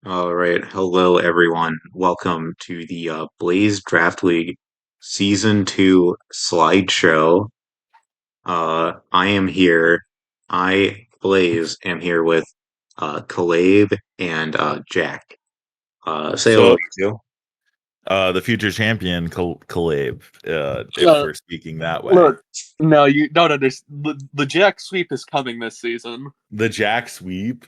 All right. Hello, everyone. Welcome to the Blaze Draft League Season 2 slideshow. I am here. Blaze, am here with Ka-Labe and Jack. Say hello, So, you two. the future champion, Ka-Labe, if Uh, we're speaking that way. look, no, you don't understand. The Jack sweep is coming this season. The Jack sweep,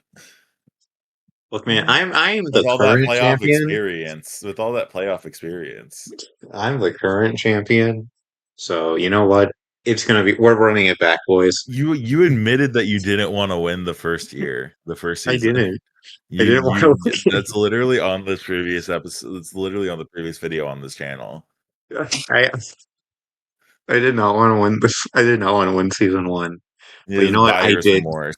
Look, man, I'm the with all that current playoff champion. experience, with all that playoff experience. I'm the current champion. So, you know what? We're running it back, boys. You admitted that you didn't want to win the first year, the first I season. didn't. I You didn't want you to that's literally on this previous episode. It's literally on the previous video on this channel. win. I did not want to win this. I did not want to win season one. He But you has know what I buyer's did? remorse.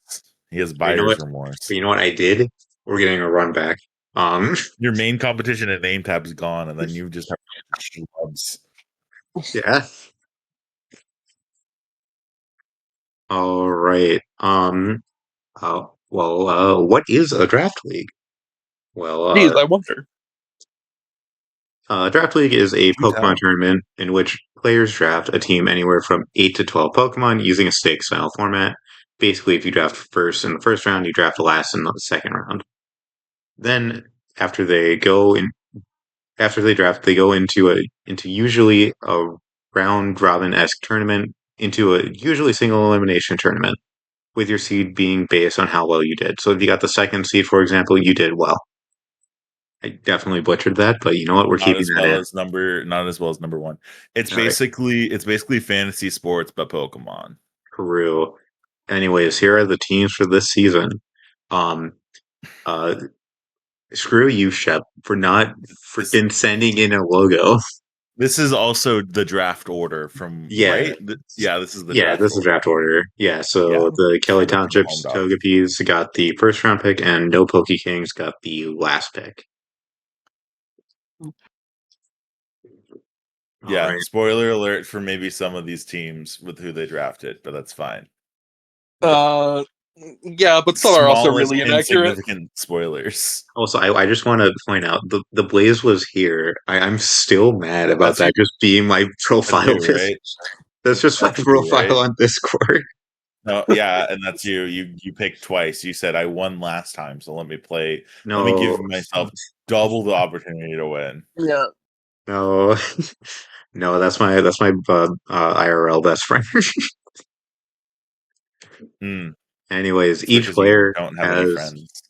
He has But you know what? buyer's remorse. But you know what I did? We're getting a run back. Um, Your main competition at name tab is gone, and then you just have schlubs. yeah. All right. What is a draft league? Well, Geez, I wonder. Draft league is a Do Pokemon tell. tournament in which players draft a team anywhere from 8 to 12 Pokemon using a stake style format. Basically, if you draft first in the first round, you draft the last in the second round. Then, after they go in after they draft, they go into usually a round robin esque tournament, into a usually single elimination tournament, with your seed being based on how well you did. So if you got the second seed, for example, you did well. I definitely butchered that, but you know what? We're Not keeping as that well in. as number one. It's All right, basically fantasy sports but Pokemon. Peru. Anyways, here are the teams for this season. Um, uh, Screw you, Shep, for not This freaking sending in a logo. this is also the draft order from Yeah, right. Yeah, this is the Yeah, draft this is order. draft order. Yeah, Yeah, so the Kelly shout out to the home Townships dogs. Togepi's got the first round pick, and No Poke Kings got the last pick. All Yeah, right. spoiler alert for maybe some of these teams with who they drafted, but that's fine. Uh, yeah, but some are also Small and really inaccurate. insignificant spoilers. Also, I just want to point out the Blaze was here. I'm still mad about That's that just being my that's profile. you, right? That's just my That's you, profile right? on Discord. No, yeah, and that's you. You picked twice. You said I won last time, so let me play. Let me No, give myself double the opportunity to win. Yeah. no, no. That's my IRL best friend. Hmm. Anyways, It's each because you player don't have any has friends.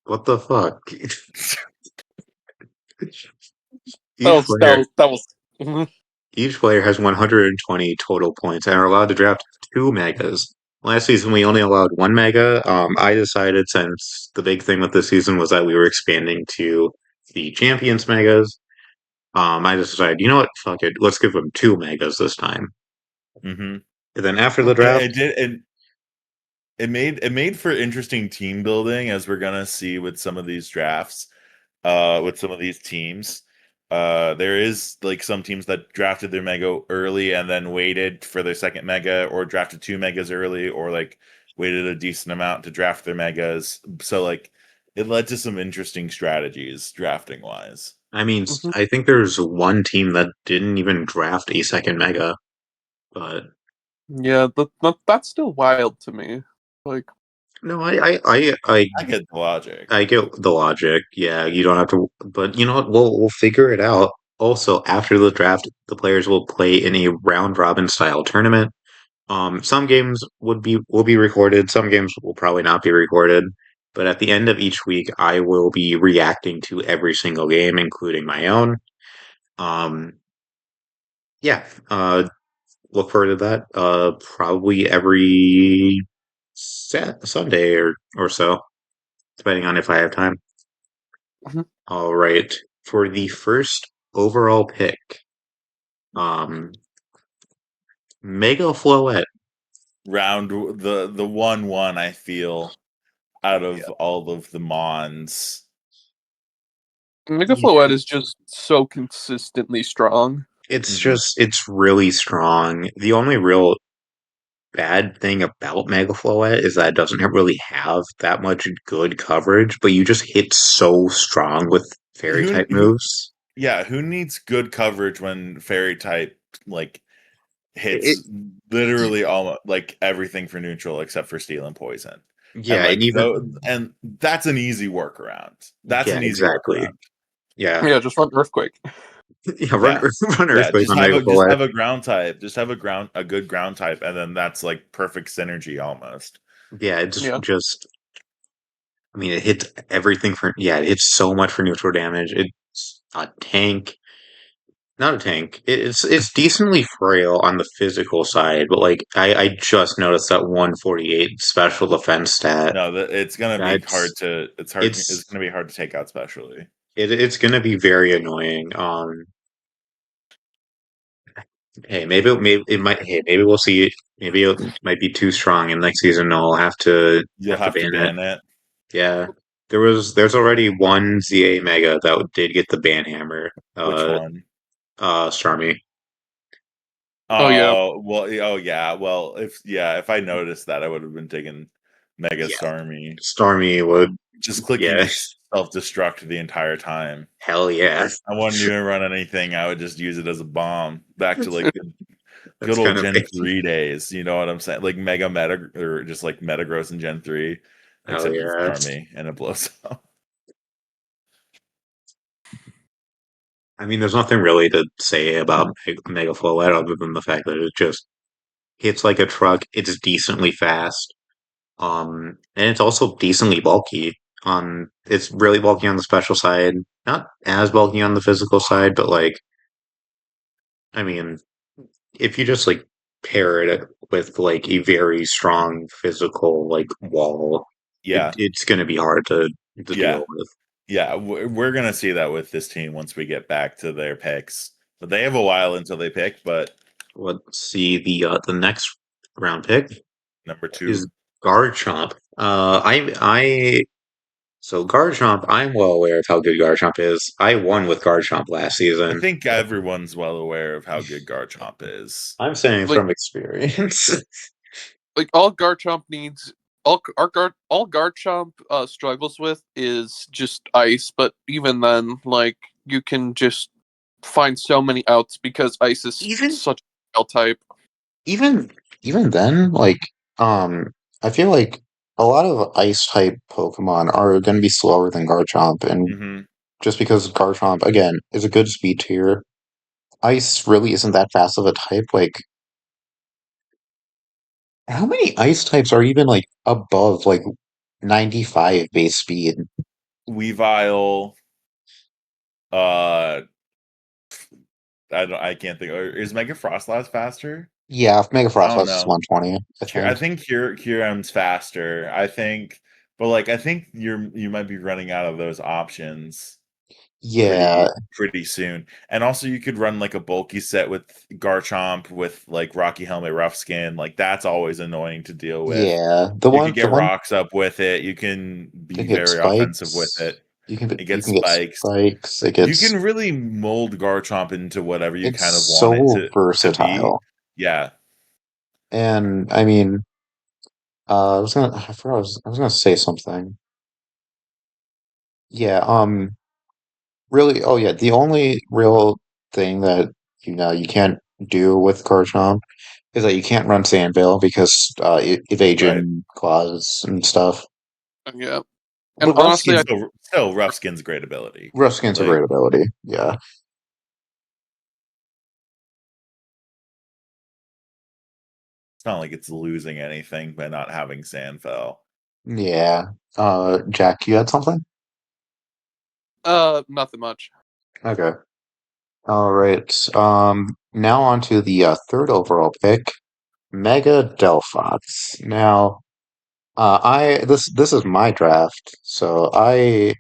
what the fuck? That Each was player Mhm. Each player has 120 total points and are allowed to draft two megas. Last season, we only allowed one mega. I decided, since the big thing with this season was that we were expanding to the champions megas, I just decided, you know what, fuck it, let's give them two megas this time. Hmm. And then after the And draft, it did. It made for interesting team building, as we're gonna see with some of these drafts, with some of these teams. There is like some teams that drafted their mega early and then waited for their second mega, or drafted two megas early, or like waited a decent amount to draft their megas. So like it led to some interesting strategies drafting wise. I mean, Mhm. I think there's one team that didn't even draft a second mega, but Yeah, that's still wild to me. Like, no, I I get the logic. I get the logic. Yeah, you don't have to, but you know what? We'll figure it out. Also, after the draft, the players will play in a round robin style tournament. Some games will be recorded. Some games will probably not be recorded. But at the end of each week, I will be reacting to every single game, including my own. Um, yeah. Look forward to that. Probably every Sunday or so, depending on if I have time. Mhm. All right. For the first overall pick, um, Mega Floette. Round the one I feel out Yeah. of all of the Mons. Mega Yeah. Floette is just so consistently strong. It's Hmm. just it's really strong. The only real bad thing about Mega Floette is that it doesn't really have that much good coverage, but you just hit so strong with fairy Who type who moves. yeah, who needs good coverage when fairy type like It, hits literally all like everything for neutral except for steel and poison. And yeah, and like even though and that's an easy workaround. That's yeah, an easy exactly. workaround. Yeah, Yeah, just run Earthquake. yeah. Run Yeah. run Yeah, Earthquake on Mega just Floette. have a ground type. Just have a good ground type and then that's like perfect synergy almost. Yeah, it's Yeah. just. I mean, it hits everything for. Yeah, it hits so much for neutral damage. It's a tank. Not a tank. It's decently frail on the physical side, but like I just noticed that 148 special defense stat. No, it's gonna be hard That's to it's it's gonna be hard to take out specially. it's gonna be very annoying. Hey, maybe it might. Hey, maybe we'll see. Maybe it might be too strong, and next season I'll You'll have to have to ban it. ban it. Yeah, there's already one ZA Mega that did get the ban hammer. Which one? Starmie. Oh yeah. Oh, well, oh yeah. Well, if I noticed that, I would have been taking Mega Yeah, Starmie. Stormy would. Just clicking Yeah, self-destruct the entire time. hell yeah. I wouldn't even run anything. I would just use it as a bomb. Back to like the good That's old kind of Gen 3 days. You know what I'm saying? Like Mega Meta or just like Metagross in Gen 3, hell except it's yeah. Starmie and it blows up. I mean, there's nothing really to say about Mega Flowette other than the fact that it just hits like a truck. It's decently fast. And it's also decently bulky. It's really bulky on the special side, not as bulky on the physical side, but like, I mean, if you just like pair it with like a very strong physical like wall, Yeah. it's gonna be hard to Yeah. deal with. Yeah, we're gonna see that with this team once we get back to their picks. But they have a while until they pick. But Let's see the next round pick number is two, Garchomp. So Garchomp, I'm well aware of how good Garchomp is. I won with Garchomp last I season. think everyone's well aware of how good Garchomp is. I'm saying Like from experience. all Garchomp needs all Garchomp struggles with is just ice, but even then, like you can just find so many outs because ice is even such a type. even even then, like I feel like a lot of ice type Pokemon are going to be slower than Garchomp, and Hmm. just because Garchomp again is a good speed tier, ice really isn't that fast of a type. Like, how many ice types are even like above like 95 base speed? Weavile, uh, I can't think. Is Mega Frostlass faster? Yeah, Mega I don't Frostlass is know. 120, I I think. think Kyurem's faster. I think, but like I think you might be running out of those options Yeah, pretty soon. And also you could run like a bulky set with Garchomp with like Rocky Helmet Rough Skin. Like that's always annoying to deal with. yeah. You could The get one rocks up with it. You can you be can get very offensive with spikes. it. It You gets can get spikes. spikes. You can really mold Garchomp into whatever you kind of It's want it so to be. versatile. Yeah, And I mean, I forgot I was gonna say something. Yeah, really, oh yeah, the only real thing that you can't do with Garchomp is that you can't run Sandville because right. evasion clauses and stuff. Yeah, and But honestly, Still Rough Skin's great ability. Rough Skin's a Like great ability. Yeah. it's not like it's losing anything by not having Sandfell. Yeah. Jack, you had something? nothing much. Okay. All right. Now on to the third overall pick, Mega Delphox. Now, I this is my draft, so I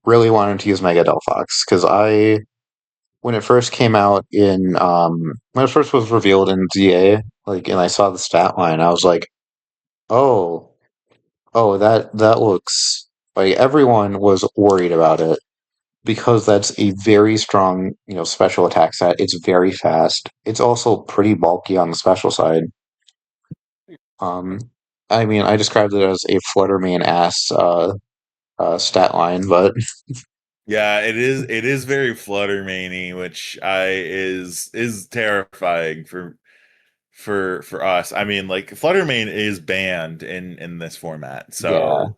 really wanted to use Mega Delphox because I when it first came out in when it first was revealed in ZA, like, and I saw the stat line, I was like, oh, that looks like everyone was worried about it because that's a very strong, special attack set. It's very fast. It's also pretty bulky on the special side. Um, I mean, I described it as a Flutter main ass stat line, but Yeah, it is very Flutter Many, which I is terrifying for us. I mean, like Flutter Main is banned in this format. yeah, So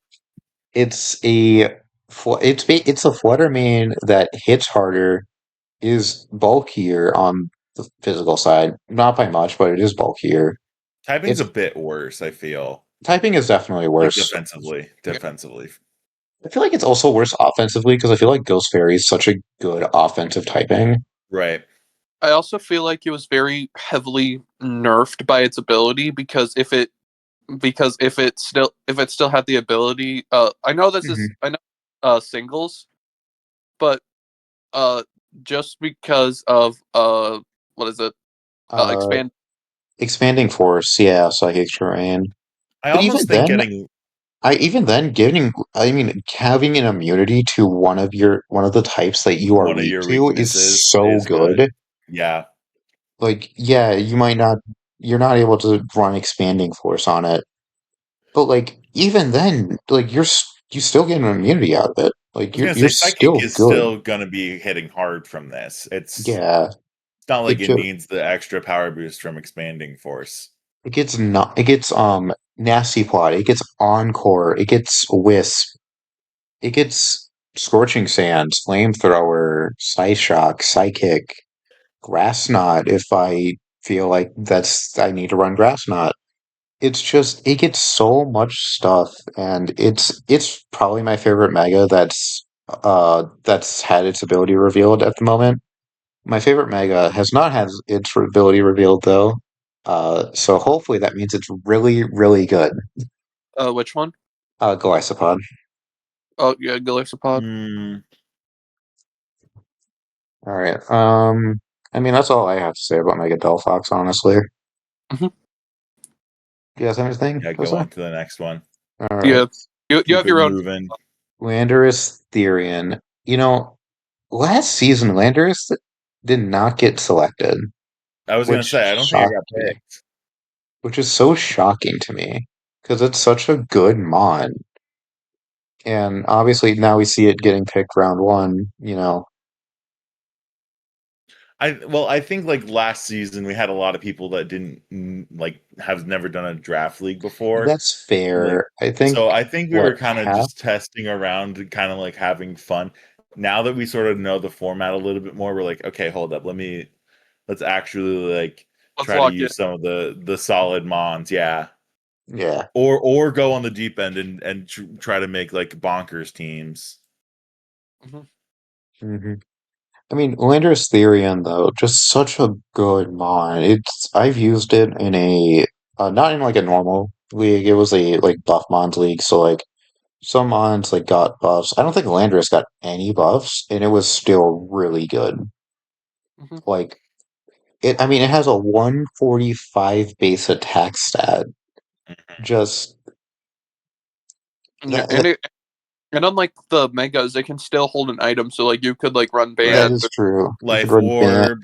it's it's a Flutter main that hits harder, is bulkier on the physical side, not by much, but it is bulkier. typing's It's a bit worse, I feel. typing is definitely Like worse. defensively. Defensively. I feel like it's also worse offensively because I feel like Ghost Fairy is such a good offensive typing. Right. I also feel like it was very heavily nerfed by its ability because if it still had the ability, I know this is Mhm. I know singles, but uh just because of what is it, Uh, expand. Expanding Force, yeah, Psychic Terrain. I But even almost think then, getting I mean, having an immunity to one of the types that you are one of weak your to is weaknesses so is good. good. Yeah. Like, yeah, you're not able to run Expanding Force on it, but like even then, like you still get an immunity out of it. I Like was gonna you're say psychic still is good. still gonna be hitting hard from this. Yeah, It's not it like it just needs the extra power boost from expanding force. it gets Nasty Plot, it gets Encore, it gets Wisp, it gets Scorching Sands, Flamethrower, Psyshock, Psychic, Grass Knot if I feel like I need to run Grass Knot. It's just it gets so much stuff, and it's probably my favorite mega that's had its ability revealed at the moment. My favorite mega has not had its ability revealed though. So hopefully that means it's really, really good. Which one? Golisopod. Oh yeah, Galexapod. Hmm. All right. I mean that's all I have to say about Mega Delphox, honestly. Hmm. Do you guys have anything Yeah, to go say? on to the next one. All right. Yeah, you Keep have it your own. moving. Landorus Therian. You know, last season Landorus did not get selected, I was gonna which say I don't think it got shocked me. picked. Which is so shocking to me because it's such a good mod. And obviously now we see it getting picked round one, you know. I think like last season we had a lot of people that didn't like have never done a draft league before. That's Like fair. I think so I think we what were kind of half just testing around and kind of like having fun. Now that we sort of know the format a little bit more, we're like, okay, hold up, let's actually like Let's try to lock it. use some of the solid mons, yeah. yeah. Or go on the deep end and try to make like bonkers teams. Hmm. hmm I mean, Landorus Therian though, just such a good mod. I've used it in a not in like a normal league. It was a like buff mons league, so like some mons like got buffs. I don't think Landorus got any buffs, and it was still really good. Hmm. Like I mean, it has a 145 base attack stat. Just Yeah, that that, and unlike the megas, they can still hold an item. So like you could like run that Right. band. is true. You could Life run orb.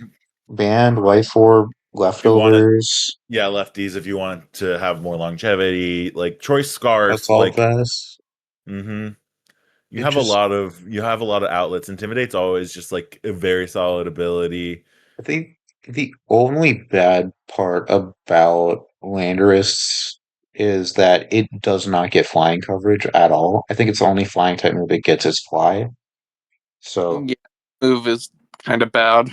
life orb, If you want to, leftovers, yeah, lefties. If you want to have more longevity, like choice scarf, assault like, vest. hmm It just you have a lot of outlets. Intimidate's always just like a very solid ability. I think the only bad part about Landorus is that it does not get flying coverage at all. I think it's the only flying type move it gets is fly. So Yeah, move is kind of bad.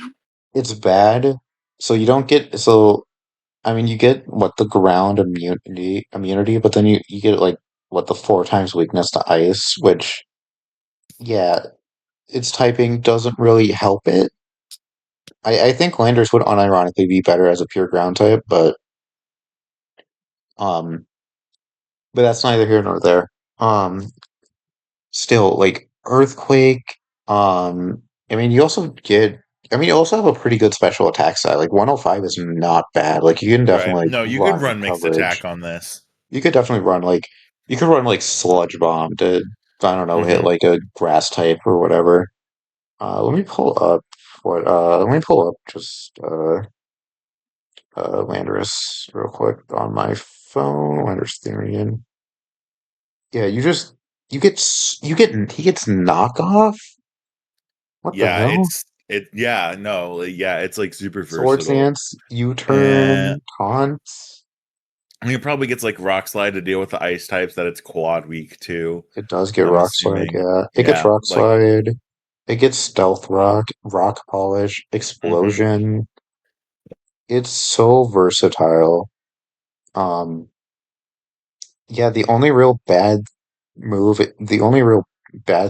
it's bad. So you don't get so I mean, you get what the ground immunity, but then you get like what the four times weakness to ice, which yeah, its typing doesn't really help it. I think Landers would unironically be better as a pure ground type, um, but that's neither here nor there. Um, Still like earthquake. I mean, you also get. I mean, you also have a pretty good special attack side. Like 105 is not bad. Like you can Right. definitely like No, you could run run mixed coverage. attack on this. You could definitely run like you could run like sludge bomb to I don't know hit Hmm. like a grass type or whatever. Let me pull up let me pull up just Landorus real quick on my phone, Landers-Therian. Yeah, he gets knockoff? What the Yeah, hell? it's like super Sword versatile. Stance, And U-turn, taunt. it probably gets like Rock Slide to deal with the ice types that it's quad weak too. It does get I'm Rock Slide, assuming. yeah. It gets Yeah, Rock like Slide. It gets Stealth Rock, Rock Polish, mhm. Explosion. It's so versatile. Um, yeah, the only real bad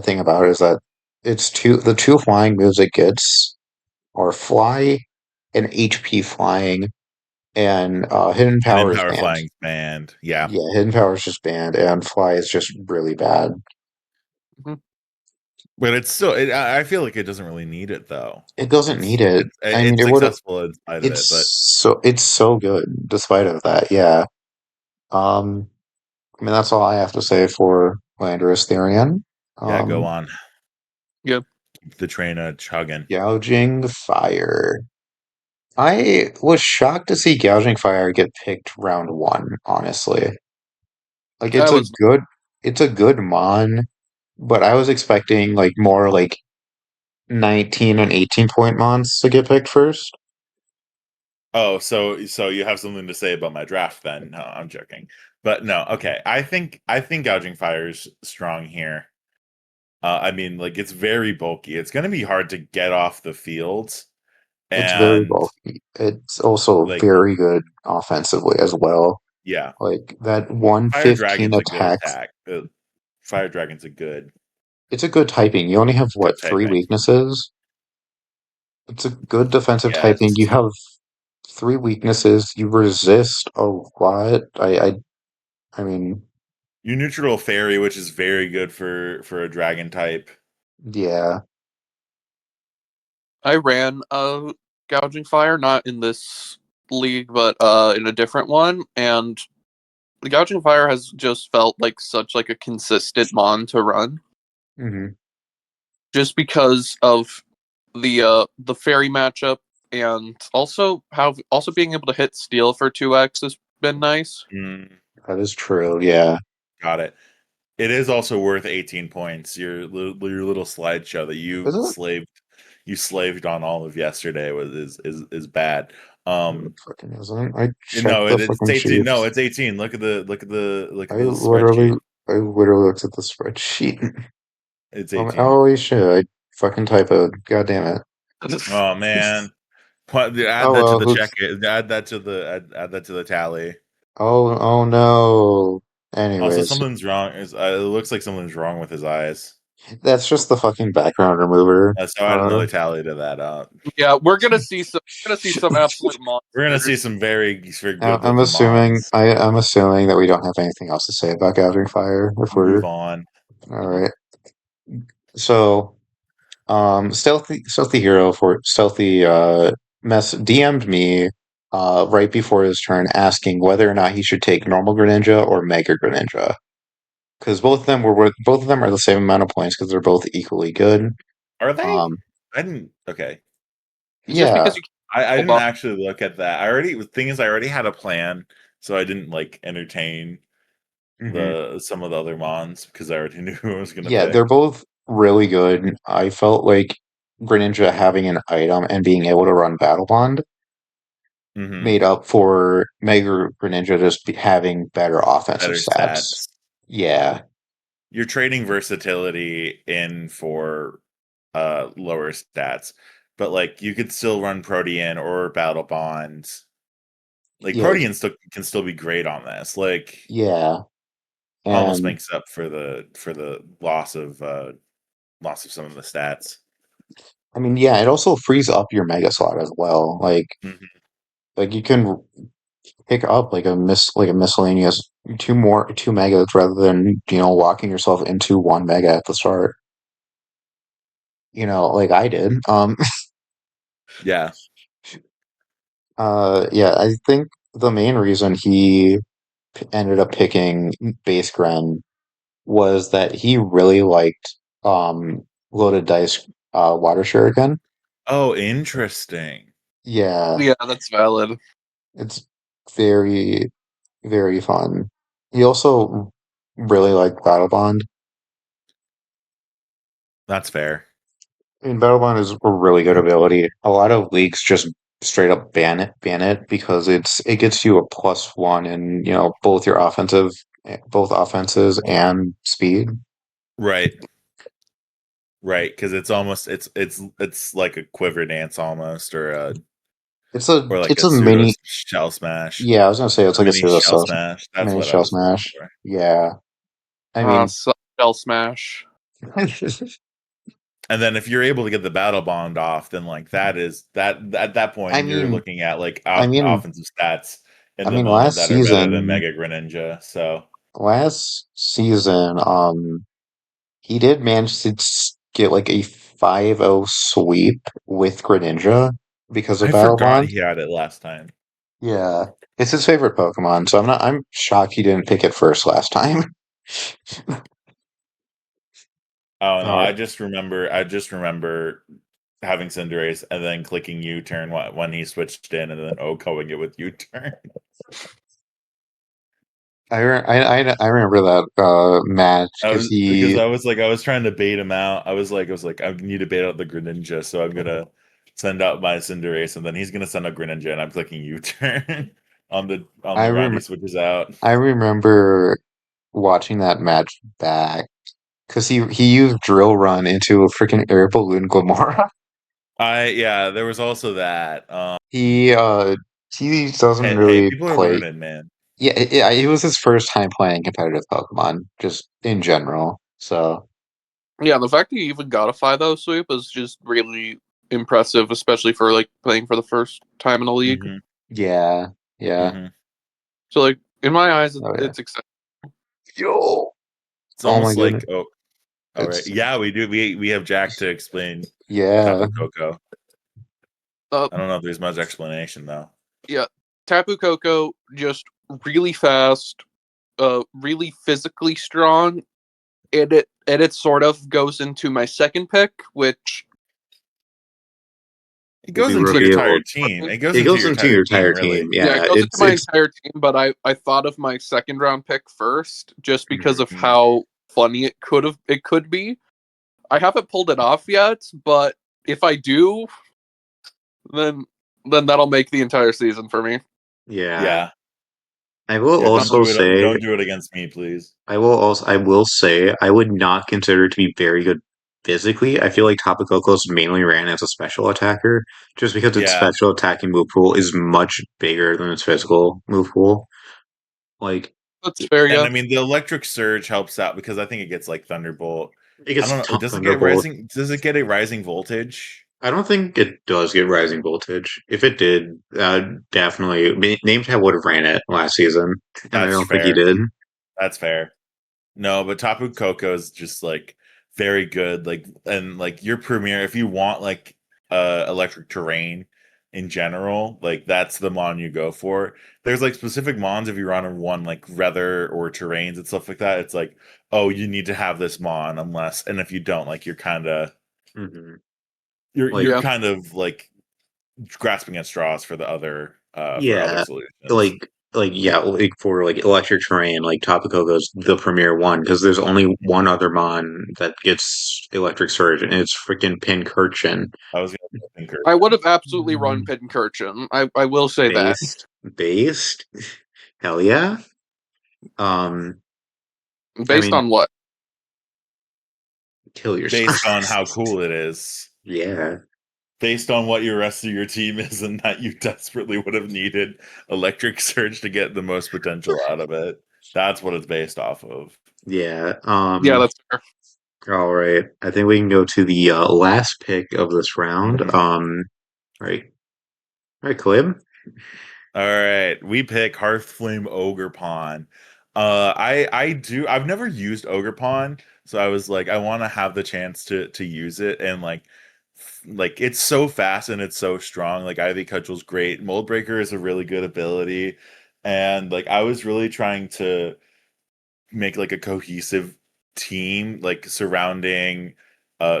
thing about it is that the two flying moves it gets are Fly and HP Flying, and Hidden Hidden Power is Power banned. Flying Band. Yeah. Yeah, Hidden Power is just banned, and Fly is just really bad. Mhm. But it's still I feel like it doesn't really need it though. It doesn't need it. I mean, It's it would have. successful in spite of it, but It's so good despite of that. Yeah. Um, I mean, that's all I have to say for Landorus Therian. yeah, go Um, on. Yeah, Keep the train chugging. Gouging Fire. I was shocked to see Gouging Fire get picked round one, honestly. Like I was. it's a good mon, but I was expecting like more like 19 and 18 point mons to get picked first. Oh, so you have something to say about my draft then? No, I'm joking. But no, okay. I think Gouging Fire is strong here. I mean, like it's very bulky. It's going to be hard to get off the field, It's very and bulky. It's also like very good offensively as well. yeah, Like that Fire 115 Dragon's a good attack, attack. Fire Dragon's a it's a good typing. You only have what, good three typing. weaknesses? It's a good defensive typing. You Yes, have three weaknesses. You resist a lot. I mean, you neutral fairy, which is very good for a dragon type. yeah. I ran gouging fire, not in this league, but in a different one, and the gouging fire has just felt like such like a consistent mon to run, Hmm. just because of the fairy matchup, and also being able to hit steel for 2x has been nice. Mm, That is true. Yeah. got it. It is also worth 18 points. Your little slideshow that Is it? you slaved on all of yesterday is bad. No, it Um, fucking isn't. I checked no, the it's fucking 18. No, sheets. it's 18. Look I at the literally, spreadsheet. I literally looked at the spreadsheet. It's 18. Holy shit! I fucking typoed. God damn it. Oh man. Add Oh that to well. the check. Who's? Add that to the tally. Oh no. Also, Anyways, something's wrong. It looks like something's wrong with his eyes. that's just the fucking background remover. So add another tally to that. Yeah, we're gonna see some absolute We're gonna see monsters. some very good I'm looking assuming mons. I'm assuming that we don't have anything else to say about Gathering Fire if we're Move on. all Mhm. right. So, stealthy hero for stealthy mess DM'd me right before his turn asking whether or not he should take normal Greninja or Mega Greninja because both of them are the same amount of points because they're both equally good. Are they? Um, I didn't. Okay. It's just yeah. because you can't I hold didn't on. actually look at that. I already the thing is I already had a plan, so I didn't like entertain Hmm. the some of the other mons because I already knew who I was gonna Yeah, they're pick. both really good. I felt like Greninja having an item and being able to run Battle Bond Hmm. made up for Mega Greninja just having better offensive Better stats. stats. Yeah, You're trading versatility in for lower stats, but like you could still run Protean or Battle Bonds. Like yeah, Protean still can still be great on this. Like yeah. almost And makes up for the loss of some of the stats. I mean, yeah, it also frees up your Mega slot as well. Hmm. Like you can pick up like a miscellaneous two megas rather than locking yourself into one mega at the start. Like I did. Yeah. Yeah, I think the main reason he ended up picking base Gren was that he really liked loaded dice water shuriken. Oh, interesting. Yeah, Yeah, that's valid. it's very very fun. He also really liked Battle Bond. That's fair. I mean, Battle Bond is a really good ability. A lot of leagues just straight up ban it because it gets you a +1 in, both offenses and speed. Right. Right, because it's almost it's like a quiver dance almost, or like It's a a pseudo mini. shell smash, Yeah, I was gonna say it's a like a mini pseudo shell cell, smash. That's mini what I shell was looking smash. for. Yeah, I mean, Shell Smash. And then if you're able to get the battle bond off, then like that is that at that I point you're mean, looking at like I mean, offensive stats I in the mean, moment that are better than Mega Greninja. So last season, he did manage to get like a 5-0 sweep with Greninja because of I Battle forgot Bond. he had it last time. Yeah, it's his favorite Pokemon, so I'm shocked he didn't pick it first last time. Oh no, All right. I just remember having Cinderace and then clicking U-turn when he switched in, and then going it with U-turn. I remember that match I because was because he I was trying to bait him out. I was like I need to bait out the Greninja, so I'm gonna send out my Cinderace, and then he's gonna send out Greninja, and I'm clicking U-turn on I the round he rem switches out. I remember watching that match back because he used Drill Run into a freaking air balloon Glamora. I Yeah, there was also that. He uh he doesn't Hey, really people are play. learning, man. Yeah, it was his first time playing competitive Pokemon, just in general. So Yeah, the fact that you even got a 5-0 sweep is just really impressive, especially for like playing for the first time in a league. Hmm. yeah, yeah, Hmm. So like in my eyes, oh yeah. it's exciting. Yo, It's oh my almost goodness, like, oh, all right, it's yeah, we do. We have Jack to explain yeah. Tapu Koko. Uh, I don't know if there's much explanation though. yeah, Tapu Koko just really fast, really physically strong, and it sort of goes into my second pick, which It Will goes be into your entire revealed. team. It goes It into goes your into entire your team, entire team. really. yeah, Yeah, it goes into my it's entire team, but I thought of my second round pick first just because of Mhm. how funny it could be. I haven't pulled it off yet, but if I do, then then that'll make the entire season for me. yeah. Yeah, I will yeah. also say Don't do it against me, please. I will say I would not consider it to be very good physically. I feel like Tapu Koko's mainly ran as a special attacker, just because its Yeah, special attacking move pool is much bigger than its physical move pool. Like That's fair, and yeah. I mean the electric surge helps out because I think it gets like Thunderbolt. it I gets don't know. Does it get Thunderbolt. rising? Does it get a rising voltage? I don't think it does get rising voltage. If it did, definitely Name Tag would have ran it last season, and I That's don't think he fair. did. That's fair. No, but Tapu Koko is just like very good. Like and like your premier, if you want like electric terrain in general, like that's the mon you go for. There's like specific mons if you're on one like weather or terrains and stuff like that. It's like, oh, you need to have this mon unless and if you don't, like Hmm you're Like Yeah. kind of like grasping at straws for other yeah, solutions. like yeah, like for like electric terrain, like Topico goes the premier one because there's only one other mon that gets electric surge, and it's freaking Pincurchin. I was gonna concur. I would have absolutely run Mm. Pincurchin. I will say that. Based, hell yeah. Um, I Based mean, on what? kill yourself. Based on how cool it is. Yeah, Based on what your rest of your team is and that you desperately would have needed electric surge to get the most potential out of it. That's what it's based off of. yeah. Yeah, that's fair. All right. I think we can go to the last pick of this round. Mhm. Right, right, Caleb. All right, we pick Hearthflame Ogre Pawn. I've never used Ogre Pawn, so I was like I want to have the chance to use it and like it's so fast and it's so strong. Like Ivy Cudgel's great. Mold Breaker is a really good ability, and like I was really trying to make like a cohesive team like surrounding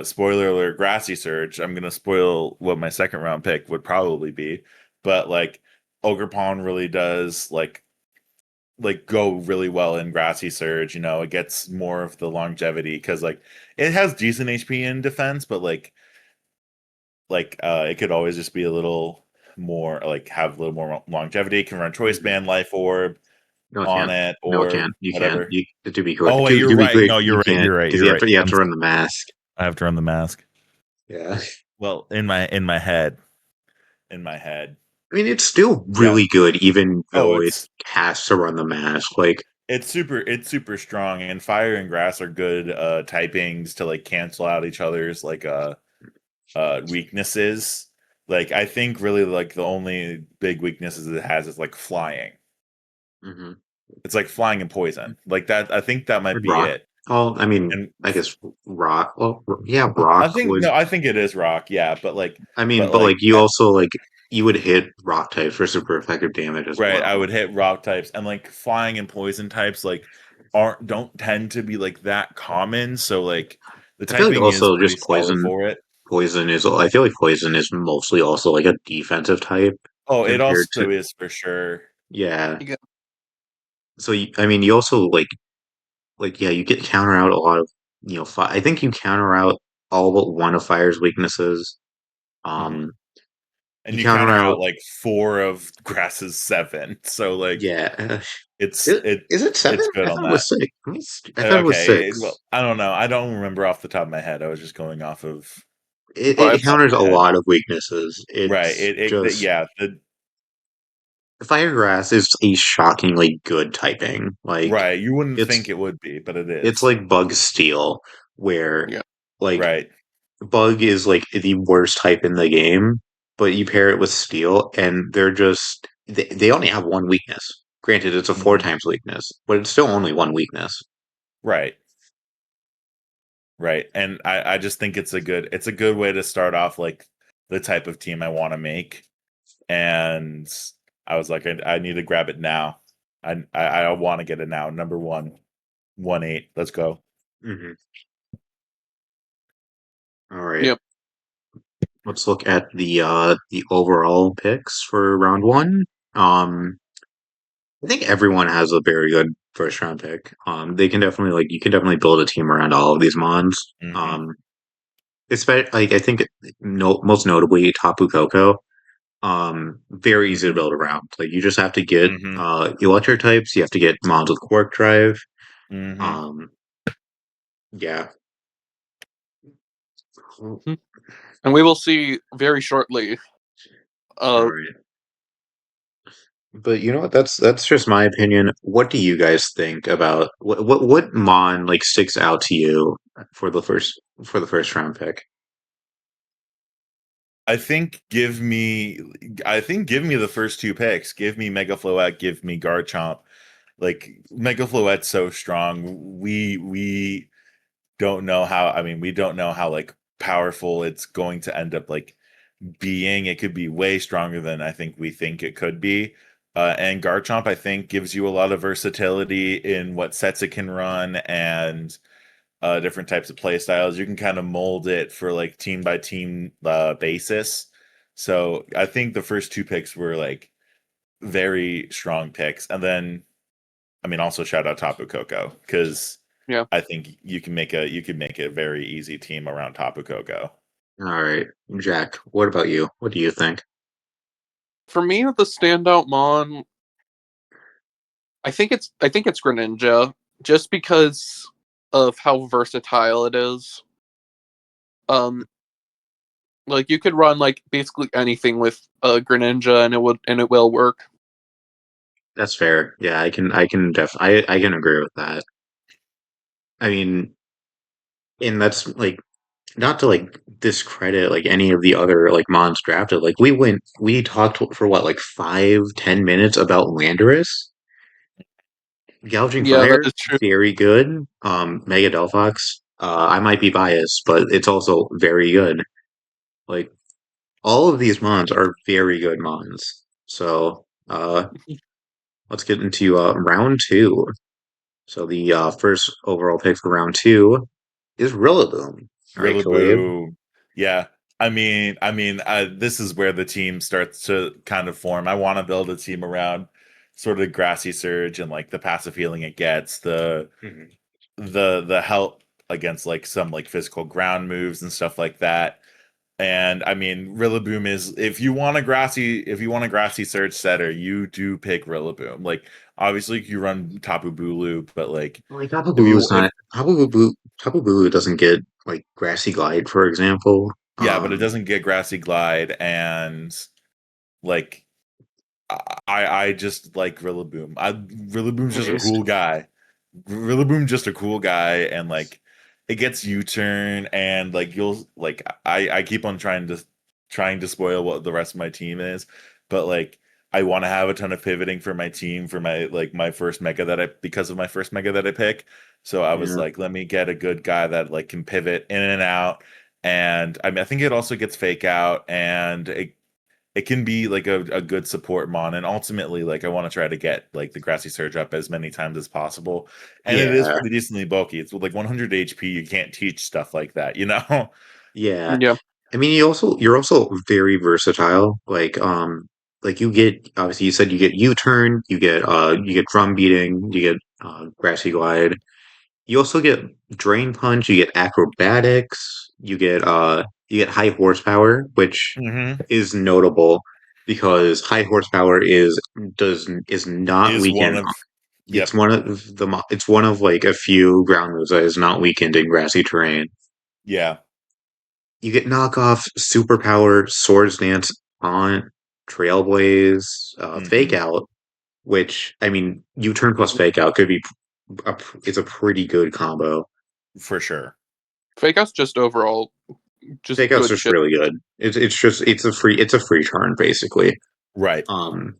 spoiler alert grassy surge. I'm gonna spoil what my second round pick would probably be, but like Ogre Pawn really does like like go really well in Grassy Surge. It gets more of the longevity because like it has decent HP in defense, but it could always just be a little more like have a little more longevity. It can run Choice Mhm. Band, Life Orb No, it on can't. it No, it or can't. You can't. whatever. You to be clear. Oh wait, To, you're to be right. clear, No, you you're right. can't You're right. because You're right. you have I'm to run sorry. the mask. I have to run the mask. Yeah. Well, in my head, in my head. I mean, it's still Yeah. really good, even Oh, though it has to run the mask. Like, it's super strong, and fire and grass are good typings to like cancel out each other's like weaknesses. Like I think really like the only big weaknesses it has is like flying. mhm. It's like flying and poison. Like that I think that might And be rock. it. Well, I mean, And I guess rock. Well, yeah, rock I think was. no, I think it is rock, yeah, I mean, but but like like you also like you would hit rock types for super effective damage as right, I well. would hit rock types and like flying and poison types like aren't don't tend to be like that common, so like the I feel like typing is also pretty just solid for it. poison is. I feel like poison is mostly also like a defensive type Oh, it compared to also is for sure. yeah. Yeah. So I mean, you also like yeah, you get counter out a lot of I think you counter out all but one of fire's weaknesses. Mhm. Um, you And you counter counter out out like 4 of Grass's 7. So like yeah. it's it Is it seven? it's good I on thought it that. was six. I thought it was Okay, well, six. I don't know. I don't remember off the top of my head. I was just going off of It Vibes. top of counters a my head. lot of weaknesses. Right. It's It just yeah, Firegrass is a shockingly good typing. Like right. You wouldn't think it's it would be, but it it's is. like Bug Steel, where Yeah. like Right. Bug is like the worst type in the game, but you pair it with Steel, and they only have one weakness. Granted, it's a four Mhm. times weakness, but it's still only one weakness. Right. Right. And I just think it's a good way to start off like the type of team I want to make. And I was like, I need to grab it now. I want to get it now. Number 118. Let's go. Hmm. All right, Yep. let's look at the overall picks for round one. Um, I think everyone has a very good first round pick. They can definitely you can definitely build a team around all of these mons. Hmm. Especially like I think most notably Tapu Koko. Very easy to Hmm. build around. Like you just have to get Hmm. electric types. You have to get mons with Quark Drive. Hmm. Um, yeah. All Mhm. And we will see very shortly. Uh, right. But you know what? That's just my opinion. What do you guys think about what mon like sticks out to you for the first round pick? I think give me the first two picks. Give me Mega Floette, give me Garchomp. Like Mega Floette's so strong. We don't know how we don't know how like powerful it's going to end up like being. It could be way stronger than I think we think it could be. And Garchomp, I think, gives you a lot of versatility in what sets it can run and different types of play styles. You can kind of mold it for like team by team basis. So I think the first two picks were like very strong picks. And then, also shout out Tapu Koko because yeah. I think you can make a very easy team around Tapu Koko. All right, Jack. What about you? What do you think? For me, the standout Mon, I think it's Greninja, just because of how versatile it is. Um, like you could run like basically anything with Greninja, and it will work. That's fair. Yeah, I can agree with that. I mean, and that's like not to like discredit like any of the other like mons drafted. Like we talked for what like 5-10 minutes about Landorus. Gouging Yeah, that Fire, is true. very good. Mega Delphox, I might be biased, but it's also very good. Like all of these mons are very good mons. So let's get into round two. So the first overall pick for round two is Rillaboom. All right, Ka-Labe. Rillaboom. Yeah. This is where the team starts to kind of form. I want to build a team around sort of grassy surge and like the passive healing it gets, Mhm. the help against like some like physical ground moves and stuff like that. And I mean, Rillaboom is if you want a grassy surge setter, you do pick Rillaboom. Like obviously you run Tapu Bulu, but like Like if you Bulu's if not Tapu Bulu doesn't get like Grassy Glide, for example. yeah, but it doesn't get grassy glide and like I just like Rillaboom. Rillaboom's just a Nice. cool guy. Rillaboom just a cool guy, and like it gets U-turn, and like you'll like I keep on trying to spoil what the rest of my team is, but like I want to have a ton of pivoting for my team for my like my first mega that I because of my first mega that I pick. So I was Yeah. like, let me get a good guy that like can pivot in and out. And I mean, I think it also gets fake out, and it can be like a good support mon, and ultimately like I want to try to get like the grassy surge up as many times as possible, and it is Yeah. pretty decently bulky. It's with like 100 HP, you can't teach stuff like that, you know. Yeah. Yeah. I mean, you're also very versatile. Like you get obviously you said you get U-turn, you get drum beating, you get Grassy Glide. You also get Drain Punch, you get acrobatics, you get high horsepower, which Hmm. is notable because high horsepower is not Is one weakened. of Yep. It's one of like a few ground moves that is not weakened in grassy terrain. Yeah. You get knockoff, superpower, swords dance, taunt, trailblaze, fake Hmm. out, which I mean, U turn plus fake out could be it's a pretty good combo. For sure. Fake out's just overall just Fake out's good just shit. really good. It's just it's a free turn basically. Right. Um,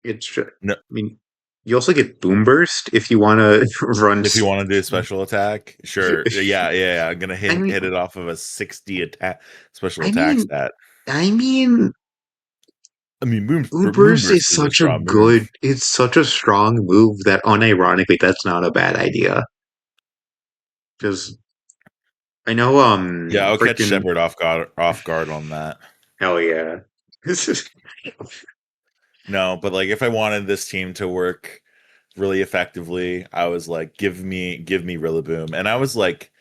it's just, No, I mean, you also get boom burst if you want to run. if you want to do a special attack, sure. Yeah. I'm gonna I mean, hit it off of a 60 attack special I attack mean, stat. I mean, I mean, boom boom burst burst is is a strong move. it's such a strong move that unironically that's not a bad idea. Because I know, Yeah, I'll catch freaking Shepard off guard on that. hell yeah, this is No, but like if I wanted this team to work really effectively, I was like, give me Rillaboom. And I was like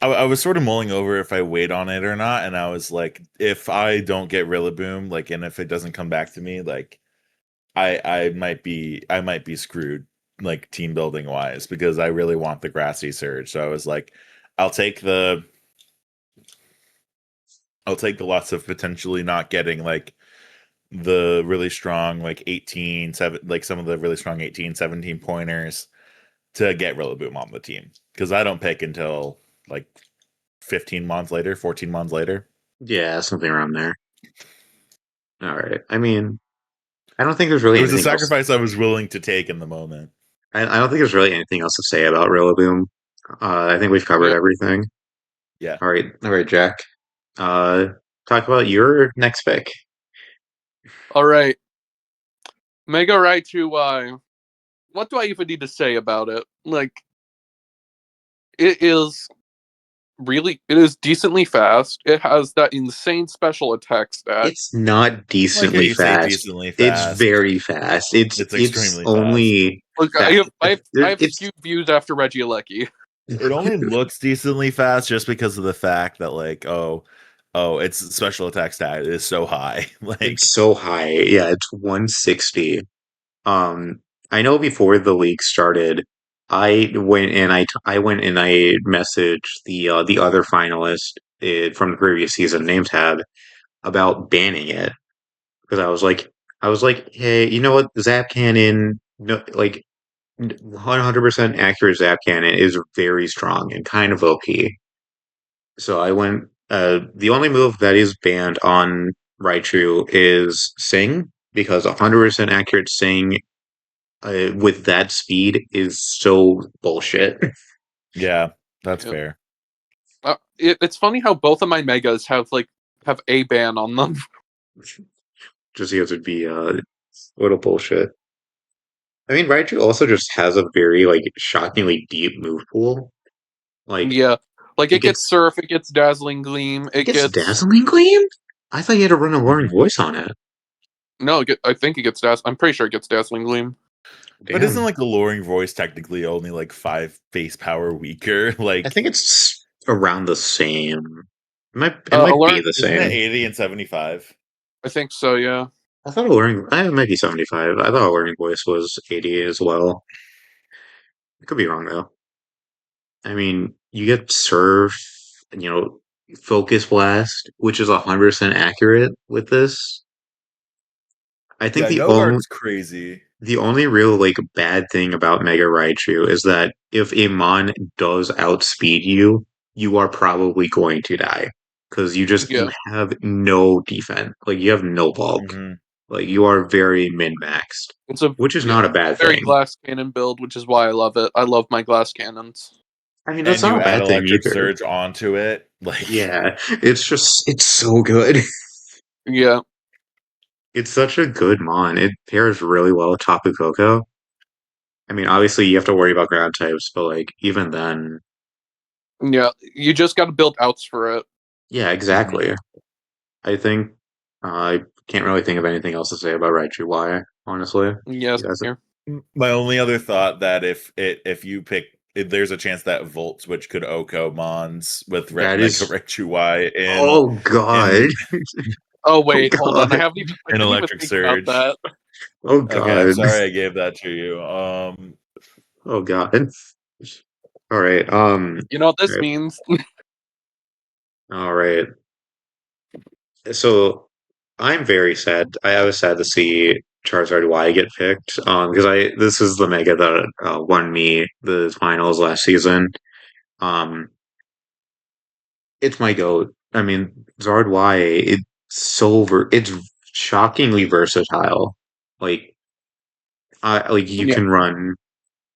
I was sort of mulling over if I wait on it or not, and I was like, if I don't get Rillaboom, like and if it doesn't come back to me, like I might be screwed like team building wise because I really want the grassy surge. So I was like, I'll take the I'll take the loss of potentially not getting like the really strong like 18 7 like some of the really strong 18 17 pointers to get Rillaboom on the team because I don't pick until like 15 months later, 14 months later. yeah, something around there. All right, I mean, I don't think there's really It was a anything else. sacrifice I was willing to take in the moment. I don't think there's really anything else to say about Rillaboom. I think we've covered Yep. everything. Yeah. All right, Jack. Uh, talk about your next pick. All right. Mega Raichu, what do I even need to say about it? Like, it is it is decently fast. It has that insane special attack stat. It's not Like how decently you say fast. decently It's fast. very fast. It's It's extremely fast. only Look, fast. I have It's skewed views after Regieleki. It only looks decently fast just because of the fact that like its special attack stat is so high. it's Like so high. Yeah, it's 160. Um, I know before the league started, I went and I messaged the other finalist from the previous season, name tab, about banning it because I was like, hey, you know what? Zap Cannon, no, like 100% accurate Zap Cannon is very strong and kind of OP. So I went. The only move that is banned on Raichu is Sing because 100% accurate Sing with that speed is so bullshit. yeah, that's Yep. fair. It's funny how both of my megas have a ban on them. Just because it'd be a little bullshit. I mean, Raichu also just has a very like shockingly deep move pool. Like Yeah, like it it gets gets Surf, it gets Dazzling Gleam, it it gets gets Dazzling Gleam. I thought you had to run a Roaring Voice on it. No, I think it gets I'm pretty sure it gets Dazzling Gleam. But isn't Damn. like Alluring Voice technically only like 5 base power weaker? I Like, think it's around the same. It might be Alert. the isn't it same. 80 and 75? I think so. Yeah. I thought it might be 75. I thought Alluring Voice was 80 as well. I could be wrong though. I mean, you get Surf, Focus Blast, which is 100% accurate with this. I think Yeah, no guard's crazy. the only real like bad thing about Mega Raichu is that if a Mon does outspeed you, you are probably going to die because you Yeah. have no defense, like you have no bulk, Hmm. like you are very min maxed, It's a which is not a bad very thing. glass cannon build, which is why I love it. I love my glass cannons. I mean, that's And not you a add bad thing Electric either. Surge onto it. Like, Yeah, it's so good. Yeah. It's such a good Mon. It pairs really well with Tapu Koko. I mean, obviously you have to worry about ground types, but like even then, Yeah. You just got to build outs for it. yeah, mhm. exactly. I think I can't really think of anything else to say about Raichu Y, honestly. Yes. Yes. Here. My only other thought that if you pick, if there's a chance that Volt Switch could Oko Mons with That Mega is Raichu Y oh god. in Oh Oh wait, hold on. god. I in didn't even Electric think about Surge. that. Oh Okay, I'm god. sorry I gave that to you. Oh god. All right. You know what All this right. means? All right. So I'm very sad. I was sad to see Charizard Y get picked. Because I this is the Mega that won me the finals last season. Um, it's my goat. I mean, Zard Y. It's shockingly versatile. Like, you Yeah. can run.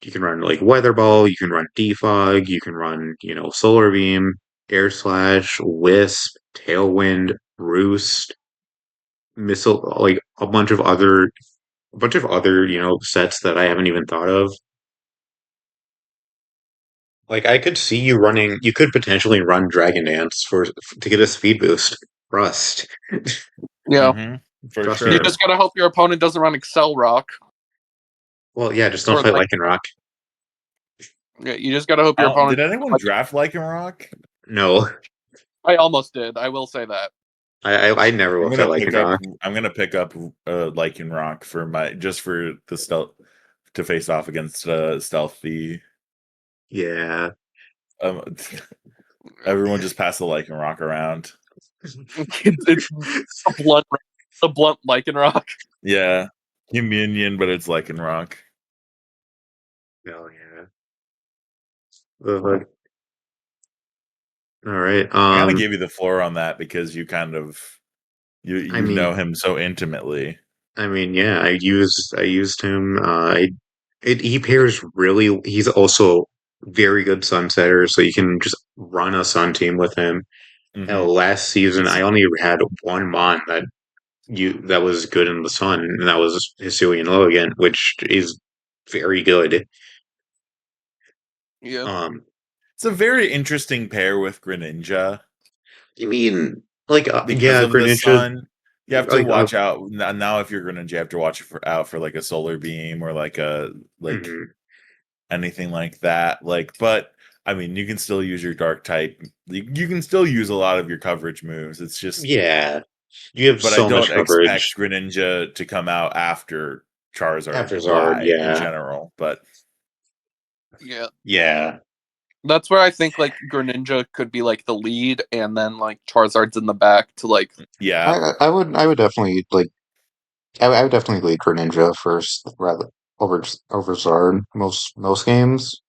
You can run like Weather Ball. You can run Defog. You can run Solar Beam, Air Slash, Wisp, Tailwind, Roost, Missile. Like a bunch of other sets that I haven't even thought of. Like I could see you could potentially run Dragon Dance to get a speed boost. Rust. Yeah. For Trust me. You sure. just gotta hope your opponent doesn't run Excel Rock. Well, yeah, just don't Or fight like Lycanroc. yeah, you just gotta hope your opponent Did anyone like draft Lycanroc? No, I almost did. I will say that. I never will fight Lycanroc. I'm gonna pick up Lycanroc for my just for the stealth to face off against Stealthy. Yeah. Um, everyone just pass the Lycanroc around. It's the blunt Lycanroc. Yeah, Communion, but it's Lycanroc. Oh yeah. Fuck? All right. I kind of gave you the floor on that because you kind of I you mean, know him so intimately. yeah, I used him. He pairs really. He's also very good sunsetter, so you can just run a sun team with him. Hmm. Last season, It's I only had one Mon that was good in the sun, and that was Hisuian Logan, which is very good. Yeah. Um, it's a very interesting pair with Greninja. you mean like Because yeah, of the Greninja, sun. You have to like watch out now. If you're Greninja, you have to watch out for like a solar beam or like mhm. anything like that. Like, but I mean, you can still use your dark type. You can still use a lot of your coverage moves. It's just, Yeah, you have but I so much don't coverage expect Greninja to come out after Charizard after Zard. Y in Yeah, general. But Yeah. yeah. That's where I think like Greninja could be like the lead and then like Charizard's in the back to like yeah, I would definitely like I would definitely lead Greninja first rather over Zard most games.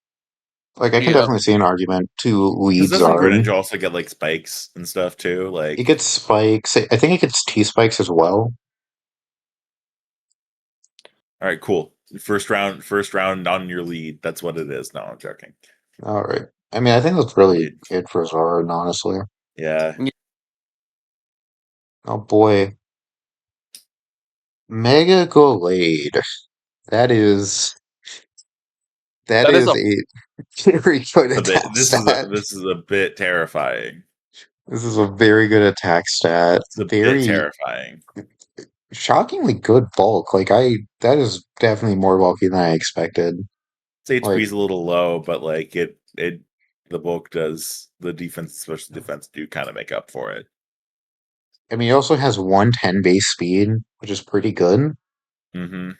Like I can yeah. definitely see an argument to because lead doesn't Zard. Greninja also get like spikes and stuff too? It Like, gets spikes. I think it gets T spikes as well. all right, cool. First round on your lead. That's what it is. No, I'm joking. All right. I mean, I think that's I'll really lead. it for Zard, honestly. Yeah. Oh boy, Mega Golade. That is that That is is a a very good A attack bit. stat. This is a bit terrifying. This is a very good attack stat. It's a bit Very terrifying. shockingly good bulk. Like that is definitely more bulky than I expected. Its HP Like, is a little low, but like the bulk does the defense, special defense, do kind of make up for it. I mean, it also has 110 base speed, which is pretty good. Mm-hmm.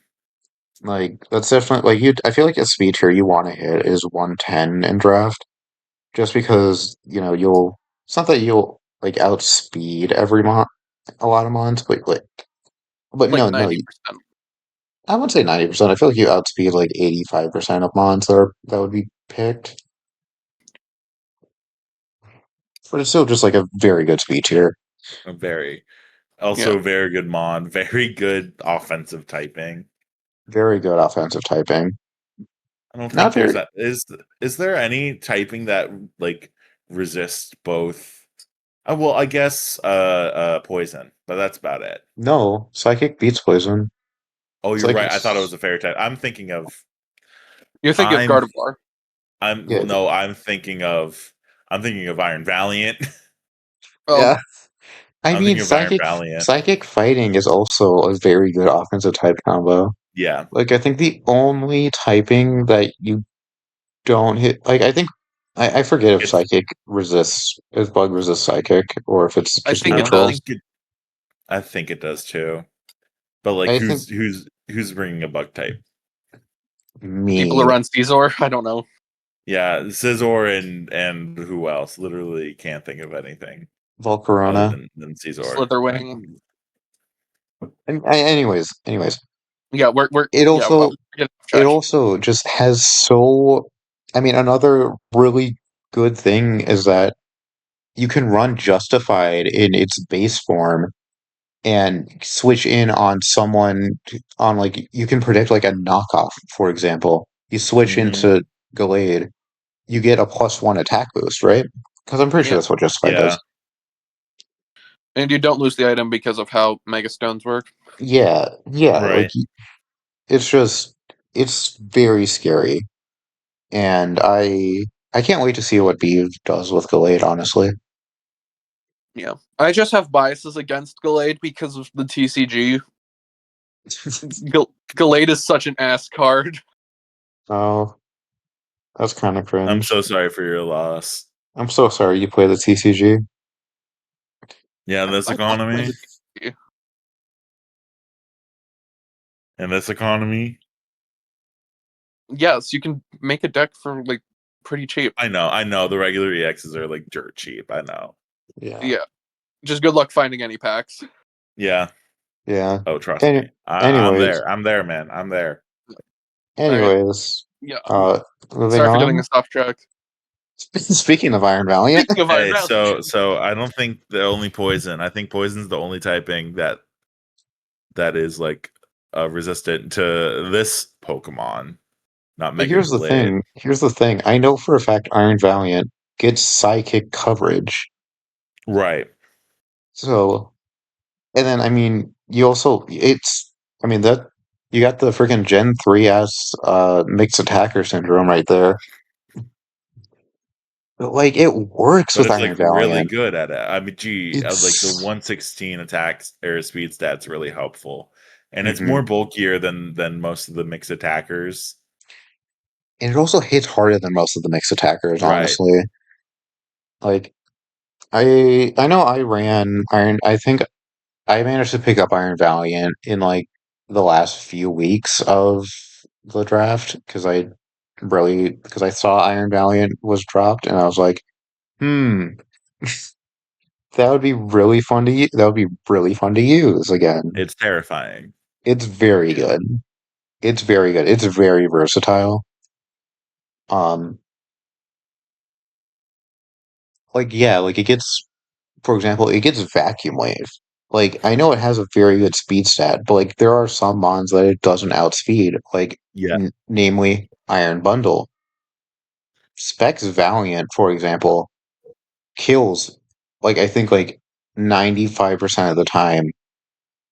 Like, that's definitely like you. I feel like a speed tier you want to hit is 110 in draft, just because you'll. It's not that you'll like outspeed every mon a lot of mons, but Like no, 90%. I wouldn't say 90%. I feel like you outspeed like 85% of mons that would be picked, but it's still just like a very good speed tier. Very Yeah. also very good mon, very good offensive typing. Very good offensive typing. I don't Not think there's very. that is there any typing that like resists both? Well, I guess poison, but that's about it. No, psychic beats poison. Oh, you're right. I thought it was Psychic's a fairy type. You're thinking of I'm Gardevoir. I'm yeah, no, I'm thinking of Iron Valiant. Oh, yeah. I I'm mean, thinking of Iron Valiant. psychic fighting is also a very good offensive type combo. Yeah. Like, I think the only typing that you don't hit, like, I forget if It's if bug resists psychic, or if it's I just think it neutral. does. I think it does too. But like I think who's bringing a bug type? People me, around Caesar. I don't know. Yeah, Scizor and who else? Literally can't think of anything other Volcarona. than Scizor. Slitherwing. Anyways, Yeah, we're it yeah, also getting off it track. also just has so. I mean, another really good thing is that you can run Justified in its base form and switch in on on like you can predict like a knockoff, for example. You switch Hmm. into Gallade, you get a +1 attack boost, right? Because I'm pretty sure Yeah. that's what Justified Yeah, does. And you don't lose the item because of how Mega Stones work. Yeah, like right. it's just it's very scary, and I can't wait to see what Beeve does with Gallade, honestly. Yeah. I just have biases against Gallade because of the TCG. Gallade is such an ass card. Oh, that's kind of I'm cringe. so sorry for your loss. I'm so sorry you play the TCG. Yeah, this I like playing economy. the TCG. In this economy. Yes, you can make a deck for like pretty cheap. I know. The regular EXs are like dirt cheap. I know. Yeah, Yeah. Just good luck finding any packs. Yeah. yeah. Oh, trust Any, me. I'm anyways, there. I'm there, man. I'm there. All right. anyways, Yeah. uh, moving Sorry for getting on. us off track. Speaking of Iron Valiant, Speaking of Iron Hey, Valiant. so I don't think the only poison. I think poison's the only typing that is like resistant to this Pokemon, not but Mega Gallade. Here's the thing. I know for a fact Iron Valiant gets psychic coverage. Right. So, and then I mean, I mean that you got the freaking Gen 3S mixed attacker syndrome right there. But like it works But with it's like Iron really Valiant. good at it. I mean, gee, like the It's 116 attacks air speed stats really helpful, and it's more mhm. bulkier than most of the mixed attackers. And it also hits harder than most of the mixed attackers, Right. honestly. Like I know I ran Iron I think I managed to pick up Iron Valiant in like the last few weeks of the draft because I saw Iron Valiant was dropped and I was like, hmm, that would be really fun that would be really fun to use again. It's terrifying. It's very Yeah. good. It's very good. It's very versatile. Um like yeah, like it gets for example, it gets Vacuum Wave. Like I know it has a very good speed stat, but like there are some mons that it doesn't outspeed, like Yeah. namely Iron Bundle. Specs Valiant, for example, kills like I think like 95% of the time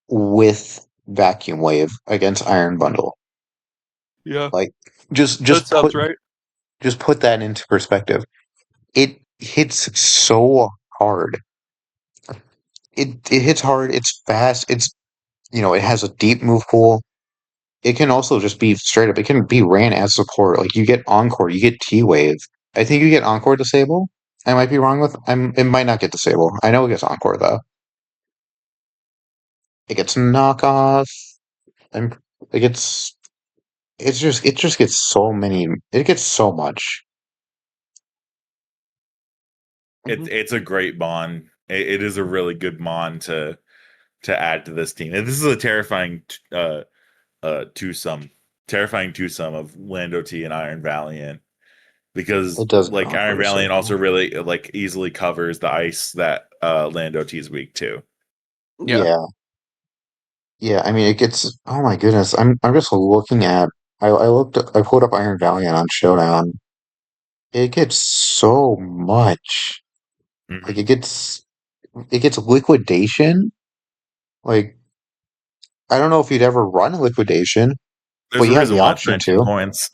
with Vacuum Wave against Iron Bundle. Yeah. Like That sounds right. just put that into perspective. It hits so hard. It hits hard, it's fast, it has a deep move pool. It can also just be straight up. It can be ran as support. Like you get Encore, you get T Wave. I think you get Encore disable. I might be wrong with. It might not get disable. I know it gets Encore though. It gets knockoff. I'm. It gets. It just gets so many. It gets so much. It's Mhm. it's a great mon. It is a really good mon to add to this team. And this is a twosome, terrifying twosome of Lando T and Iron Valiant, because It does get like Iron Encore Valiant also disable. really like easily covers the ice that Lando T is weak to. Yeah. Yeah, yeah. I mean, it gets. Oh my goodness. I'm just looking at. I looked. I pulled up Iron Valiant on Showdown. It gets so much. Like Hmm. it gets liquidation. Like I don't know if you'd ever run liquidation, but There's a you have the reason why it's option 19 to. points.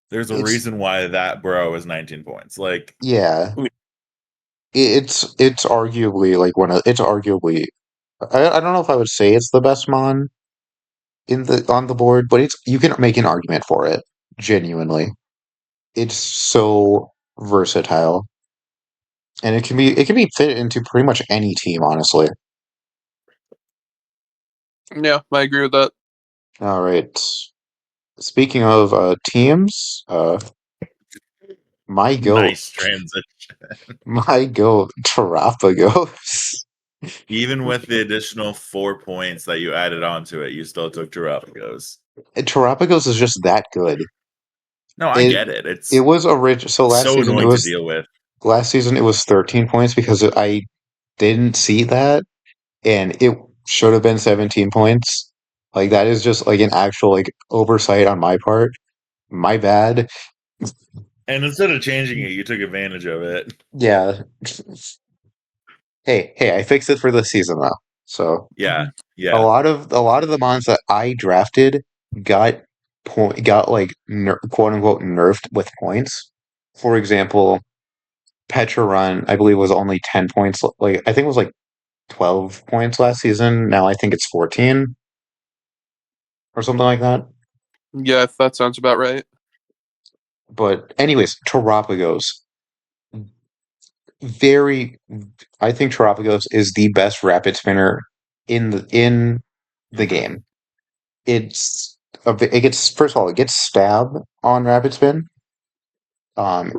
There's a It's reason why that bro is 19 points. Like, yeah. It's arguably like it's arguably. I don't know if I would say it's the best mon in the on the board, but it's you can make an argument for it. Genuinely, it's so versatile, and it can be fit into pretty much any team. Honestly. Yeah, I agree with that. All right. Speaking of teams, my goat, nice transit. my goat, Terapagos. Even with the additional 4 points that you added onto it, you still took Terapagos. Terapagos is just that good. No, I It get it. it It's was original. So so annoying to deal with. last season it was 13 points because I didn't see that, and it should have been 17 points. Like that is just like an actual like oversight on my part. My bad. And instead of changing it, you took advantage of it. Yeah. Hey, I fixed it for this season though. So Yeah, Mhm. yeah. a lot of the mons that I drafted got got like quote unquote nerfed with points. For example, Petra Run, I believe, was only 10 points. Like I think it was like 12 points last season. Now I think it's 14 or something like that. Yeah, that sounds about right. But anyways, Terapagos, very. I think Terapagos is the best rapid spinner in the Hmm. game. It gets first of all it gets stab on rapid spin.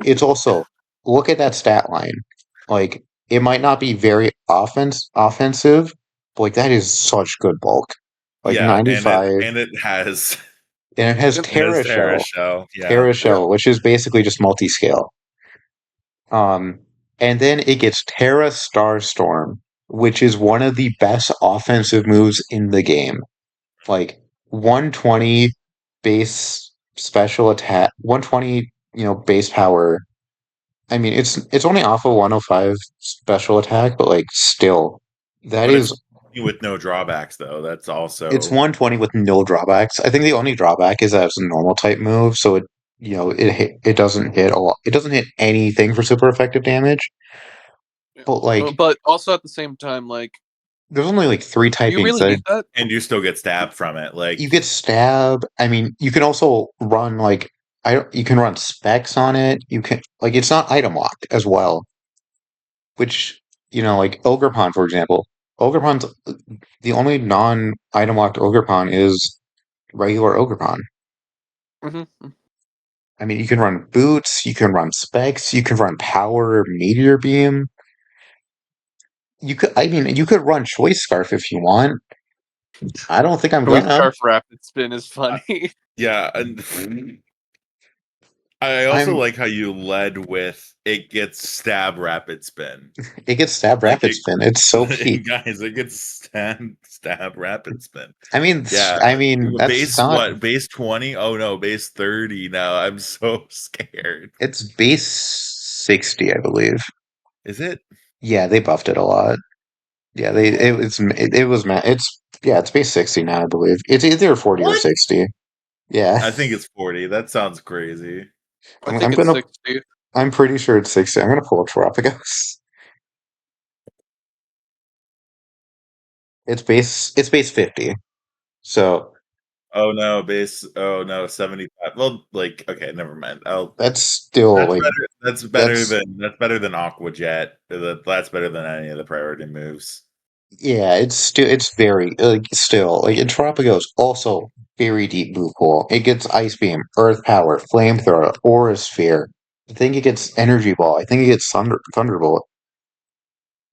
It's also look at that stat line. Like it might not be very offensive, but like that is such good bulk. Like Yeah, 95, and it has and it has Yep. it has Terra Terra Shell, Shell. Yeah. Terra Yep. Shell, which is basically just multi-scale. Um, and then it gets Terra Starstorm, which is one of the best offensive moves in the game. Like 120 base special attack, 120, base power. I mean, it's only off of 105 special attack, but like still, that But it's is with no drawbacks though. That's it's also 120 with no drawbacks. I think the only drawback is that it's a normal type move, so it doesn't hit a lot. It doesn't hit anything for super effective damage. Yeah. But like, But also at the same time, like, there's only like three do you typings really that need that? and you still get stabbed from it. you Like, get stab. I mean, you can also run like you can run specs on it. You can like it's not item locked as well, which like Ogerpon, for example. Ogerpon's the only non-item locked Ogerpon is regular Ogerpon. Hmm. I mean, you can run boots, you can run specs, you can run power, meteor beam. I mean, you could run choice scarf if you want. I don't think I'm Choice gonna. scarf rapid spin is uh, funny. yeah, and I also I'm. like how you led with it gets stab rapid spin. It gets stab Like rapid spin. It's so peak. guys, it gets stab rapid spin. Yeah, I mean, that's base not. what? Base 20? Oh no, base 30 now. I'm so scared. It's base 60, I believe. Is it? Yeah, they buffed it a lot. Yeah, it was it's yeah, it's base 60 now, I believe. It's either 40 or What? 60. Yeah. I think it's 40. That sounds crazy. I I'm, think I'm it's gonna 60. I'm pretty sure it's 60. I'm gonna pull up Terapagos. It's base 50. So Oh no, 75. Well, like okay, never mind. I'll that's still That's like better. that's That's better than Aqua Jet. That's better than any of the priority moves. yeah, it's very like still like Entropico is also very deep move pool. It gets Ice Beam, Earth Power, Flamethrower, Aura Sphere. I think it gets Energy Ball. I think it gets Thunderbolt.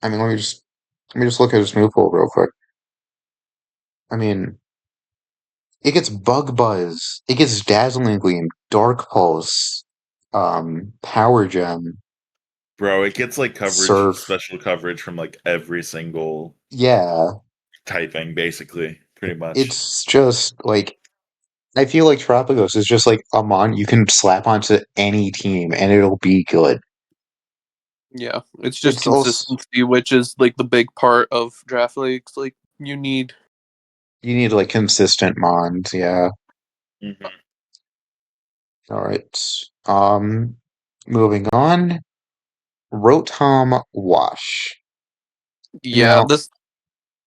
I mean, let me just look at his move pool real quick. I mean, it gets Bug Buzz. It gets Dazzling Gleam, Dark Pulse, Power Gem, Bro, it gets like coverage, Surf. special coverage from like every single Yeah, typing, basically, pretty much. it's just like I feel like Tropicos is just like a mon you can slap onto any team and it'll be good. Yeah, it's just It's also consistency, which is like the big part of draft leagues. Like you need. you need like consistent mons, yeah. Hmm. All right. Moving on. Rotom Wash. Yeah, Now, this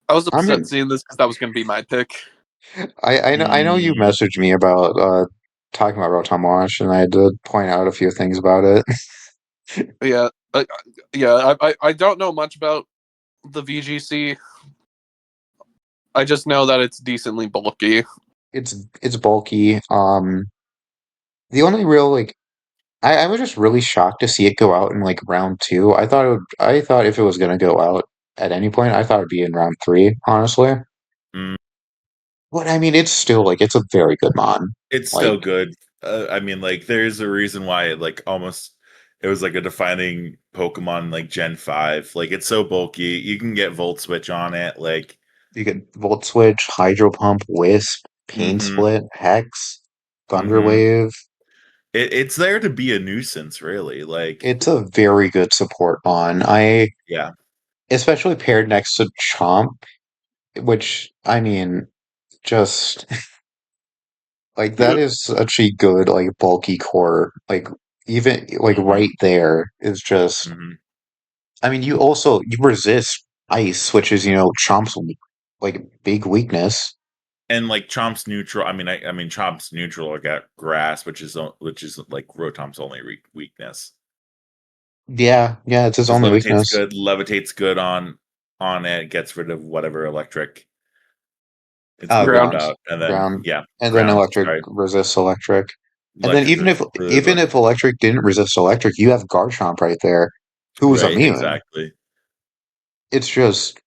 I was I'm upset in seeing this because that was going to be my pick. I know you Mm, messaged me about talking about Rotom Wash and I had to point out a few things about it. Yeah, yeah. I don't know much about the VGC. I just know that it's decently bulky. It's bulky. The only real like I was just really shocked to see it go out in like round two. I thought if it was gonna go out at any point, I thought it'd be in round three, honestly. mm. But I mean it's still like it's a very good mon. It's Like still good. I mean, like, there's a reason why it was like a defining Pokemon like Gen 5. Like, it's so bulky. You can get Volt Switch on it. Like, you get Volt Switch, Hydro Pump, Wisp, Pain mm-hmm, Split, Hex, Thunder mm-hmm. Wave. It's there to be a nuisance, really. Like, It's a very good support mon. I yeah. especially paired next to Chomp, which I mean just like that is such a good like bulky core. Like even like Mm-hmm, right there is just mm-hmm. I mean you resist ice, which is, Chomp's like big weakness. And like Chomp's neutral. I mean Chomp's neutral got grass, which is like Rotom's only weakness. Yeah, yeah, it's his Because only weakness. levitate's good on it, gets rid of whatever electric it's worried Ground. about, and then Ground. yeah, And then ground. electric Sorry, resists electric. And then electric really even annoying. if electric didn't resist electric, you have Garchomp right there, who's Right, immune. exactly. It's just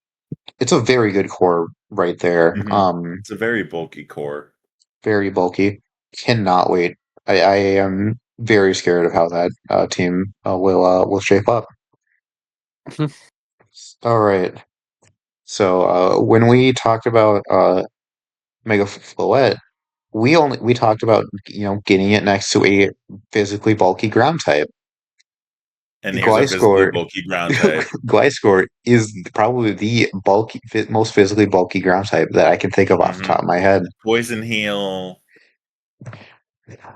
it's a very good core right there. Hmm. It's a very bulky core. Very bulky. Cannot wait. I am very scared of how that team will shape up. All right. So when we talked about Mega Floette, we talked about getting it next to a physically bulky ground type. And here's a physically Gliscor bulky ground type. Gliscor is probably the most physically bulky ground type that I can think of off the Hmm. top of my head. Poison heal,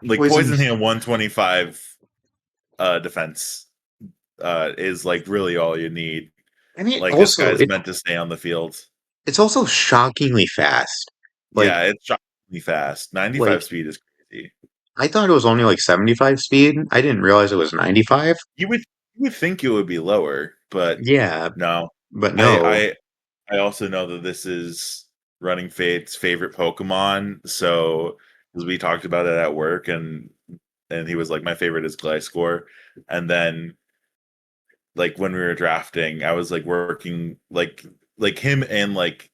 like Poison. poison heal 125 defense is like really all you need. I mean, Like this also guy's meant to stay on the field. it's also shockingly fast. Like Yeah, it's shockingly fast. 95 like speed is crazy. I thought it was only like 75 speed. I didn't realize it was 95. You would think it would be lower, but Yeah, no. but I no. I also know that this is Running Fate's favorite Pokemon, so because we talked about it at work, and he was like, my favorite is Gliscor, and then like when we were drafting, I was like working like him and like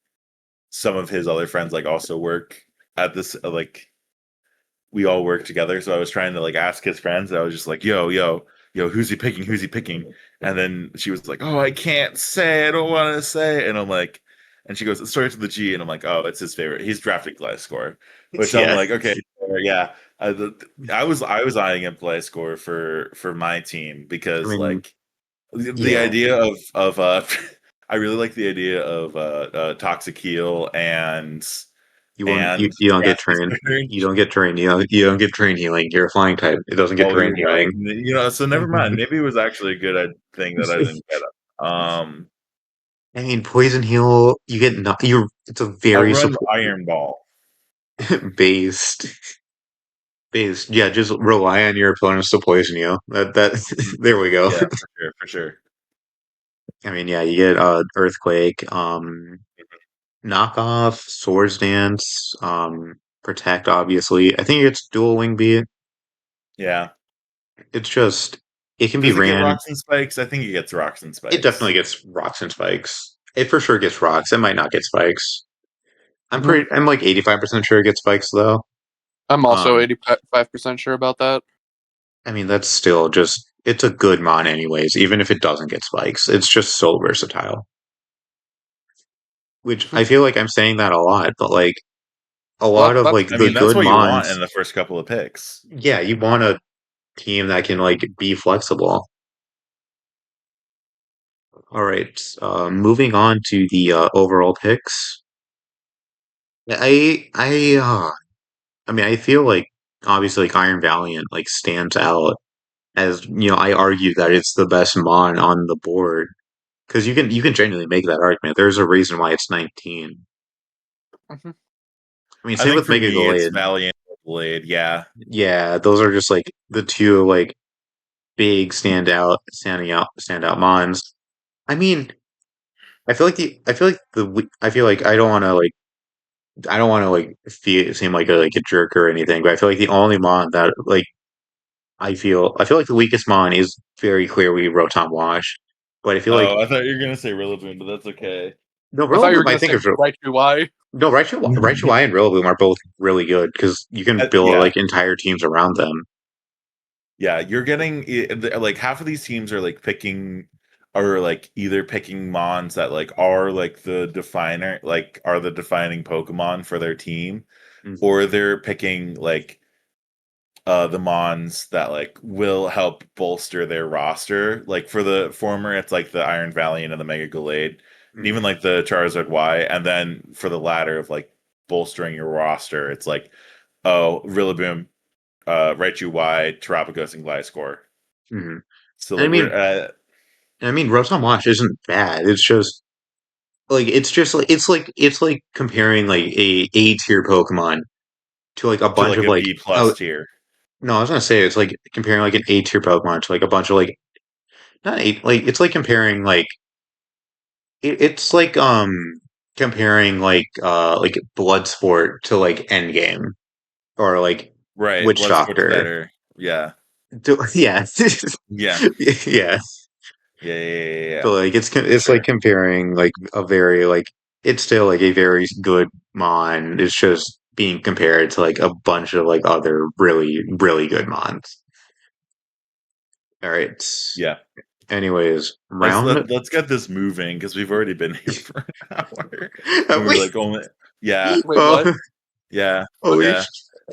some of his other friends like also work at this like we all work together. So I was trying to like ask his friends. I was just like, yo, who's he picking? Who's he picking? And then she was like, oh, I can't say. I don't want to say. And I'm like, and she goes, it starts with the G. And I'm like, oh, it's his favorite. He's drafted Gliscor, which I'm Yeah. like, okay, yeah. I was eyeing him Gliscor for my team I because mean, like the yeah. idea of I really like the idea of Toxic Heal and You don't get Grassy trained. You Surge. don't get trained. You don't get train healing. You're a flying type. It doesn't get Oh, train you're right. healing. You know, so never mind. Maybe it was actually a good thing that I didn't get it. I mean, Poison Heal, you get not you're it's a very Outrun support Iron Ball. based yeah, just rely on your opponents to poison you. That Mhm. there we go. Yeah, for sure, for sure. I mean, yeah, you get Earthquake, knockoff, Swords Dance, Protect, obviously. I think it's dual wing beat. Yeah. It's just it can be Does it get ran. rocks and spikes? I think it gets rocks and It definitely spikes. gets rocks and spikes. It for sure gets rocks. It might not get spikes. Hmm. I'm like 85% sure it gets spikes though. I'm also Um 85% sure about that. I mean that's still just it's a good mon anyways, even if it doesn't get spikes. It's just so versatile. Which I feel like I'm saying that a lot, but like a Well, lot of that's like I the mean, that's good what you want in mons, the first couple of picks. yeah, you want a team that can like be flexible. All right, moving on to the overall picks. I mean, I feel like obviously like Iron Valiant like stands out as I argue that it's the best mon on the board because you can genuinely make that argument. There's a reason why it's 19. Mhm. I mean, I same think with for Mega me, it's Gallade. Valiant or Blade. Yeah. Yeah, those are just like the two like big standout mons. I mean, I feel like I don't want to like seem like a jerk or anything, but I feel like the only mon that like I feel like the weakest mon is very clearly Rotom Wash, but I feel like Oh, I thought you were gonna say Rillaboom, but that's okay. no I thought you were Rillaboom I gonna think say is Raichu Y. no Raichu I and Rillaboom are both really good because you can build Yeah, like entire teams around them. yeah. You're getting like half of these teams are like picking, are like either picking mons that like are like the definer, like are the defining Pokemon for their team, Mhm. or they're picking like the mons that like will help bolster their roster. Like for the former, it's like the Iron Valiant and the Mega Gallade, and even Mhm. like the Charizard Y. And then for the latter of like bolstering your roster, it's like oh Rillaboom, Raichu Y, Terapagos, and Gliscor. Mhm. So And like we're I mean Rotom Wash isn't bad. It's just it's like comparing like a tier Pokemon to like a to bunch like of a like B plus oh tier. no, I was gonna say it's like comparing like an A tier Pokemon to like a bunch of like not eight like it's like comparing like it's like comparing like Bloodsport to like Endgame or like Right, Witch Bloodsport's Doctor. better. Yeah, Yeah, yeah, yeah. yeah, yeah, yeah, yeah, But yeah, like for it's like sure. comparing like a very like it's still like a very good mon. It's just being compared to like a bunch of like other really good mons. All right. Yeah. Anyways, Let's get this moving because we've already been here for an hour, and Have we're we? like only yeah, Wait, what? Oh, yeah, holy! yeah.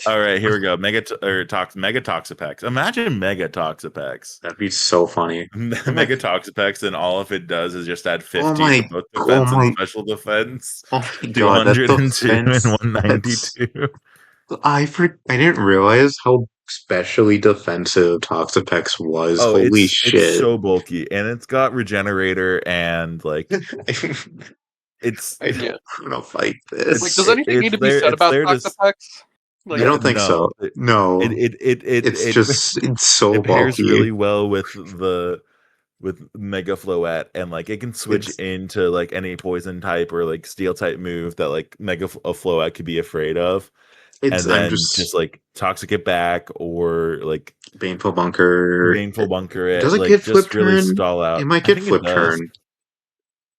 All right, here we go. Mega Toxapex. Imagine Mega Toxapex. That'd be so funny. Oh my! Mega Toxapex, and all of it does is just add Oh 50 to my! both Oh defense and my! special defense Oh my to God! That 102 and defense. That's 192. I didn't realize how specially defensive Toxapex was. Oh, Holy it's shit! so bulky, and it's got Regenerator, and like it's I Yeah. don't want to fight this. Like, does anything need to be said it's about there to Toxapex? I Like, don't think no. so. No, it's It just it's so it pairs bulky. really well with Mega Floette, and like it can switch It's into like any poison type or like steel type move that like Floette could be afraid of, it's and I'm then just just like toxic it back or like Baneful Bunker. baneful bunker Does it, it get like flip just really turn? stall It out. might I get think it flip does. turn.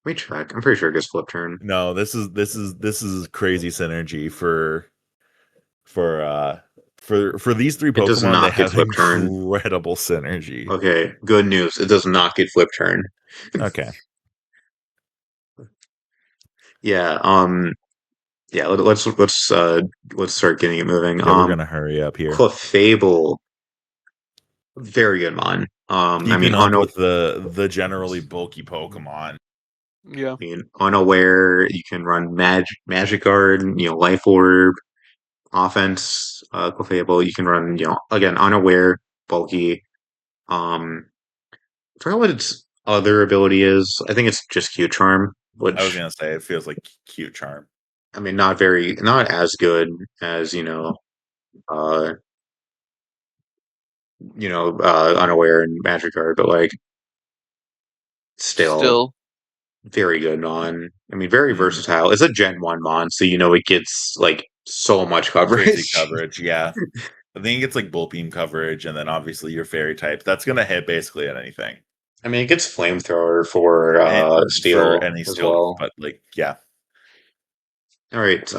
Let me check. I'm pretty sure it gets flip turn. No, this is crazy synergy for uh for these three It does Pokemon. They not get have flip turn. incredible synergy. Okay, good news. It does not get flip turn. Okay. Yeah. Yeah. Let's start getting it moving. Yeah, we're gonna hurry up here. Clefable, very good mon. I mean, Keeping up with the generally bulky Pokemon. yeah. unaware. You can run Magic Guard. Life Orb, offense. Clefable. You can run. Again, unaware, bulky. I forgot what its other ability is. I think it's just Q Charm. I was which gonna say it feels like cute charm I mean, not as good as uh, unaware and magic card, but like still Still, very good mon. I mean, very hmm versatile. It's a Gen 1 mon, so it gets like so much crazy coverage. coverage. Yeah, I think it's like bull beam coverage, and then obviously your fairy type. That's gonna hit basically at anything I mean, it gets flamethrower for and for steel any as steel, well. but like yeah, All right,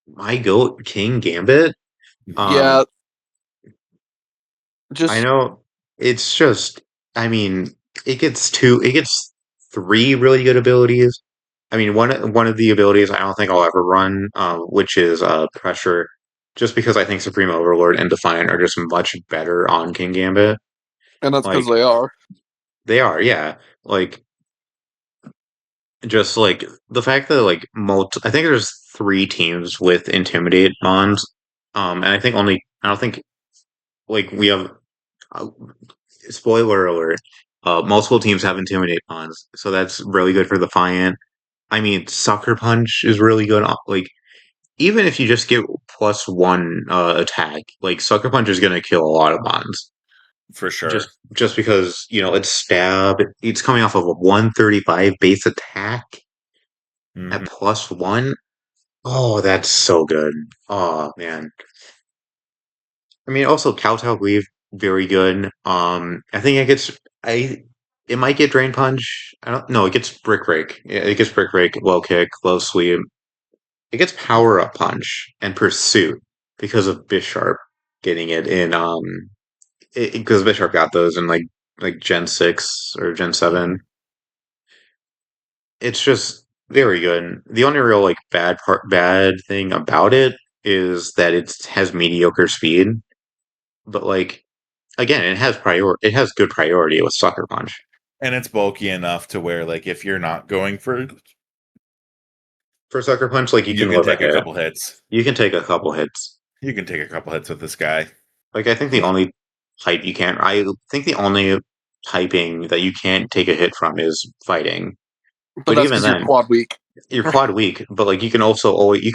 my goat King Gambit. Um, yeah, I just know it's just, I mean, it gets three really good abilities. I mean, one of the abilities I don't think I'll ever run, which is pressure, just because I think Supreme Overlord and Defiant are just much better on King Gambit. and that's because Like they are. they are, yeah. Like just like the fact that I think there's three teams with Intimidate mons, and I don't think like we have. Uh, Spoiler alert. Multiple teams have Intimidate mons, so that's really good for Defiant. I mean, Sucker Punch is really good. Like, even if you just get +1 attack, like Sucker Punch is gonna kill a lot of mons. for sure. Just because it's stab. It's coming off of a 135 base attack at hmm +1. Oh, that's so good. Oh man. I mean, also Kowtow Weave, very good. I think I it might get Drain Punch. I don't know. It gets Brick Break. Yeah, it gets Brick Break, Low Kick, Low Sweep. It gets Power Up Punch and Pursuit because of Bisharp getting it in. Because Bisharp got those in like Gen 6 or Gen hmm 7. It's just very good. The only real bad thing about it is that it has mediocre speed, but like again, it has good priority with Sucker Punch. And it's bulky enough to where like if you're not going for, For Sucker Punch, like you you can can live a take a hit. couple hits. You can take a couple hits. You can take a couple hits with this guy. Like I think the only I think the only typing that you can't take a hit from is fighting. But But that's even because you're then, quad weak. you're quad weak. But like you could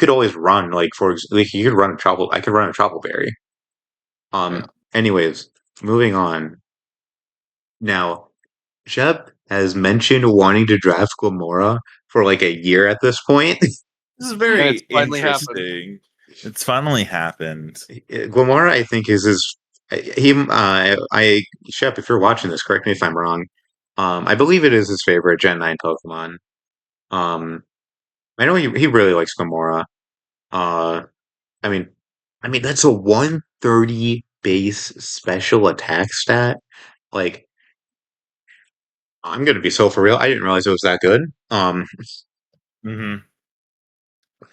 always run like you could run a trouble. I could run a trouble berry. Yeah. Anyways, moving on. Now, Shep has mentioned wanting to draft Glamora for like a year at this point. This is And very it's finally happened. interesting. It's finally happened. Glamora, I think, is his. He, Shep, if you're watching this, correct me if I'm wrong. I believe it is his favorite Gen 9 Pokemon. Um, I know he really likes Glamora. Uh, I mean, that's a 130 base special attack stat. Like, I'm gonna be so for real. I didn't realize it was that good. hmm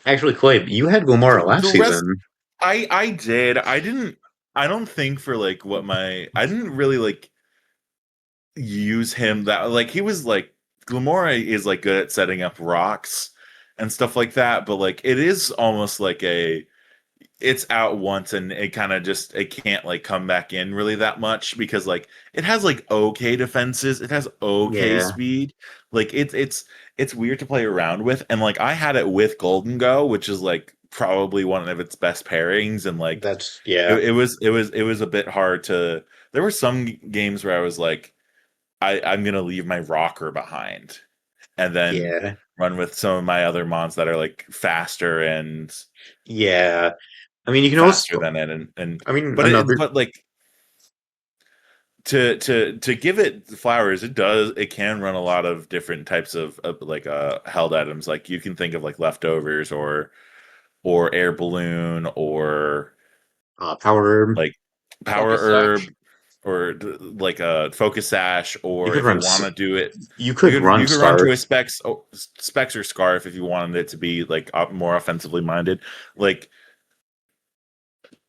Actually, Clay, you had Glamora last The rest, season. I did. I didn't. I don't think for like what my I didn't really like use him that like he was like Glamora is like good at setting up rocks and stuff like that, but like it is almost like a it's out once and it kind of just it can't like come back in really that much because like it has like okay defenses, it has okay Yeah, speed, like it's weird to play around with, and like I had it with Golden Go, which is like probably one of its best pairings, and like yeah, it was a bit hard to. There were some games where I was like, I'm gonna leave my rocker behind and then yeah, run with some of my other mons that are like yeah. I mean, you can faster also. than it, and I mean, but another. but like to give it flowers, it can run a lot of different types of like held items. Like you can think of like leftovers or air balloon or Power Herb. like power Focus Sash. herb or like a focus sash, You or could if you run. want to do it, You could you run could run Scarf. to a specs or scarf if you wanted it to be like more offensively minded. Like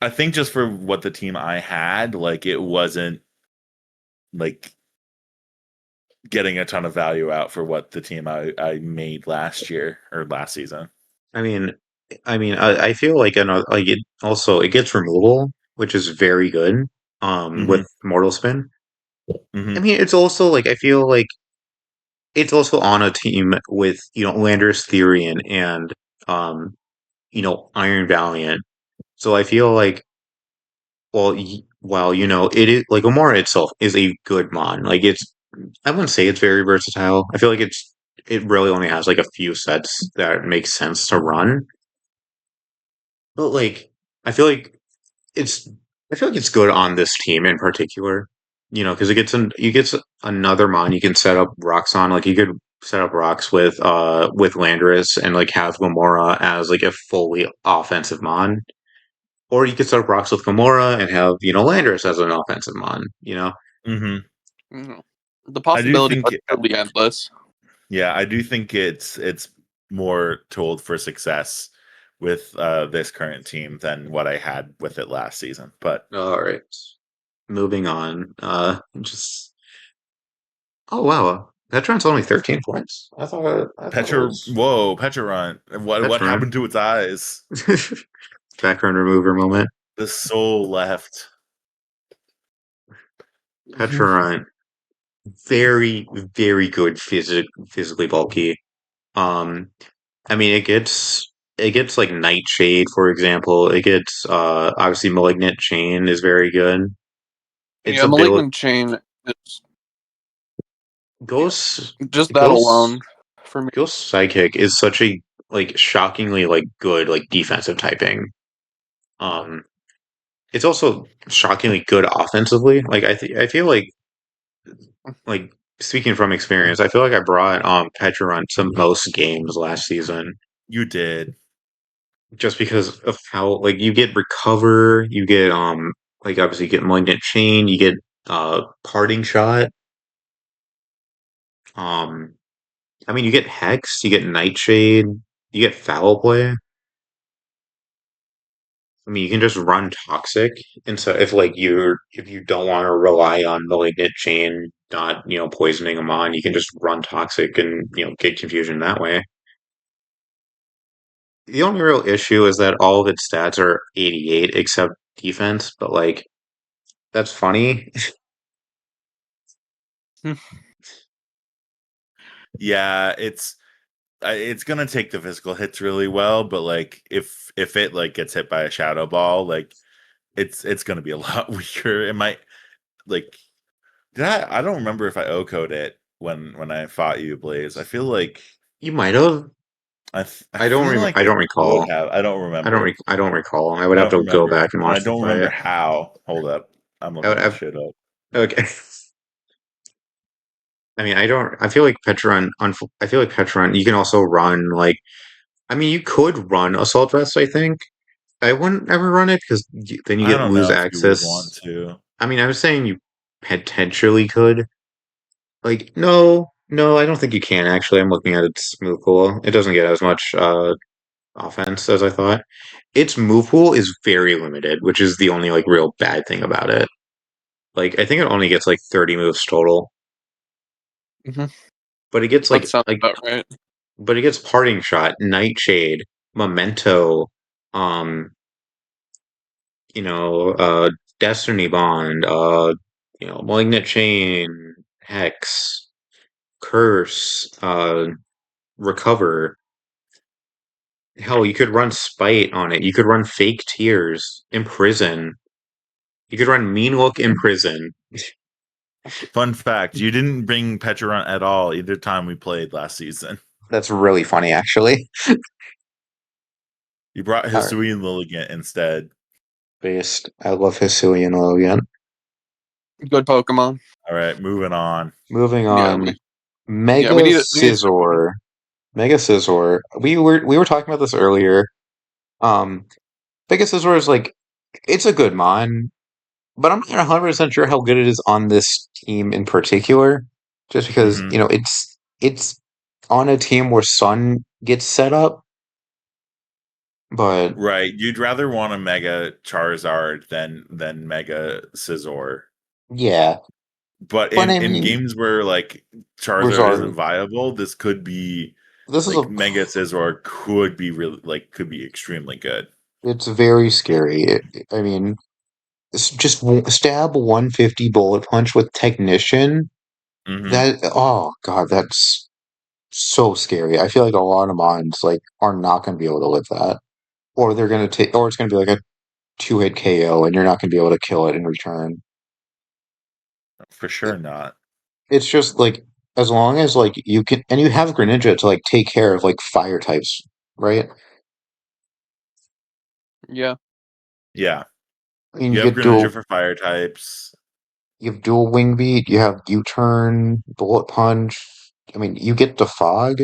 I think just for what the team I had, like it wasn't like getting a ton of value out for what the team I made last year or last season. I mean, I feel like it gets removal, which is very good. With hmm Mortal Spin. I hmm mean, it's also like I feel like it's also on a team with Landers Therian and um Iron Valiant. So I feel like while it is like Omora itself is a good mon. Like I wouldn't say it's very versatile. I feel like it really only has like a few sets that make sense to run. But like I feel like it's I feel like it's good on this team in particular. Because you get another mon you can set up rocks on. Like you could set up rocks with Landorus and like have Gamora as like a fully offensive mon. Or you could set up rocks with Gamora and have, Landorus as an offensive mon. Hmm. Mhm. The I do possibilities think are truly endless. Yeah, I do think it's more told for success with this current team than what I had with it last season. But All right. Moving on. Just oh wow. Petron's only 13 points. I thought it was Petra, what Petron. happened to its eyes? Background remover moment. The soul left. Petron, very, very good physically bulky. Um, I mean it gets like Nightshade, for example. It gets obviously Malignant Chain is very good. Its Yeah, ability Malignant Chain is Ghost just that Ghost alone for me. Ghost Psychic is such a like shockingly like good like defensive typing. Um, it's also shockingly good offensively. Like I feel like speaking from experience, I feel like I brought Petron to most games last season You did. just because of how like you get recover, you get like obviously you get Malignant Chain, you get Parting Shot. Um, I mean you get Hex, you get Nightshade, you get Foul Play. I mean, you can just run toxic, and so if you don't want to rely on Malignant Chain not poisoning them on, you can just run toxic and get confusion that way. The only real issue is that all of its stats are 88 except defense, but like that's funny. Yeah, it's gonna take the physical hits really well, but like if it like gets hit by a shadow ball, like it's gonna be a lot weaker. It might like I don't remember if I O code it when I fought you, Blaze. I feel like You might have. I feel like I I don't would recall. have. I don't remember. I don't recall. I would I have don't to go remember, back and and I watch the don't remember fight. how. Hold up, I'm I looking would this have. shit up. Okay. I mean, I don't. I feel like I feel like Petron. You can also run like. I mean, you could run Assault Vest. I think I wouldn't ever run it because then you I get don't lose know if you would want access. to. I mean, I was saying you potentially could. Like, no, no, I don't think you can actually. I'm looking at its move pool. It doesn't get as much offense as I thought. Its move pool is very limited, which is the only like real bad thing about it. Like, I think it only gets like 30 moves total, Mhm. but it gets That sounds about right. but it gets Parting Shot, Nightshade, Memento, um, you know, Destiny Bond, Malignant Chain, Hex, Curse, Recover. Hell, you could run Spite on it. You could run Fake Tears, Imprison. You could run Mean Look, Imprison. Fun fact: you didn't bring Petron at all either time we played last season. That's really funny, actually. You brought All right, Hisui and Lilligant instead. based. I love Hisuian Logan. Good Pokemon. All right, moving on. Moving Yeah, on, yeah. We need to start moving. Mega Scizor. We were talking about this earlier. Um, Mega Scizor is like it's a good mon, but I'm not 100% sure how good it is on this team in particular. Just because Hmm. it's on a team where Sun gets set up, but Right, you'd rather want a Mega Charizard than Mega Scizor. yeah. But But I in mean, games where like Charizard isn't Rizard. viable, this could be This is a like Mega Scizor could be really like could be extremely good. it's very scary. I mean, it's just stab 150 bullet punch with technician. Hmm. That oh god, so scary. I feel like a lot of mons like are not going to be able to live that, or they're going to take, or it's going to be like a two-hit KO, and you're not going to be able to kill it in return. For sure not. It's just like as long as like you can, and you have Greninja to like take care of like fire types, right? Yeah. Yeah. I mean, You have Greninja for fire types. you have dual wing beat, you have U-turn, bullet punch. I mean, you get the fog.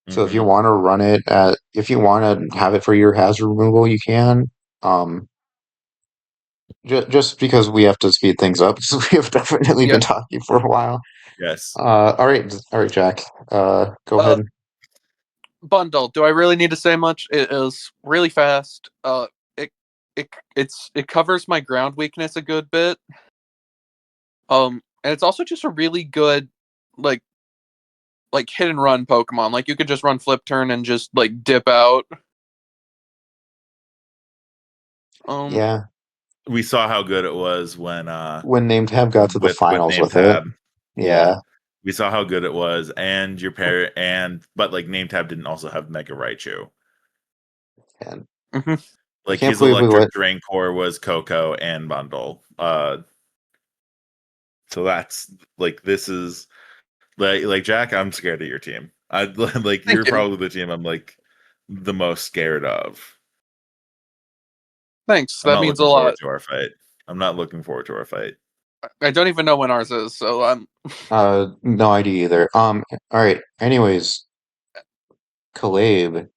So if you Hmm. want to run it at, if you want to have it for your hazard removal, you can. Um, just because we have to speed things up, so we have definitely Yeah. been talking for a while. Yes. All right, Jack. Go Uh, ahead. Bundle. Do I really need to say much? It is really fast. It it covers my ground weakness a good bit. And it's also just a really good like hit and run Pokemon. Like you could just run flip turn and just like dip out. Um, Yeah, We saw how good it was when when Name Tab got to the with finals name with it. tab. Yeah. Yeah, We saw how good it was, and your pair and but like name tab didn't also have Mega Raichu. and mhm. I Like can't his believe we electric let. drain core was Coco and Bundle. So that's like this is like Jack, I'm scared of your team. I like Thank you're you. probably the team I'm like the most scared of. Thanks. I'm That not means a looking forward lot. to our fight. I'm not looking forward to our fight. I don't even know when ours is, so I'm No idea either. All right. Anyways, Ka-Labe.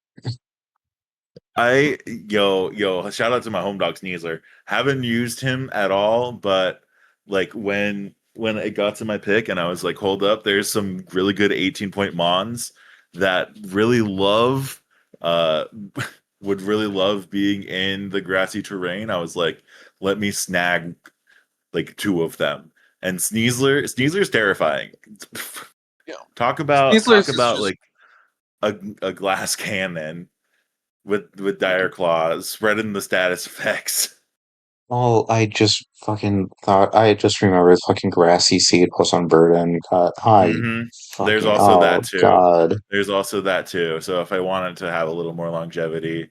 Shout out to my home dog Sneasler. Haven't used him at all, but like when it got to my pick and I was like, hold up, there's some really good 18-point mons that really love uh would really love being in the grassy terrain. I was like, let me snag like two of them. And Sneasler's terrifying. you know. Talk Sneasler's is about just like a glass cannon with dire claws, spreading the status effects. Oh, I just fucking thought. I just remembered fucking grassy seed plus on burden. God, I Hmm. There's fucking. also Oh that too. God. There's also that too. So if I wanted to have a little more longevity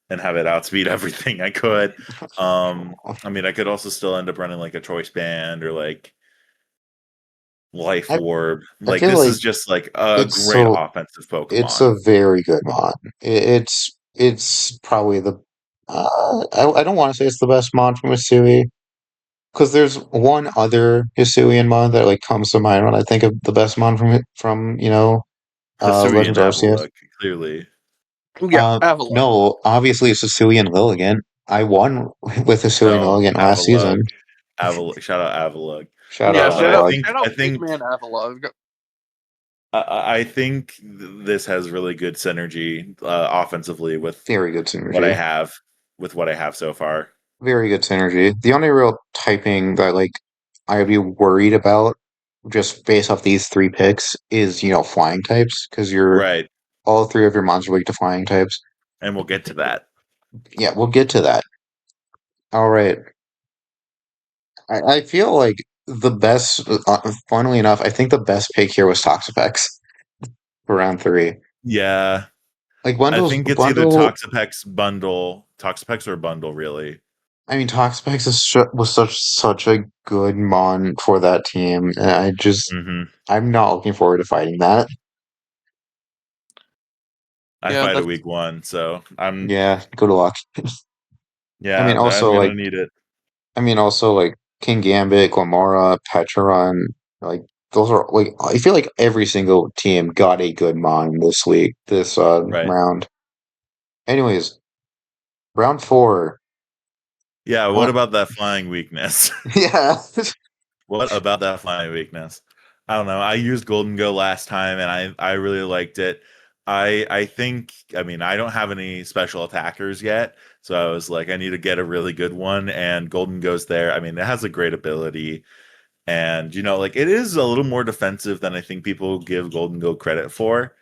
and have it outspeed everything, I could. I mean, I could also still end up running like a choice band or like life I orb. I Like feel this like is just like a it's great so. offensive It's Pokemon. a very good mod. It's probably the. I don't want to say it's the best mod from Hisui because there's one other Hisuian mod that like comes to mind when I think of the best mod from Hisui and Legends Arceus. Avalok, clearly. yeah, Avalon. No, obviously it's Hisui and Lilligant. I won with Hisui and No, Lilligant last Avalok. season. Avalok. Shout out Avalok. Shout out Avalon. Shout I out Big think Man Avalon. I think this has really good synergy offensively with Very good what I synergy. have so far. Very good synergy. The only real typing that like I'd be worried about just based off these three picks is, flying types, because you're Right, all three of your monsters are weak to flying types. and we'll get to that. Yeah, we'll get to that. All right. I feel like the best, funnily enough, I think the best pick here was Toxapex for round three. Yeah, Like I bundles, think it's either bundle. Toxapex or bundle, really. I mean, Toxapex was such a good mon for that team, and Hmm. I'm not looking forward to fighting that. I Yeah, fight a that's week one, so Yeah, good luck. I yeah, mean, I'm also like, gonna need it. King Gambit, Glamora, Pecharon, like those are like I feel like every single team got a good mon this week, this Right. round. Anyways, round four. Yeah. What Uh, about that flying weakness? yeah, What about that flying weakness? I don't know. I used Golden Go last time and I really liked it. I think I mean I don't have any special attackers yet, so I was like I need to get a really good one and Golden Go's there. I mean, it has a great ability and like it is a little more defensive than I think people give Golden Go credit for.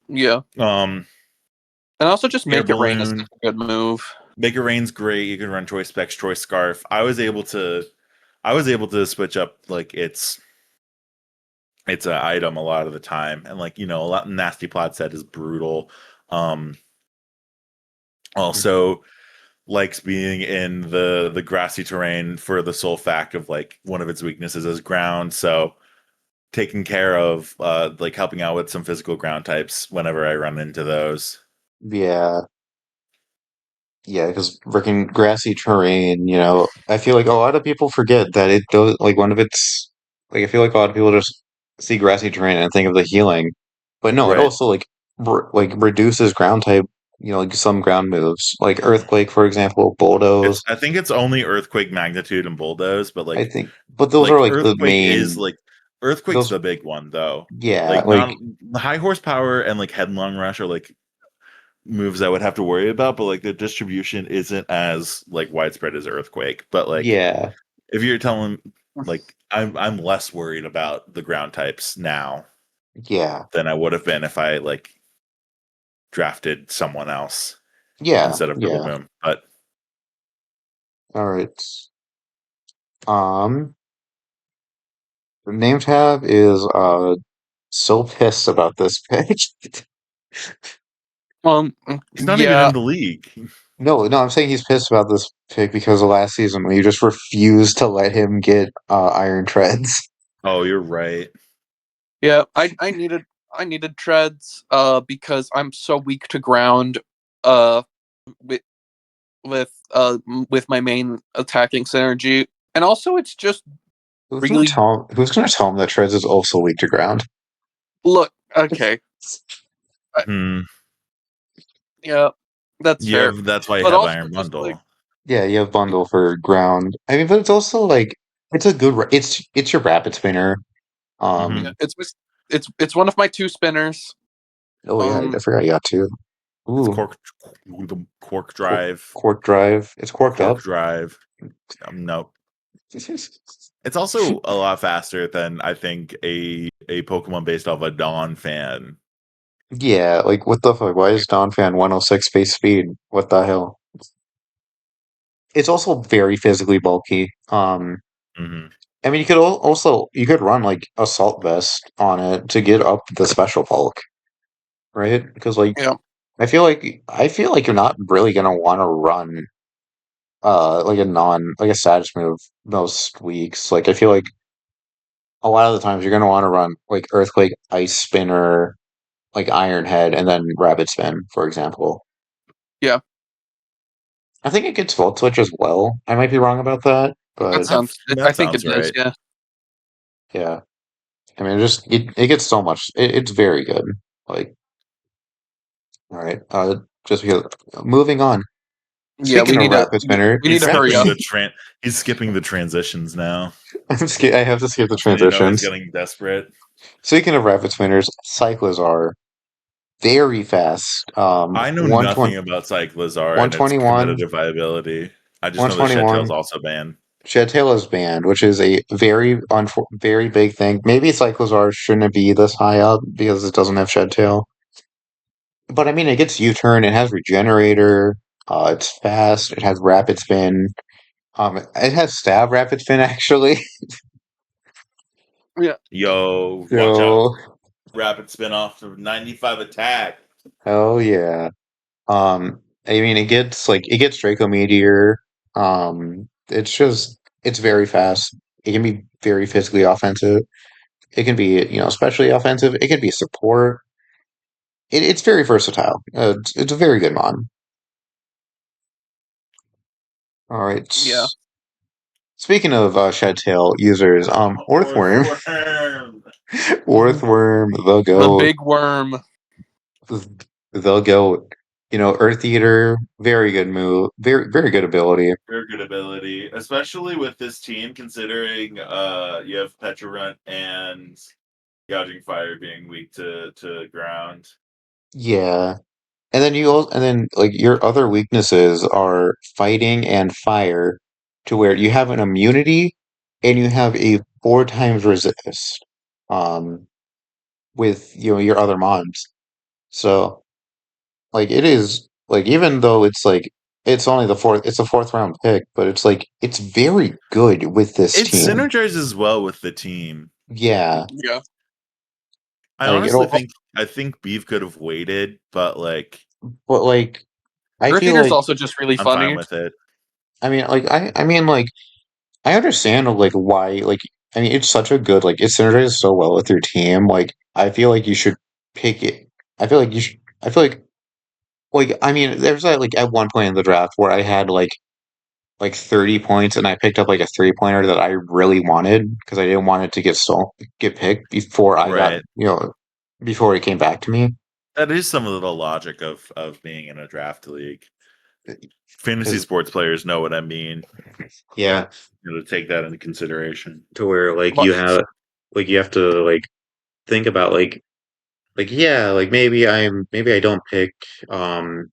yeah. Um And also just Air make it rain is such Balloon, a good move. Make It Rain's great. You can run Choice Specs, Choice Scarf. I was able to switch up like it's an item a lot of the time, and like a lot nasty plot set is brutal. Um, also likes being in the grassy terrain for the sole fact of like one of its weaknesses is ground. So taking care of like helping out with some physical ground types whenever I run into those. Yeah, yeah, because freaking grassy terrain, I feel like a lot of people forget that it does, like, one of its, like, I feel like a lot of people just see grassy terrain and think of the healing, but no, it Right. also, like, like, reduces ground type, like, some ground moves, like Earthquake, for example, Bulldoze, I think it's only earthquake magnitude and bulldoze, but I think, but those are, like, the earthquake is main, like earthquake's those, the big one though. yeah, Like like, not the high horsepower and like headlong rush are like moves I would have to worry about, but like the distribution isn't as like widespread as earthquake. But like yeah, if you're telling like I'm less worried about the ground types now yeah, than I would have been if I like drafted someone else yeah, instead of yeah, Rillaboom. But all right, the name tab is, so pissed about this pick. Um, he's not even yeah, in the league. No, no, I'm saying he's pissed about this pick because of last season when you just refused to let him get Iron Treads. Oh, you're right. yeah. I needed treads because I'm so weak to ground with with my main attacking synergy, and also it's just really Who's gonna tell him that Treads is also weak to ground? look okay. I, Hmm. yeah, that's fair, That's why you but have also Iron just like Bundle. Yeah, you have Bundle for ground. I mean, but it's also like it's a good it's your rapid spinner. Hmm. yeah, it's one of my two spinners. Oh yeah, I Um, forgot you got two. It's Ooh, the Quark Drive. Quark Drive. It's quarked Quark up. Drive. No, it's also a lot faster than I think a Pokemon based off a Dawn fan. Yeah, like what the fuck? Why is Donphan 106 base speed? What the hell? It's also very physically bulky. Hmm. I mean, also you could run like assault vest on it to get up the special bulk, right? Because like yeah, I feel like you're not really gonna want to run like a status move most weeks. Like I feel like a lot of the times you're gonna want to run like Earthquake, Ice Spinner, like Iron Head, and then Rapid Spin, for example. yeah. I think it gets Volt Switch as well. I might be wrong about that, That but sounds. I That think it sounds does. right. Yeah, yeah. I mean, it gets so much. It's very good. Like, all right. Just because. Moving on. yeah. Speaking We of need to. rapid spinner, We need He's to hurry skipping up. he's skipping the transitions now. I have to skip the That's when you know he's transitions. getting desperate. Speaking of rapid spinners, cyclists are very fast. I know 120, nothing about Cyclizar and its 121, competitive viability. I just know that Shed 121. also banned. Shed is banned, which is a very big thing. Maybe Cyclizar shouldn't be this high up because it doesn't have Shed. But I mean, it gets U-turn. It has Regenerator. It's fast. It has Rapid Spin. It has Stab Rapid Spin actually. Yeah, Yo, watch out. So, Rapid spin off to 95 attack. hell yeah. I mean, it gets Draco Meteor. It's very fast. It can be very physically offensive. It can be, especially offensive. It can be support. It's very versatile. It's a very good mod. All right. yeah. Speaking of Shedtail users, Orthworm, Earthworm. Orthworm, the The goat, big worm. the goat. Earth Eater, very good move, very good ability. Very good ability, especially with this team, considering you have Petrarunt and Gouging Fire being weak to ground. Yeah, and then like your other weaknesses are fighting and fire, to where you have an immunity and you have a four times resist. Um, with your other mods. So like it is like even though it's a fourth round pick, but it's like it's very good with this It team. synergizes well with the team. Yeah. Yeah, I Like honestly it'll, think Beef could have waited, but like but like I Earth feel Eater's like also just really I'm fine funny. with it. I mean like I understand like why like I mean it's such a good like it synergizes so well with your team. Like I feel like you should pick it. I feel like you should. I feel like I mean there's like at one point in the draft where I had like 30 points and I picked up like a three-pointer that I really wanted because I didn't want it to get picked before I got, Right. before it came back to me. That is some of the logic of being in a draft league. Fantasy 'Cause, sports players know what I mean. yeah, To take that into consideration. to where But you have to like think about yeah, like maybe I don't pick um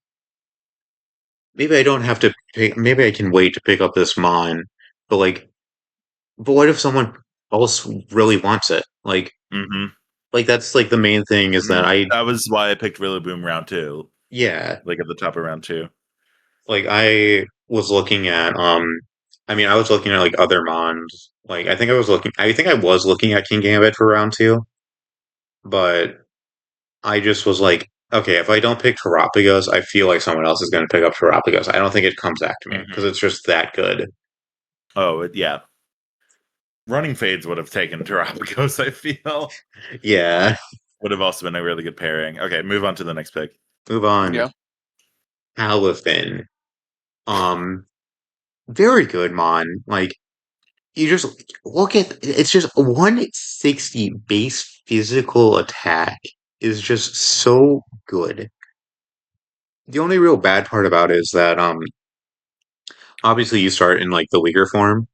maybe I don't have to pick maybe I can wait to pick up this Mon, but but what if someone else really wants it? Hmm. That's like the main thing is that That was why I picked Rillaboom round 2, yeah, like at the top of round 2. like I was looking at I mean I was looking at like other Mons. Like I think I was looking at King Gambit for round two, but I just was like, okay, if I don't pick Terapagos, I feel like someone else is going to pick up Terapagos. I don't think it comes back to me because Hmm. it's just that good. Oh, yeah. Running Fades would have taken Terapagos, I feel. Yeah, Would have also been a really good pairing. Okay, move on to the next pick. move on. yeah, Palafin. Um, very good, Mon. Like you just look at it's just 160 base physical attack is just so good. The only real bad part about it is that obviously you start in like the weaker form,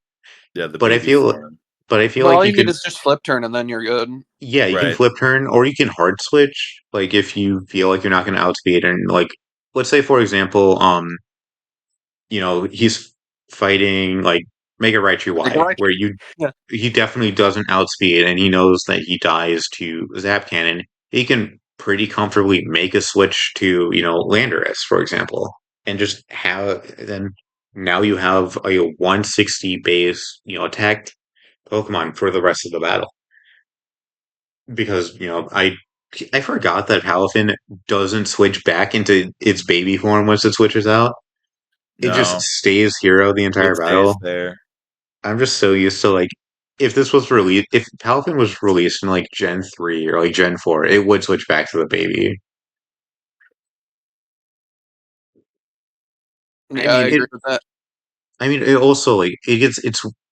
Yeah, the but I baby feel form. but all you you need can is just flip turn, and then you're good. yeah, you can Right. flip turn or you can hard switch like if you feel like you're not going to outspeed and like let's say for example he's fighting like Mega Raichu Like, Y right? where Yeah, he definitely doesn't outspeed and he knows that he dies to Zap Cannon. He can pretty comfortably make a switch to, Landorus, for example, and just have then now you have a 160 base, attack Pokemon for the rest of the battle. Because, I forgot that Palafin doesn't switch back into its baby form once it switches out. It just No, stays hero the entire it stays battle. there. I'm just so used to like if Palpatine was released in like Gen 3 or like Gen 4, it would switch back to the baby. I yeah, I mean it agree with that. I mean it also like it's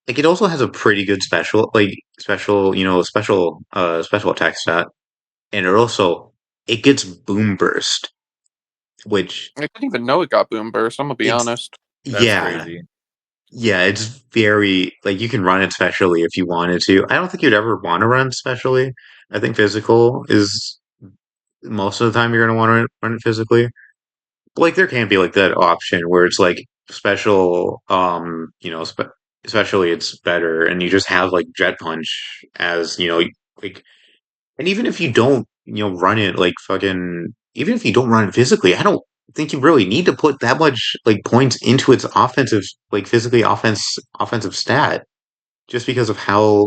like it also has a pretty good special attack stat. And it gets boom burst, which I didn't even know it got boom burst. I'm gonna be it's honest. That's yeah. crazy. Yeah, it's very like you can run it specially if you wanted to. I don't think you'd ever want to run specially. I think physical is most of the time you're going to want to run it physically. But, like there can be like that option where it's like special, especially it's better, and you just have like Jet Punch as like, and even if you don't run it like fucking, even if you don't run it physically, I don't think you really need to put that much like points into its offensive like physically offensive stat just because of how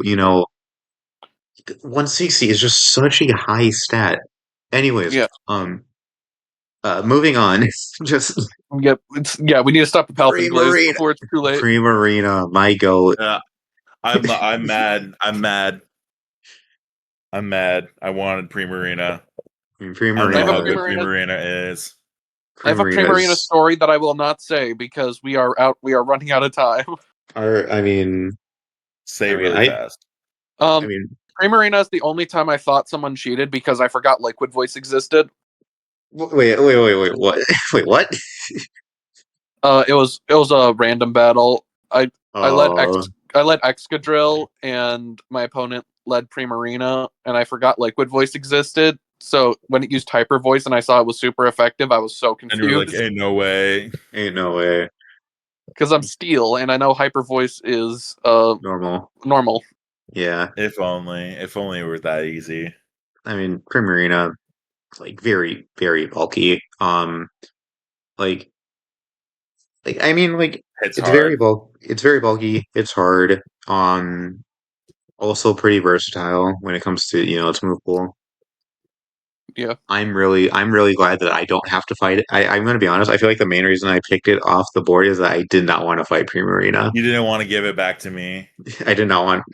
160 is just such a high stat. Anyways, Yeah, moving on. Just yep. Yeah. We need to stop the Palfin Blaze Primarina. before it's too late. Primarina, my goat. I'm mad. I'm mad. I'm mad. I wanted Primarina. I I know have a how Primarina, good Primarina. Primarina is. I have a Primarina Primarina's story that I will not say because we are out. We are running out of time. are. Say I it mean, really fast. I Um, mean, Primarina is the only time I thought someone cheated because I forgot Liquid Voice existed. wait, what? Wait, what? It was a random battle. I led Oh, Excadrill and my opponent led Primarina and I forgot Liquid Voice existed. So when it used Hyper Voice and I saw it was super effective, I was so And you were like, confused "Ain't no way." ain't no way. because I'm Steel and I know Hyper Voice is Normal. normal. Yeah. If only. If only it were that easy. I mean, Primarina, like very, very bulky. Like I mean, like It's hard. it's very bulky. It's hard. Also pretty versatile when it comes to its move pool. Yeah. I'm really glad that I don't have to fight it. I'm going to be honest. I feel like the main reason I picked it off the board is that I did not want to fight Primarina. You didn't want to give it back to me. I did I not want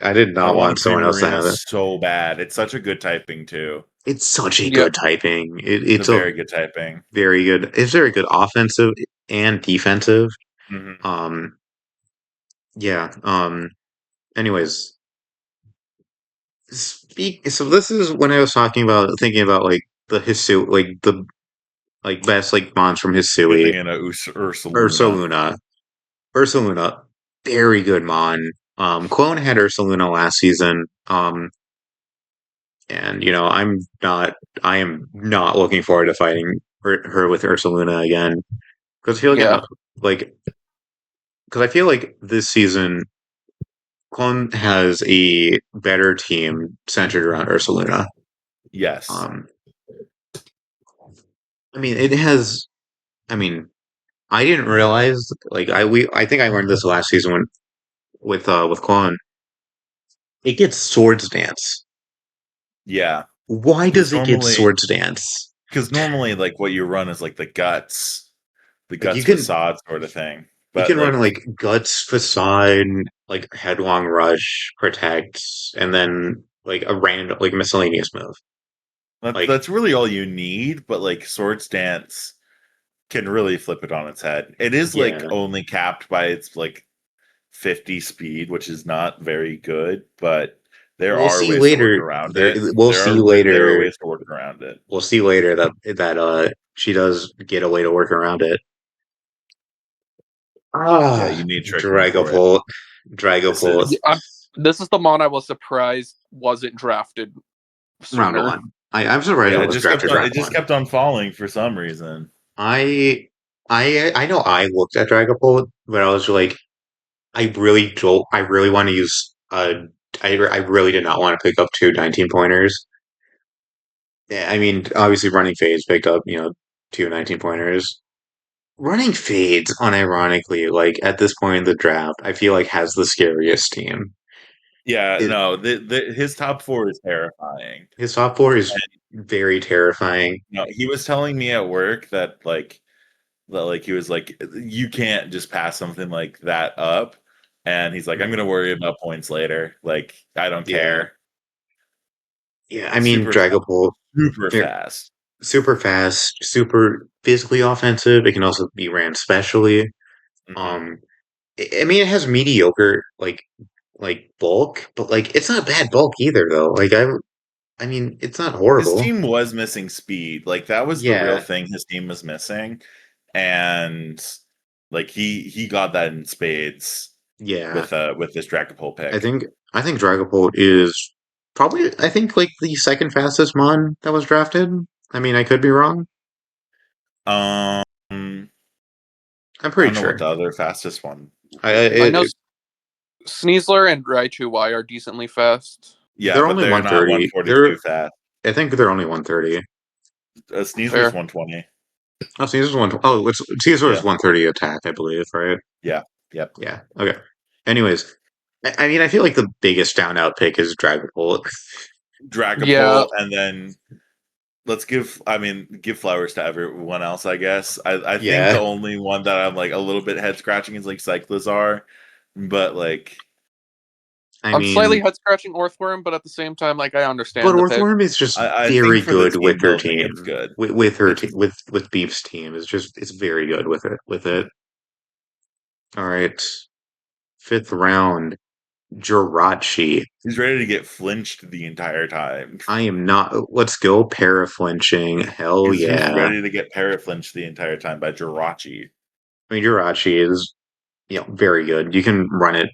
wanted someone else to Primarina have it. so bad. It's such a good typing too. It's such a Yep. good typing. It's a It's a very good typing. very good. It's very good offensive and defensive. Hmm. Um, yeah. Anyways, so this is when I was talking about thinking about like the Hisui, like the like best like mons from You're Hisui thinking of Ursaluna. Ursaluna. Ursaluna, very good mon. Clone had Ursaluna last season. And I am not looking forward to fighting her with Ursaluna again because I feel like Yeah. like because I feel like this season Clone has a better team centered around Ursaluna. Yes. Um, I mean, it has. I mean, I didn't realize like I think I learned this last season when with Clone. It gets Swords Dance. Yeah. Why Because does it get normally, Swords Dance? like what you run is like the Like you guts can facade sort of thing. you But can run like like Guts, Facade, like Headlong Rush, Protect, and then like a random like miscellaneous move. Like that's really all you need. But like Swords Dance can really flip it on its head. It is like yeah, only capped by its like 50 speed, which is not very good, but there we'll are see ways to work later. around There it. we'll see There are later. ways to work around it. We'll see later that she does get a way to work around it. Yeah, Ah, you need Trick Room for it. Dragapult, This Dragapult, Yeah, is this is the mon I was surprised wasn't drafted round sooner. one. I'm surprised yeah, it was drafted round it just one. kept on falling for some reason. I I know I looked at Dragapult, but I was like, I really want to use I really did not want to pick up two 19 pointers. Yeah, I mean, obviously running fades picked up, two 19 pointers. Running fades, unironically, like at this point in the draft, I feel like has the scariest team. Yeah, It, no, his top four is terrifying. his top four is very terrifying. No, he was telling me at work that he was like, you can't just pass something like that up. And he's like, I'm gonna worry about points later. Like, I don't Yeah, care. yeah. I mean, Super fast. Dragapult, Super they're fast. super fast, super physically offensive. It can also be ran specially. Hmm. Um, I mean, it has mediocre like bulk, but like it's not bad bulk either though. I mean, it's not His horrible. team was missing speed. Like that was the real Yeah, thing his team was missing. And like he got that in spades yeah. with this Dragapult I pick. think I think Dragapult is probably I think like the second fastest mon that was drafted. I mean, I could be wrong. Um I'm I pretty don't know what sure. the other fastest one I would I be. know Sneasler and Raichu Y are decently fast. Yeah, they're but only they're not 130. They're 142 fast. I think they're only 130. Sneasler's Fair. 120. Oh, Caesar's one. Oh, it's Caesar's Yeah. 130 attack, I believe, right? Yeah. Yep. Yeah. Okay. Anyways, I mean, I feel like the biggest down out pick is Dragapult. Yeah. Dragapult, and then give flowers to everyone else, I guess. I think the Yeah. only one that I'm like a little bit head scratching is like Cyclizar, but like I I'm slightly mean, head scratching Orthworm, but at the same time, like I but understand the pick. Orthworm is just I think very for the good with team her building, it's team. good. With her It's team, with Beef's team is just it's very good with it. With it. All right. Fifth round, Jirachi. he's ready to get flinched the entire time. I am not. Let's go para flinching. Hell He's yeah. ready to get paraflinched the entire time by Jirachi. I mean, Jirachi is very good. You can run it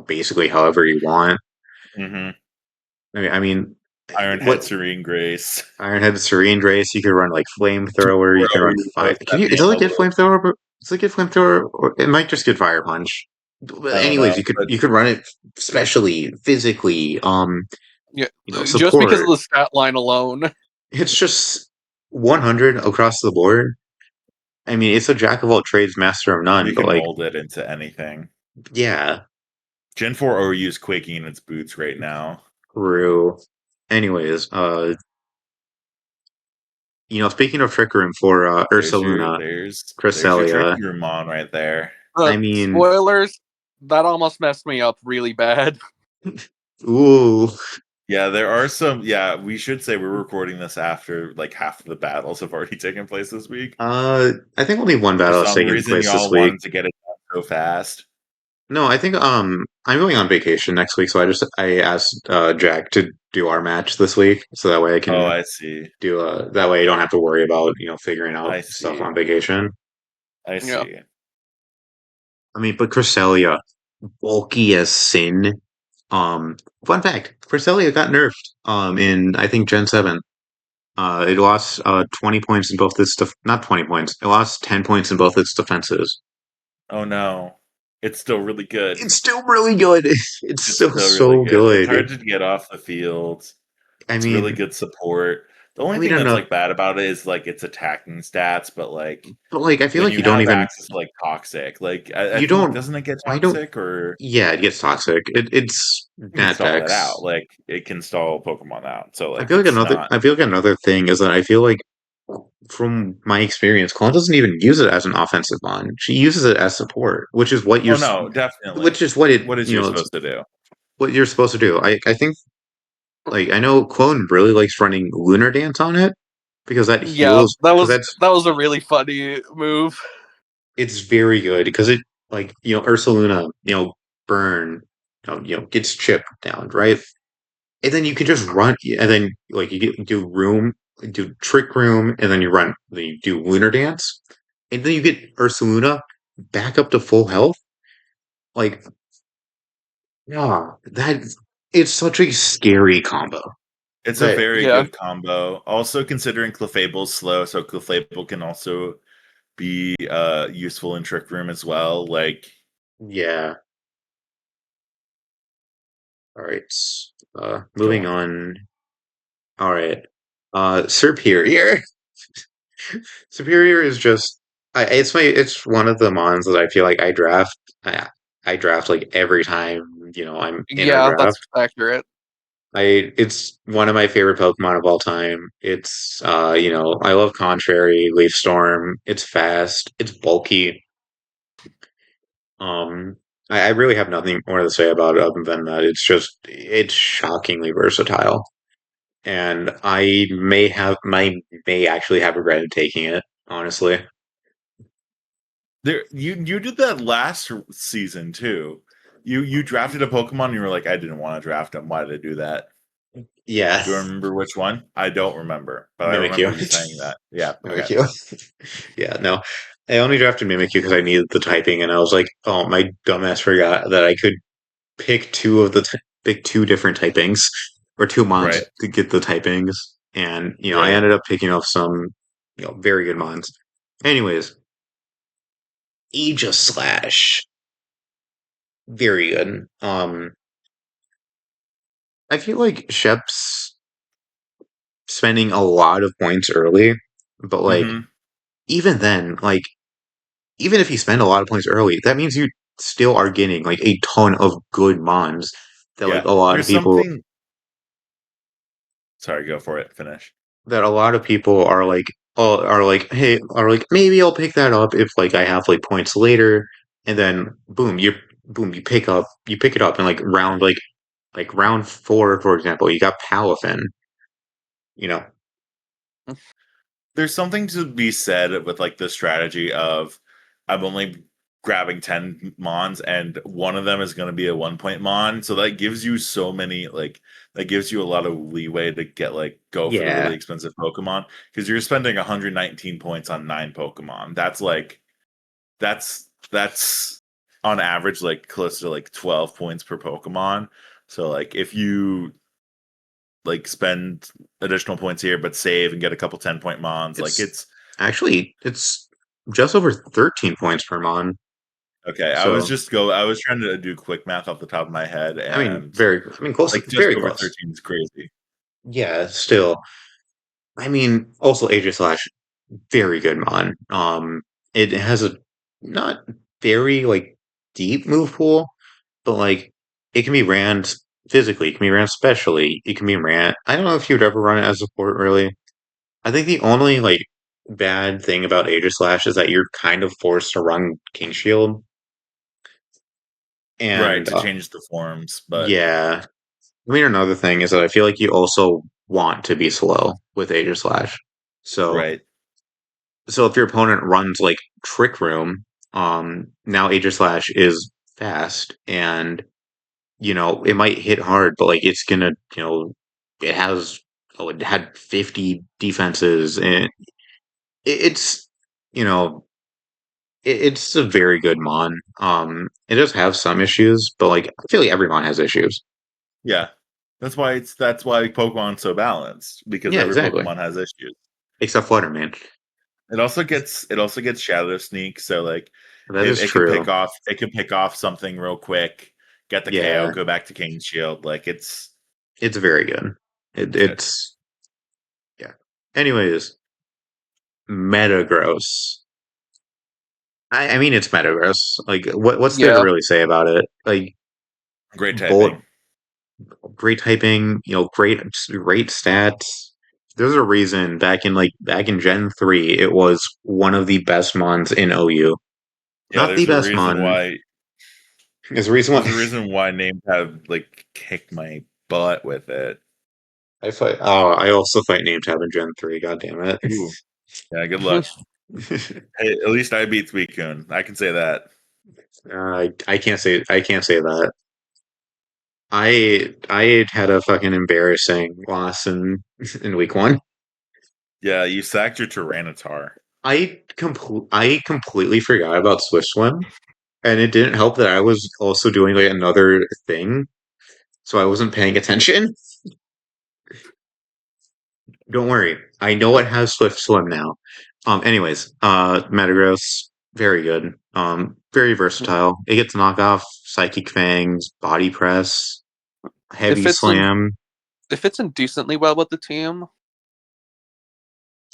basically however you want. Hmm. I mean, Iron Head, what Serene Grace. Ironhead Serene Drace? You could run like flamethrower. You can run fire. Can you? Does it get Sephiroth. flamethrower? Does it get flamethrower? Or it might just get fire punch. But I don't know, anyways, but you could run it specially, physically. Yeah, just because of Support. the stat line alone. It's just 100 across the board. I mean, it's a jack of all trades, master of none. you But can like, mold it into anything. yeah, Gen 4 OU is quaking in its boots right now. true. Anyways, speaking of Trick Room for There's your Ursaluna, there's your trick Cresselia, room on right there. I mean, Spoilers. That almost messed me up really bad. ooh, Yeah, there are some. Yeah, we should say we're recording this after like half of the battles have already taken place this week. I think only one For battle is some taking reason, place this y'all week. wanted to get it done so fast. No, I think I'm going on vacation next week, so I asked Jack to do our match this week, so that way I Oh, can I see. do that way I don't have to worry about figuring out I stuff see. on vacation. I Yeah. see. I mean, but Cresselia, bulky as sin. Fun fact: Cresselia got nerfed. In I think Gen 7. It lost 20 points in both its not 20 points. It lost 10 points in both its defenses. Oh no, it's still really good. It's still really good. It's It's still still really so good. It's good. hard to get off the field. I It's really mean, good support. The only thing that's enough, like bad about it is like its attacking stats, but like but like I feel when like you have access to like toxic, like I you think don't doesn't it get I don't toxic or yeah, it gets toxic. It's you can nat stall that decks. out. Like it can stall Pokemon out. So like it's not. I feel like another thing is that I feel like from my experience, Colin doesn't even use it as an offensive mon. She uses it as support, Oh no, definitely. which is what What is you supposed to do? what you're supposed to do. I think like I know Clone really likes running Lunar Dance on it because that Yeah, heals that because was that's that was a really funny move. it's very good because it like Ursaluna burn gets chipped down, right, and then you can just run, and then like do room, do Trick Room, and then you do Lunar Dance, and then you get Ursaluna back up to full health. Like, yeah, that it's such a scary combo. It's a That very Yeah. good combo. Also considering Clefable's slow, so Clefable can also be useful in Trick Room as well. Like yeah. All right. go Moving on. on. All right. Superior. Superior is just it's one of the mons that I feel like I draft like every time, I'm in a Yeah, that's draft. accurate. It's one of my favorite Pokemon of all time. It's I love Contrary, Leaf Storm. It's fast, it's bulky. Um I really have nothing more to say about it other than that it's shockingly versatile. And may actually have regretted taking it, honestly. There, you did that last season too. You drafted a Pokemon and you were like, I didn't want to draft him. Why did I do that? Yeah, Do you remember which one? I don't remember, but I Mimikyu. remember you saying that. Yeah. Okay. Mimikyu. Yeah, no. I only drafted Mimikyu because I needed the typing, and I was like, oh, my dumbass forgot that I could pick two different typings or two mons Right. to get the typings, and I Right. ended up picking up some very good mons. Anyways, Aegis Slash, very good. I feel like Shep's spending a lot of points early, but like Mm-hmm. even then, like even if you spend a lot of points early, that means you still are getting like a ton of good mons Yeah. There's something. Sorry, go for it. Finish. that a lot of people are like hey, are like maybe I'll pick that up if like I have like points later, and then you pick it up in like round 4, for example, you got Palafin, you know. There's something to be said with like the strategy of I'm only grabbing 10 mons and one of them is going to be a 1 point mon, so that gives you so many like that gives you a lot of leeway to get like go for the Yeah, really expensive Pokemon because you're spending 119 points on 9 Pokemon. That's like that's on average like close to like 12 points per Pokemon. So like if you like spend additional points here, but save and get a couple 10 point mons. Like it's it's it's just over 13 points per mon. okay. So I was trying to do quick math off the top of my head, and close, like just very over close. 13 is crazy. Yeah, still. I mean, also Aegis Slash, very good mon. It has a not very like deep move pool, but like it can be ran physically, it can be ran specially, it can be ran. I don't know if you'd ever run it as support really. I think the only like bad thing about Aegislash is that you're kind of forced to run King Shield, Right, and to change the forms, but yeah. I mean, another thing is that I feel like you also want to be slow with Aegislash. So, right. so if your opponent runs like Trick Room, now Aegislash is fast, and it might hit hard, but like it's gonna, it has, it had 50 defenses, and it's, you know, it's a very good mon. It does have some issues, but like I feel like every mon has issues. Yeah. That's why Pokemon's so balanced, because Yeah, every exactly. Pokemon has issues. Except Flutterman. It also gets Shadow Sneak, so like That it, is it can true. pick off something real quick, get the KO, Yeah, go back to King's Shield. Like it's very good. it's good. It's yeah. Anyways, Metagross. I mean, it's Metagross. Like, what's there to Yeah. really say about it? Like, Great bullet, typing. great typing. Great stats. There's a reason back in Gen 3, it was one of the best mons in OU. Yeah, Not the best mon. There's a reason there's a why reason why names have like kicked my butt with it. I fight. Oh, I also fight name tab in Gen 3. God damn it. Ooh. Yeah, good luck. Hey, at least I beat Suicune. I can say that. I can't say that. I had a fucking embarrassing loss in week one. Yeah, you sacked your Tyranitar. I completely forgot about Swift Swim, and it didn't help that I was also doing like another thing, so I wasn't paying attention. Don't worry, I know it has Swift Swim now. Anyways, Metagross, very good. Very versatile. It gets knockoff, Psychic Fangs, Body Press, It Heavy fits in. Slam. It fits in decently well with the team.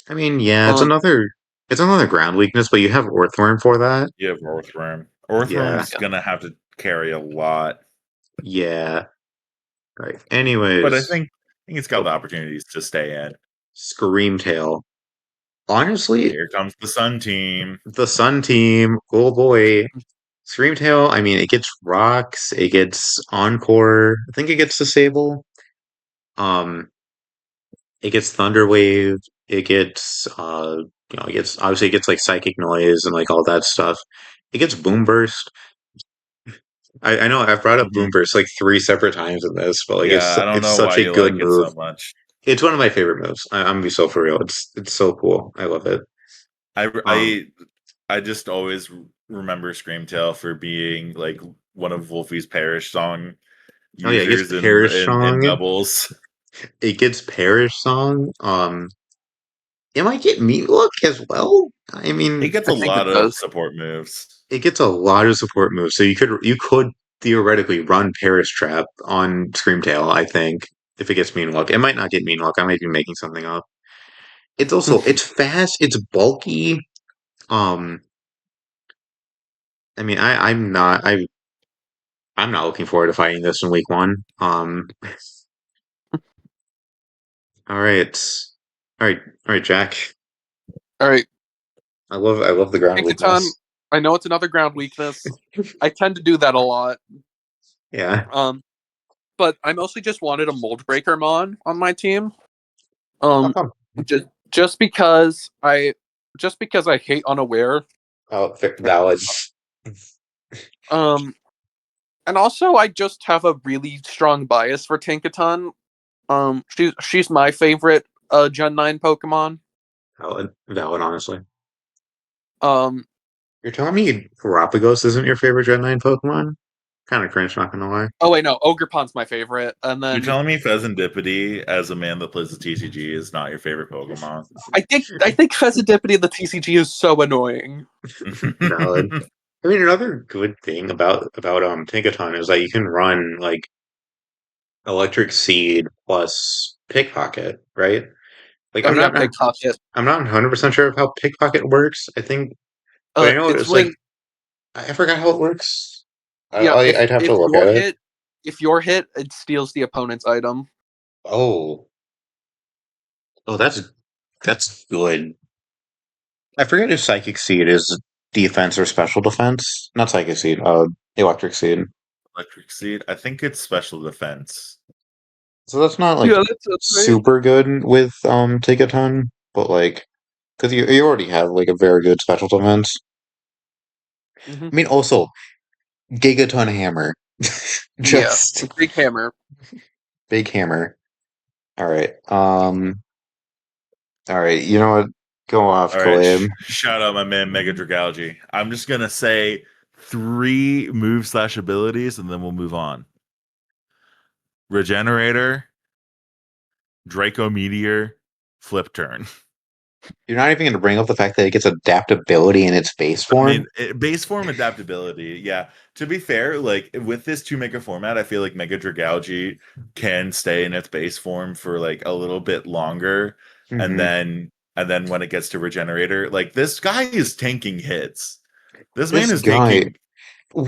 I mean, yeah, it's Um. another ground weakness, but you have Orthworm for that. You have Orthworm. Yeah, Orthworm's gonna have to carry a lot, yeah. Right. but I Anyways, think it's got oh, the opportunities to stay in. Screamtail. Honestly, Here comes the Sun team. the Sun team, oh boy. Screamtail, I mean, it gets rocks, it gets Encore, I think it gets Disable. Um, it gets Thunder Wave, it gets it gets like Psychic Noise and like all that stuff. It gets Boom Burst. I know I've brought up Boom Mhm. Burst like three separate times in this, but like Yeah, I don't it's know such why a you good like it move. so much. It's one of my favorite moves. I'm gonna be so for real. It's so cool. I love it. I Um, I I just always remember Screamtail for being like one of Wolfie's Parish song oh yeah, it gets users Parish in Song. doubles. It gets Parish Song. It might get Meat Look as well. I It mean, gets I a think it lot of does. support moves. it gets a lot of support moves. So you could theoretically run Parish Trap on Screamtail, I think, if it gets Mean Look. It might not get Mean Look. I might be making something up. It's fast, it's bulky. Um, I mean, I'm not looking forward to fighting this in week one. All right, all right, Jack. All right, I love the ground Pinkaton. weakness. I know it's another ground weakness. I tend to do that a lot. Yeah. Um, but I mostly just wanted a mold breaker mon on my team. How Um, come? just just because I hate unaware. Oh, valid. Um, and also I just have a really strong bias for Tinkaton. She's my favorite Gen 9 Pokemon. Valid, honestly. Um, You're telling me Galapagos isn't your favorite Gen 9 Pokemon? Kind of cringe, not gonna lie. oh wait, no, Ogerpon's my favorite. And You're then telling me Pheasantipity, as a man that plays the TCG, is not your favorite Pokemon? I think Fezzidipity of the TCG is so annoying. Valid. I mean, another good thing about Tinkaton is that you can run like Electric Seed plus Pickpocket, right? Like Oh yeah, Pickpocket. I'm not 100% sure of how Pickpocket works. I think, but I know It's it's like when I forgot how it works. yeah, I'd have to look at it. if you're hit, it steals the opponent's item. Oh, oh, That's good. I forget if Psychic Seed is defense or special defense. Not Psychic Seed, Electric Seed. Electric Seed. I think it's special defense. So that's not like Yeah, that's right. super good with Take a Ton, but like because you already have like a very good special defense. Hmm. I mean, also Gigaton Hammer, Yeah, just big hammer. big hammer. All right, all right. You know what? Go off, All right, Ka-Labe. shout out my man Mega Dragalge. I'm just gonna say 3 move/abilities, and then we'll move on. Regenerator, Draco Meteor, Flip Turn. You're not even going to bring up the fact that it gets adaptability in its base I form. mean, base form adaptability. Yeah. To be fair, like with this 2 mega format, I feel like Mega Dragalge can stay in its base form for like a little bit longer, and Hmm. then when it gets to Regenerator, like this guy is tanking hits. This man This is guy, taking.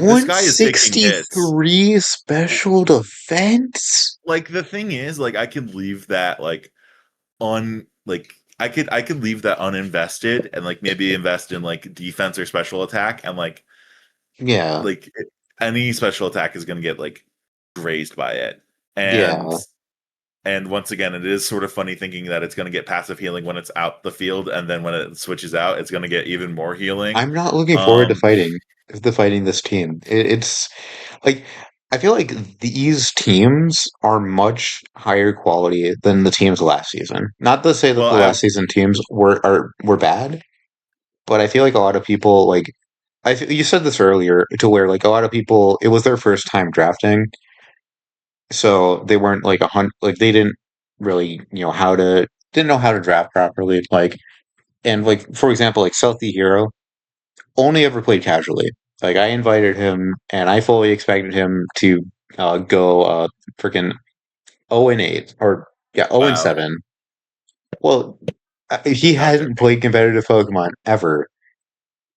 This guy is taking hits. 163 special defense. Like the thing is, like I could leave that like I could leave that uninvested and like maybe invest in like defense or special attack and Yeah, like any special attack is going to get like grazed by it. and yeah. and once again, it is sort of funny thinking that it's going to get passive healing when it's out the field, and then when it switches out it's going to get even more healing. I'm not looking forward um to fighting this team. It's like I feel like these teams are much higher quality than the teams last season. Not to say that well the I last season teams were bad, but I feel like a lot of people like you said this earlier to where like a lot of people it was their first time drafting, so they weren't like like they didn't really didn't know how to draft properly. Like and like for example, like Stealthy Hero only ever played casually. Like I invited him, and I fully expected him to go freaking 0-8 or yeah 0 wow, 7. Well, he not hadn't joking. played competitive Pokemon ever,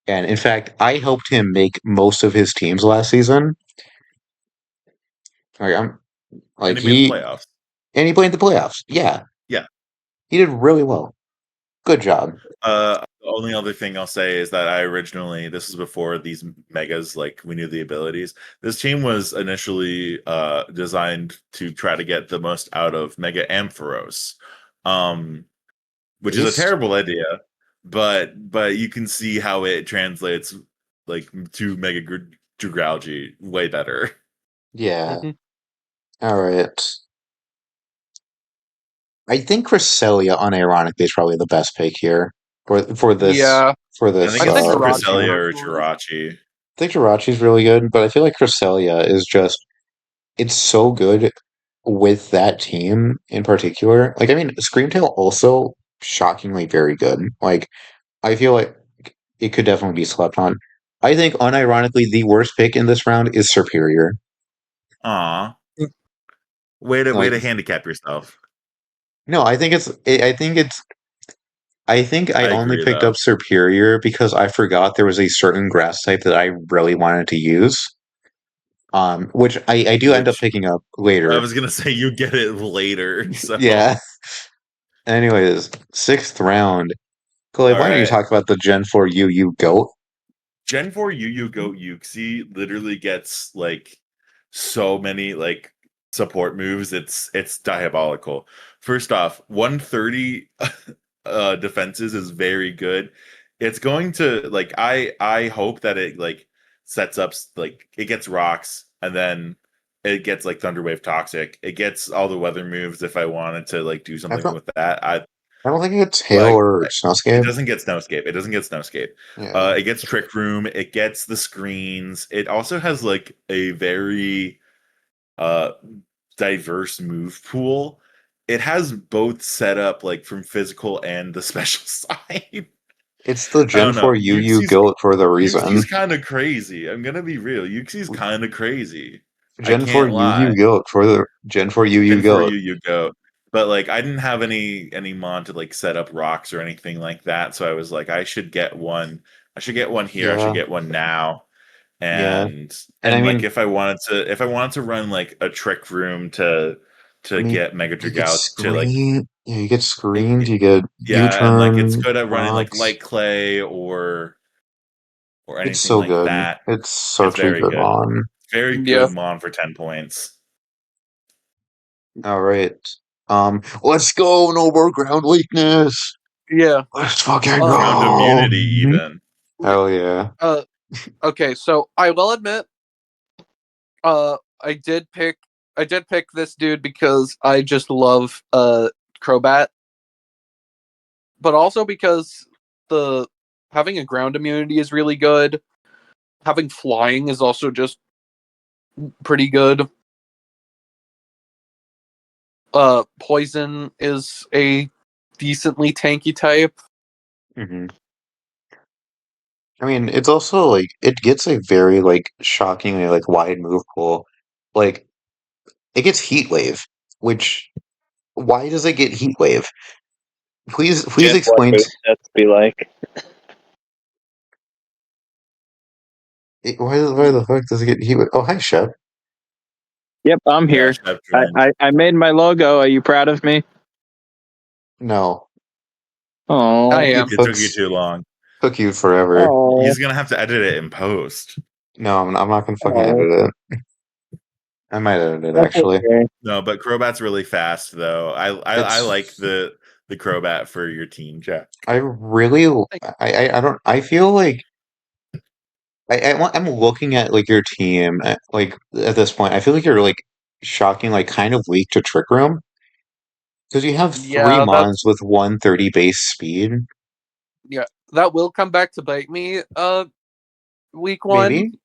and in fact, I helped him make most of his teams last season. Like I'm And like he made the playoffs. he played in the playoffs. Yeah, Yeah. he did really well. Good job. The only other thing I'll say is that I originally, this is before these megas, like we knew the abilities. This team was initially designed to try to get the most out of Mega Ampharos, um, which is a Ace. terrible idea, but you can see how it translates like to Drugalge way better. Yeah. Hmm. All right. I think Cresselia unironically is probably the best pick here for this Yeah, for I think I this think it's this Jirachi Cresselia team. or personally. Jirachi. I think Jirachi's really good, but I feel like Cresselia is just it's so good with that team in particular. Like I mean, Screamtail also shockingly very good. Like I feel like it could definitely be slept on. I think unironically the worst pick in this round is Superior. Aw, way to Like handicap yourself. no, I think I I only agree picked though. up Superior because I forgot there was a certain grass type that I really wanted to use. Which I do end up Which picking up I later. was gonna say you get it later. So Yeah. Anyways, sixth round. Clay, all why don't you right. talk about the Gen 4 UU GOAT? Gen 4 Yu Yu Go Yuxi literally gets like so many like support moves. It's diabolical. First off, 130 defenses is very good. It's going to like I hope that it like sets up like it gets rocks and then it gets like Thunderwave Toxic. It gets all the weather moves if I wanted to like do I something don't with that. I don't think it's Hail Like or it Snowscape. doesn't get Snowscape. It doesn't get Snowscape. Yeah. It gets Trick Room. It gets the screens. It also has like a very uh diverse move pool. It has both set up like from physical and the special side. It's the I Gen don't know. 4 UU GOAT for the reason. Yuxi's kind of crazy. I'm gonna be real. Yuxi's kind of crazy. I Gen 4 can't lie. UU GOAT for the Gen 4 UU Gen 4 GOAT. you go. But like I didn't have any mon to like set up rocks or anything like that. So I was like, I should get one. I should get one here. I should Yeah. get one now. Yeah. And And I like mean, if I wanted to run like a trick room to to get Mega you get Dragout to like screen. Yeah, you get it, screens. it- You get yeah, and like it's U-turn good at running like rocks. light clay or It's anything so like good. that. It's It's such a very good good. mon. Very Yeah. good mon for 10 points. All right. Let's go. No more ground weakness. Yeah. Let's fucking Uh, Ground go. immunity even. Hell yeah. okay, so I will admit, uh, I did pick this dude because I just love Crobat, but also because the having a ground immunity is really good. Having flying is also just pretty good. Poison is a decently tanky type. hmm I mean, it's also like it gets a very like shockingly like wide move pool. Like it gets Heat Wave, which why does it get Heat Wave? Please Gen 1 explain. move sets be like. Why the fuck does it get Heat Wave? Oh, hi, Shep. Yep, I'm Yeah, here. Chef I, joined. I, I made my logo. Are you proud of me? No, I Oh, am. It took you too long. took you forever. oh, He's gonna have to edit it in post. No, I'm not gonna fucking oh. edit it. I might edit it That's actually. okay. No, but Crobat's really fast though. I like It's the Crobat for your team, Jack. I really I don't I feel like I'm looking at like your team like at this point. I feel like you're like shocking like kind of weak to Trick Room because you have three Yeah, mons with 130 base speed. yeah, that will come back to bite me. Week one. Maybe.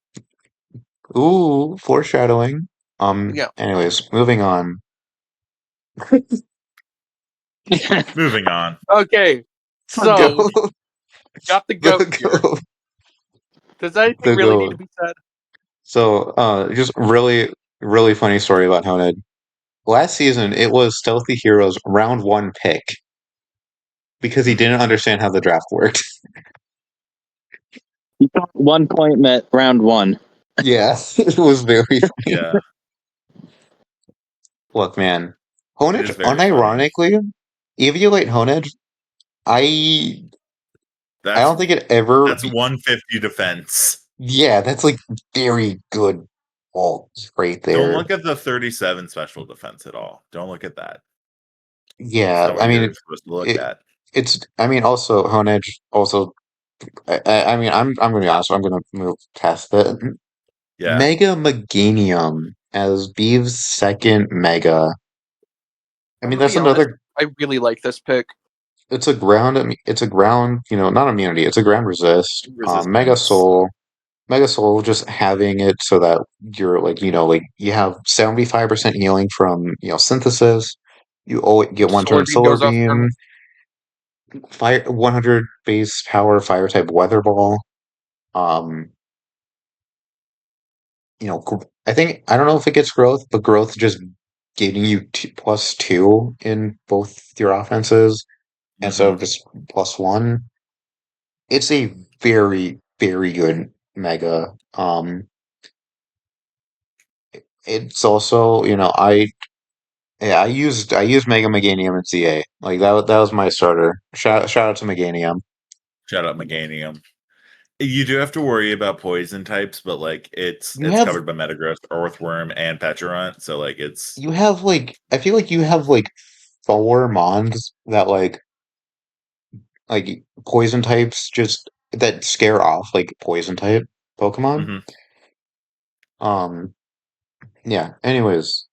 Ooh, foreshadowing. Yeah. Anyways, moving on. Moving on. Okay. The So we goat. got the The goat here. goat. Does anything The really need to goat. be said? So, just really funny story about Honed. Last season, it was Stealthy Heroes round one pick because he Mhm. didn't understand how the draft worked. You got 1 point at round one. Yeah, it was very funny. Yeah, Look, man, it Honed, is very funny. unironically, Eviolate Honed, I I That's don't think it ever. that's 150 defense. Yeah, that's like very good vault right Don't there. look at the 37 special defense at all. Don't look at that. That's Yeah, not I what mean you're supposed to look it. at. It's. I mean, also Honed. Also, I mean, I'm gonna be honest. I'm gonna move past that. Yeah. Mega Meganium as Beeve's second Mega. I I'm mean, gonna that's be honest. another. I really like this pick. It's a ground. It's a ground. Not immunity. It's a ground resist. Mega Resistance. Soul. Mega Soul. Just having it so that you're like like you have 75% healing from synthesis. You always get one Solar turn beam solar goes off turn. beam. Fire 100 base power fire type weather ball. Um, I think I don't know if it gets growth, but growth just giving you +2 in both your offenses instead Hmm. of just +1. It's a very, very good mega. It's also, yeah, I used Mega Meganium in CA. Like that was my starter. Shout out to Meganium. Shout out Meganium. You do have to worry about poison types, but like it's You it's have covered by Metagross, Earthworm, and Petulant, so like it's you have like I feel like you have like four mons that like poison types just that scare off like poison type Pokemon. mhm. Um, yeah. Anyways,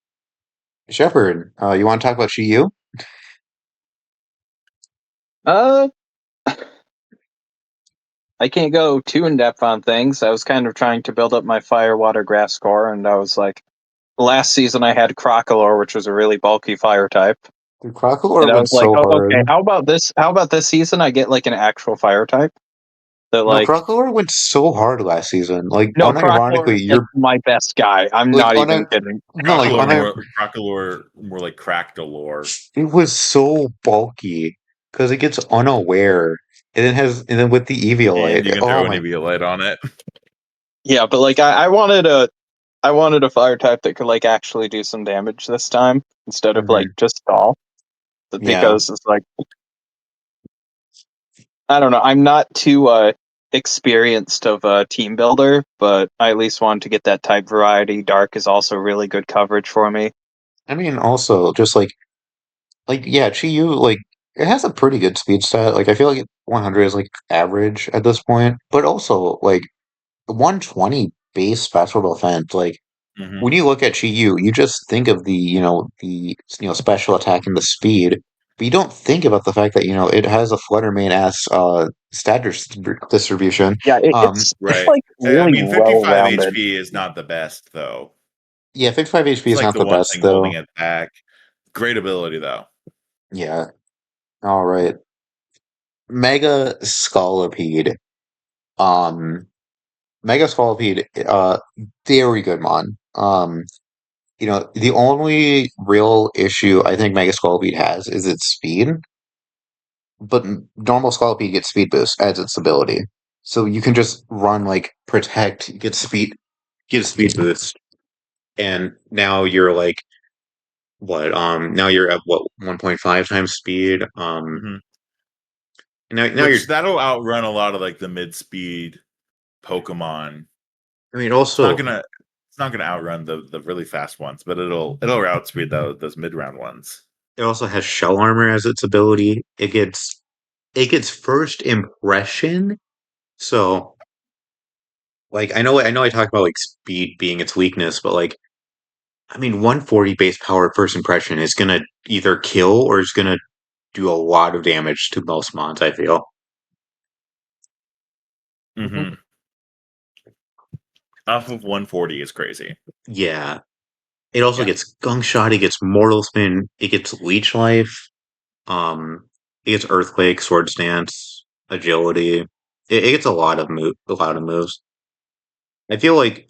Shepard, you want to talk about Shiyu? Uh, I can't go too in depth on things. I was kind of trying to build up my fire, water, grass score, and I was like, last season I had Crocolore, which was a really bulky fire type, The Crocodile and I went was like, so oh, hard. okay, how about this? How about this season I get like an actual fire type? That No, like, Crocodile went so hard last season. Like no, Crocolore unironically, is like you're my best guy. I'm like not on even a kidding. no, like on a Crocalor more like Cractalore. it was so bulky because it gets unaware and then with the And Eviolite, you can oh throw an my Eviolite on it. Yeah, but like I wanted I wanted a fire type that could like actually do some damage this time instead of like Hmm. just stall. Yeah. Because it's like I don't know. I'm not too experienced of a team builder, but I at least wanted to get that type variety. Dark is also really good coverage for me. I mean, also just yeah, Chi-Yu it has a pretty good speed stat. Like I feel like 100 is like average at this point, but also like 120 base special defense. Like Hmm. when you look at Chi-Yu, you just think of special attack and the speed, but you don't think about the fact that it has a Flutter main ass distribution. Yeah, Um, it's Right. like I really mean, well 55 rounded. HP is not the best, though. yeah, 55 HP It's is like not the the one best thing holding though. it back. Great ability, though. Yeah. All right. Mega Scolipede. Um, Mega Scolipede, very good mon. The only real issue I think Mega Scolipede has is its speed, but normal Scolipede gets speed boost as its ability. So you can just run like protect, get a speed boost, and now you're like what? Now you're at what 1.5 times speed. Hmm. Now you're. Which that'll outrun a lot of like the mid speed Pokemon. I mean, It's not also gonna it's not gonna outrun the really fast ones, but it'll outspeed those mid round ones. it also has shell armor as its ability. It gets first impression. So I know I talked about like speed being its weakness, but like I mean 140 base power at first impression is gonna either kill or is gonna do a lot of damage to most mons, I feel. Hmm. Off of 140 is crazy. Yeah. It also Yeah. gets gunk shot, it gets mortal spin, it gets leech life, um, it gets earthquake, sword stance, agility. It gets a lot of moves. I feel like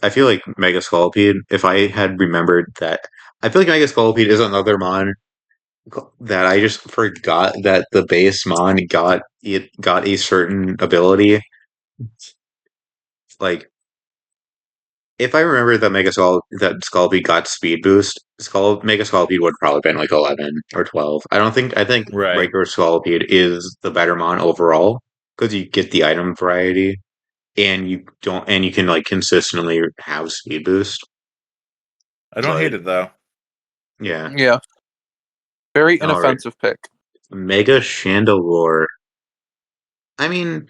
Mega Scolipede, if I had remembered that I feel like Mega Scolipede is another mon that I just forgot that the base mon got a certain ability. Like if I remember that that Scolipede got speed boost, Mega Scolipede would probably been like 11 or 12. I think Right. regular Scolipede is the better mon overall because you get the item variety and you can like consistently have speed boost. I don't hate But it though. yeah. Yeah, very All right. inoffensive pick. Mega Chandelure. I mean,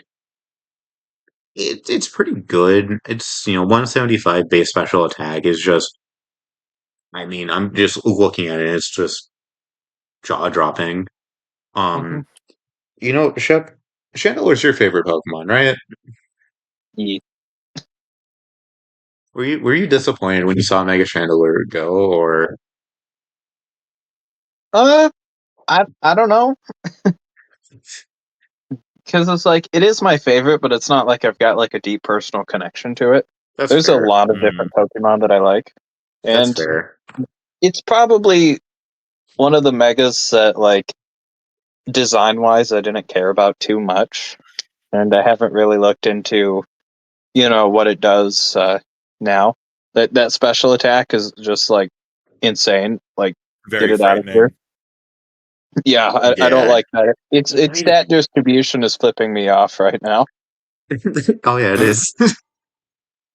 it's pretty good. It's 175 base special attack is just. I mean, I'm just looking at it. It's just jaw dropping. Hmm. Um, Shep, Chandelure's your favorite Pokemon, right? Ye- Were you disappointed when you saw Mega Chandelure go, or Uh, I don't know because it's like it is my favorite, but it's not like I've got like a deep personal connection to it. that's There's a fair. lot of Mm, different Pokemon that I like, That's and fair. it's probably one of the megas that like design wise I didn't care about too much, and I haven't really looked into what it does now. That special attack is just like insane. Like get very it out of here. frightening. Yeah, I don't Yeah. like that. I Its mean, stat distribution is flipping me off right now. oh yeah, it is.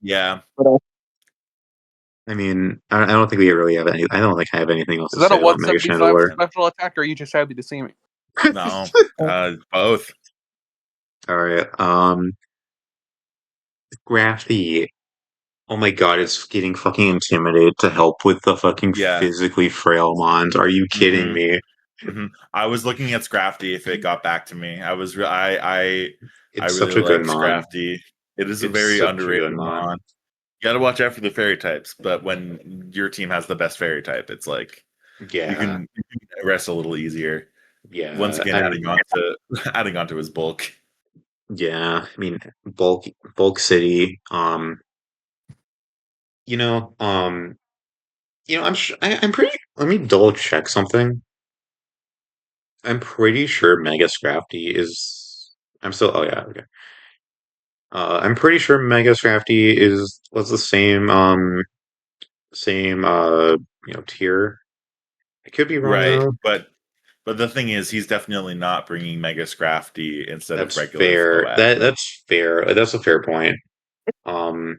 Yeah. But I mean, I don't think we really have any. I don't think I have anything else Is to that a say about Mega 175 Chandelure. special attack, or are you just happy to see me? No. Both. All right. Graphy. Oh my god, it's getting fucking intimidated to help with the fucking Yeah. physically frail mons. Are you kidding Hmm. me? Hmm. I was looking at Scrafty if it got back to me. I It's really such a good like mon. Scrafty. It is a It's very such a good underrated mon. mon. You gotta watch out for the fairy types, but when your team has the best fairy type, it's like Yeah, you can rest a little easier. Once yeah. again, I mean, adding on to his bulk. yeah. I mean, bulk city. You know, I'm pretty. Let me double check something. I'm pretty sure Mega Scrafty is. I'm still. Oh yeah. Okay. I'm pretty sure Mega Scrafty was the same. same tier. I could be wrong Right, though. but the thing is, he's definitely not bringing Mega Scrafty instead of That's regular fair. Float. That's fair. That's a fair point. Um,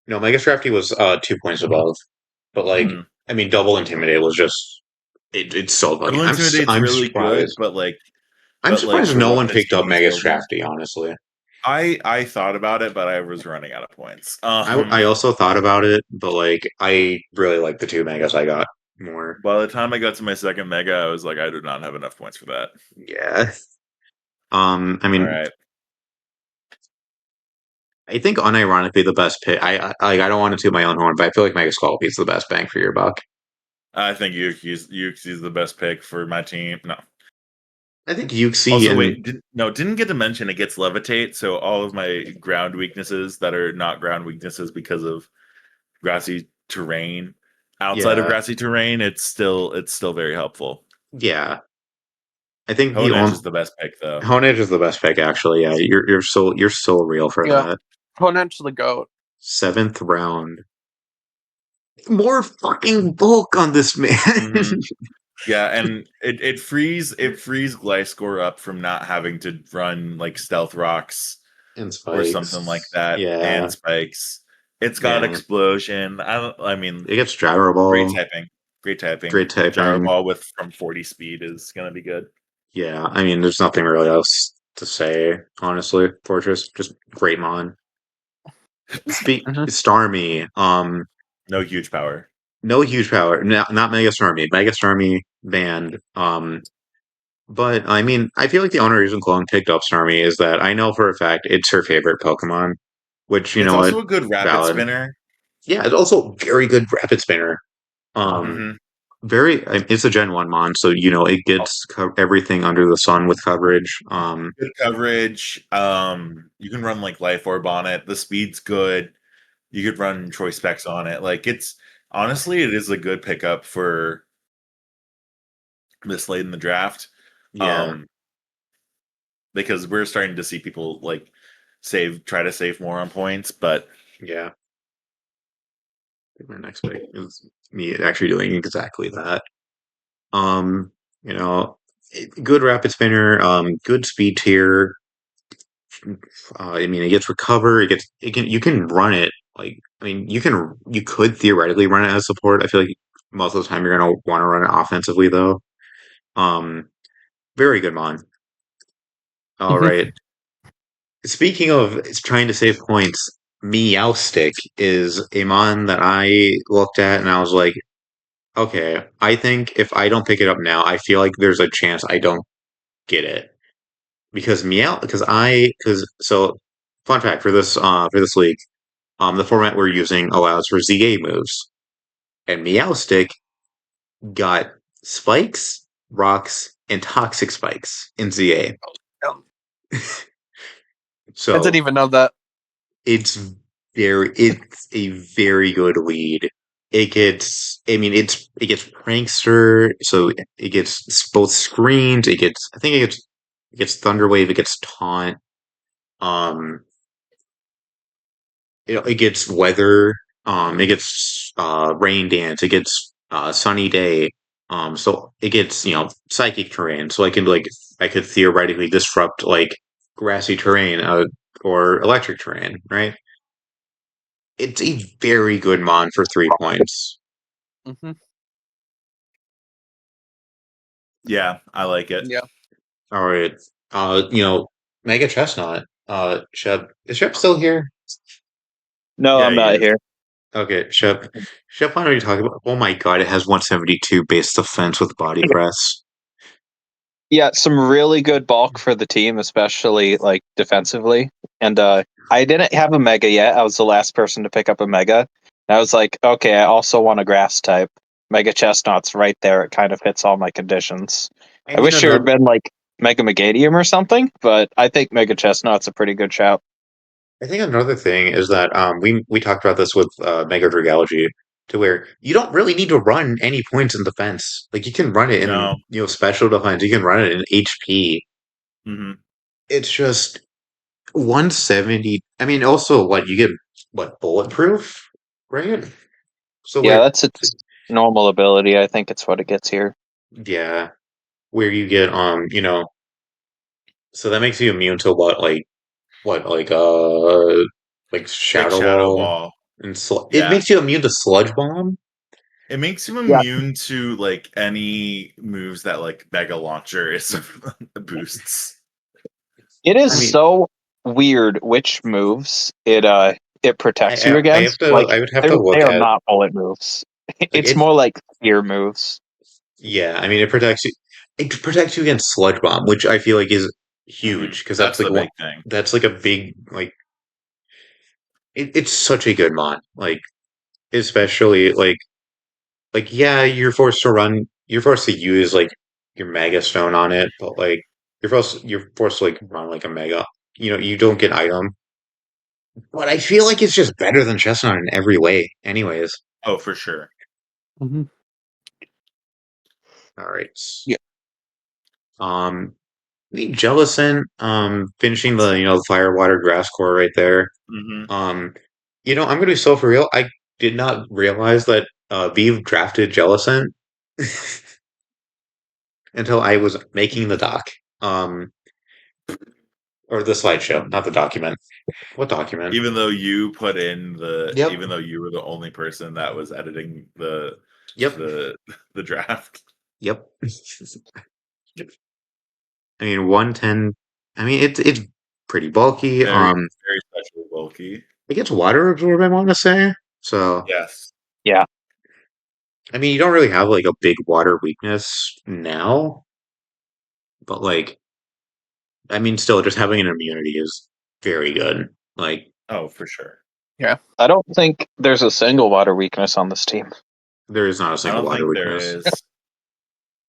no, Mega Scrafty was 2 points above, but like Mm-hmm. I mean, Double Intimidate was just it's so fucking. Double Intimidate's I'm really good, surprised. but I'm like surprised for no what one this picked up team is Mega building, Scrafty. Honestly, I thought about it, but I was running out of points. I also thought about it, but like I really like the two Megas I got more. By the time I got to my second Mega, I was like, I do not have enough points for that. Yeah. I All mean, right, I think unironically the best pick. I don't want to toot my own horn, but I feel like Mega Skull is the best bang for your buck. I think Yuki's the best pick for my team. No. I think Yuxi Also, and wait, didn't get to mention it gets levitate, so all of my ground weaknesses that are not ground weaknesses because of grassy terrain, outside of yeah, grassy terrain, it's still very helpful. yeah. I think the Hone Edge only is the best pick though. Hone Edge is the best pick actually. Yeah, you're so real for Yeah, that. Ponen's the goat. Seventh round. More fucking bulk on this man. Hmm. Yeah, and it frees Gliscor up from not having to run like stealth rocks And or something like spikes. that Yeah, and spikes. It's got man. explosion. I mean, It gets gyro great ball. typing. Great typing. Great Gyro typing. ball with from 40 speed is gonna be good. Yeah, I mean, there's nothing really else to say, honestly. Fortress, just great mon. Speak Hmm. Starmie. No huge power. No huge power. Not Mega Starmie. Mega Starmie banned. But I mean, I feel like the only reason Clone picked up Starmie is that I know for a fact it's her favorite Pokemon. Which you It's know what, also a good rapid valid. spinner. Yeah, it's also very good rapid spinner. Um, Hmm. it's a Gen 1 mon, so it gets everything under the sun with coverage. Good coverage. You can run like Life Orb on it. The speed's good. You could run Choice Specs on it. Like it's honestly, it is a good pickup for this late in the draft. Yeah, Um, because we're starting to see people like try to save more on points, but yeah. I think my next pick is me actually doing exactly that. Um, you know, good rapid spinner, good speed tier. I mean, it gets recover. You can run it. Like, I mean, you could theoretically run it as support. I feel like most of the time you're gonna want to run it offensively though. Um, very good mon. All Hmm. right. Speaking of trying to save points, Meowstick is a mon that I looked at and I was like, okay, I think if I don't pick it up now, I feel like there's a chance I don't get it because so fun fact for this league, the format we're using allows for ZA moves, and Meowstick got spikes, rocks, and toxic spikes in ZA. I didn't So even know that. it's it's a very good lead. It gets prankster, so it gets both screens. I think it gets thunderwave. It gets taunt. Um, it gets weather. It gets rain dance. It gets sunny day. So it gets psychic terrain. So I could theoretically disrupt like grassy terrain or electric terrain, right? It's a very good mon for 3 points. Hmm. yeah, I like it. Yeah. All right. Mega Chestnut. Shep. Is Shep still here? No, Yeah, I'm he not is. here. Okay, Shep. Shep, why don't you talk about? Oh my God, it has 172 base defense with body press. Yeah, some really good bulk for the team, especially like defensively. And I didn't have a mega yet. I was the last person to pick up a mega. And I was like, okay, I also want a grass type. Mega chestnut's right there. It kind of hits all my conditions. I I think wish it had another. been like Mega Megadium or something, but I think Mega Chestnut's a pretty good shout. I think another thing is that we talked about this with Mega Dragology, to where you don't really need to run any points in defense. Like you can run it in No. special defense. You can run it in HP. Hmm. It's just 170. I mean, also what you get, what bulletproof? right? So Yeah, where, that's its normal ability. I think it's what it gets here. yeah, where you get so that makes you immune to like Like Shadow Shadow Ball Ball. and it Yeah. makes you immune to Sludge Bomb. It makes you Yeah. immune to like any moves that like Mega Launcher is boosts. It is I mean, so weird which moves it protects you I have against. to Like I would have to they look are at not bullet moves. like It's it. more like fear moves. Yeah, I mean it protects you. It protects you against Sludge Bomb, which I feel like is huge because that's That's like the one. big thing. That's like a big it's such a good mod. Like especially yeah, you're forced to use like your Mega Stone on it, but like you're forced to like run like a Mega. You don't get item, but I feel like it's just better than Chestnut in every way. Anyways, Oh, for sure. Hmm. all right. Yeah. Um, the Jellison, finishing the Fire Water Grass core right there. Hmm. Um, I'm gonna be so for real. I did not realize that Vive drafted Jellison until I was making the doc. Um, or the slideshow, not the document. What document? Even Yep. though you were the only person that was editing Yep. the the draft. Yep. I mean, 110. I mean, it's pretty bulky. Very, very special bulky. It gets water absorb, I want to say. So, Yes. Yeah. I mean, you don't really have like a big water weakness now, but like, I mean, still, just having an immunity is very good. Like, Oh, for sure. Yeah. I don't think there's a single water weakness on this team. there is not a I single don't water think there weakness. is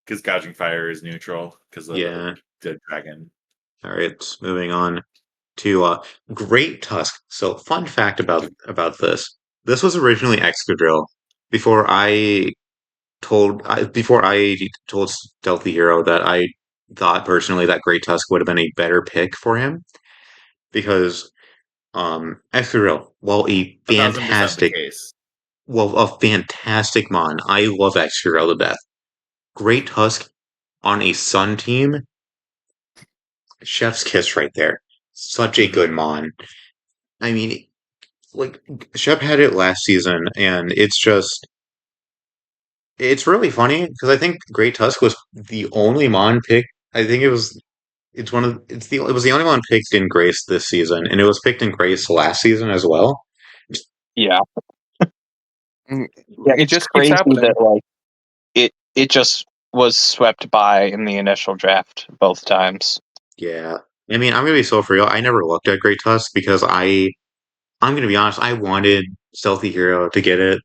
because Gouging Fire is neutral because of the Yeah. Dead Dragon. All right. Moving on to Great Tusk. So, fun fact about this: this was originally Excadrill before I told Stealthy Hero that I thought personally that Great Tusk would have been a better pick for him because Excadrill, A 1000% the case. a fantastic mon. I love Excadrill to death. Great Tusk on a Sun team, chef's kiss right there. Such a good Hmm. mon. I mean, like Shep had it last season, and it's really funny because I think Great Tusk was the only mon pick. I think it was the only one picked in Grace this season, and it was picked in Grace last season as well. Yeah. Mm, Yeah, it it's just keeps crazy happening. that like it just was swept by in the initial draft both times. Yeah, I mean, I'm gonna be so for real. I never looked at Great Tusk because I'm gonna be honest. I wanted Stealthy Hero to get it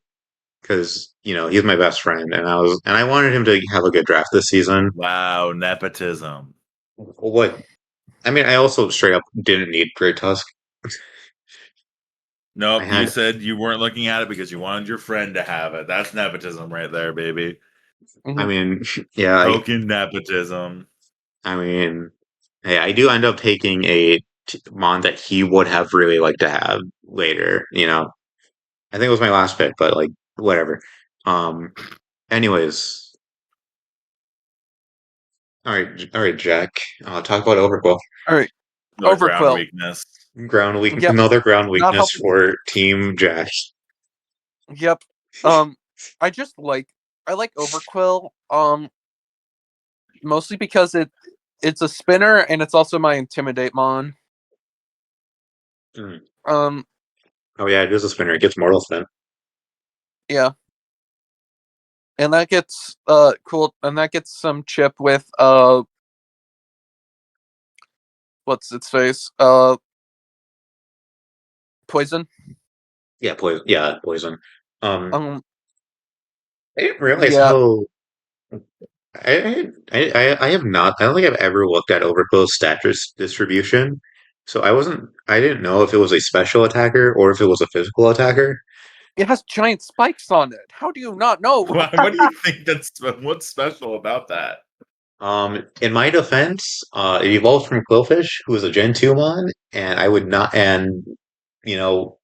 because he's my best friend, and I wanted him to have a good draft this season. Wow, nepotism. What I mean, I also straight up didn't need Great Tusk. I Nope, you had, said you weren't looking at it because you wanted your friend to have it. That's nepotism right there, baby. I Hmm. mean, yeah, Token nepotism. I mean, hey, I do end up taking a mon that he would have really liked to have later. I think it was my last pick, but like whatever. Um, anyways, all right, Jack. Talk about Overqwell. All right. Another ground Overquill. weakness. Yep. Another ground Not weakness helping. for Team Jack. Yep. I just I like Overquill. Mostly because it's a spinner and it's also my intimidate mon. Hmm. Um. Oh yeah, it is a spinner. It gets Mortal Spin. Yeah. And that gets cool. And that gets some chip with what's its face poison. Yeah, poison. Yeah, poison. Um, Um. I didn't realize Yeah. how I have not. I don't think I've ever looked at Overclose distribution, so I didn't know if it was a special attacker or if it was a physical attacker. It has giant spikes on it. How do you not know? What do you think what's special about that? In my defense, it evolved from Quillfish, who was a Gen 2 mon, and I would not, and you know,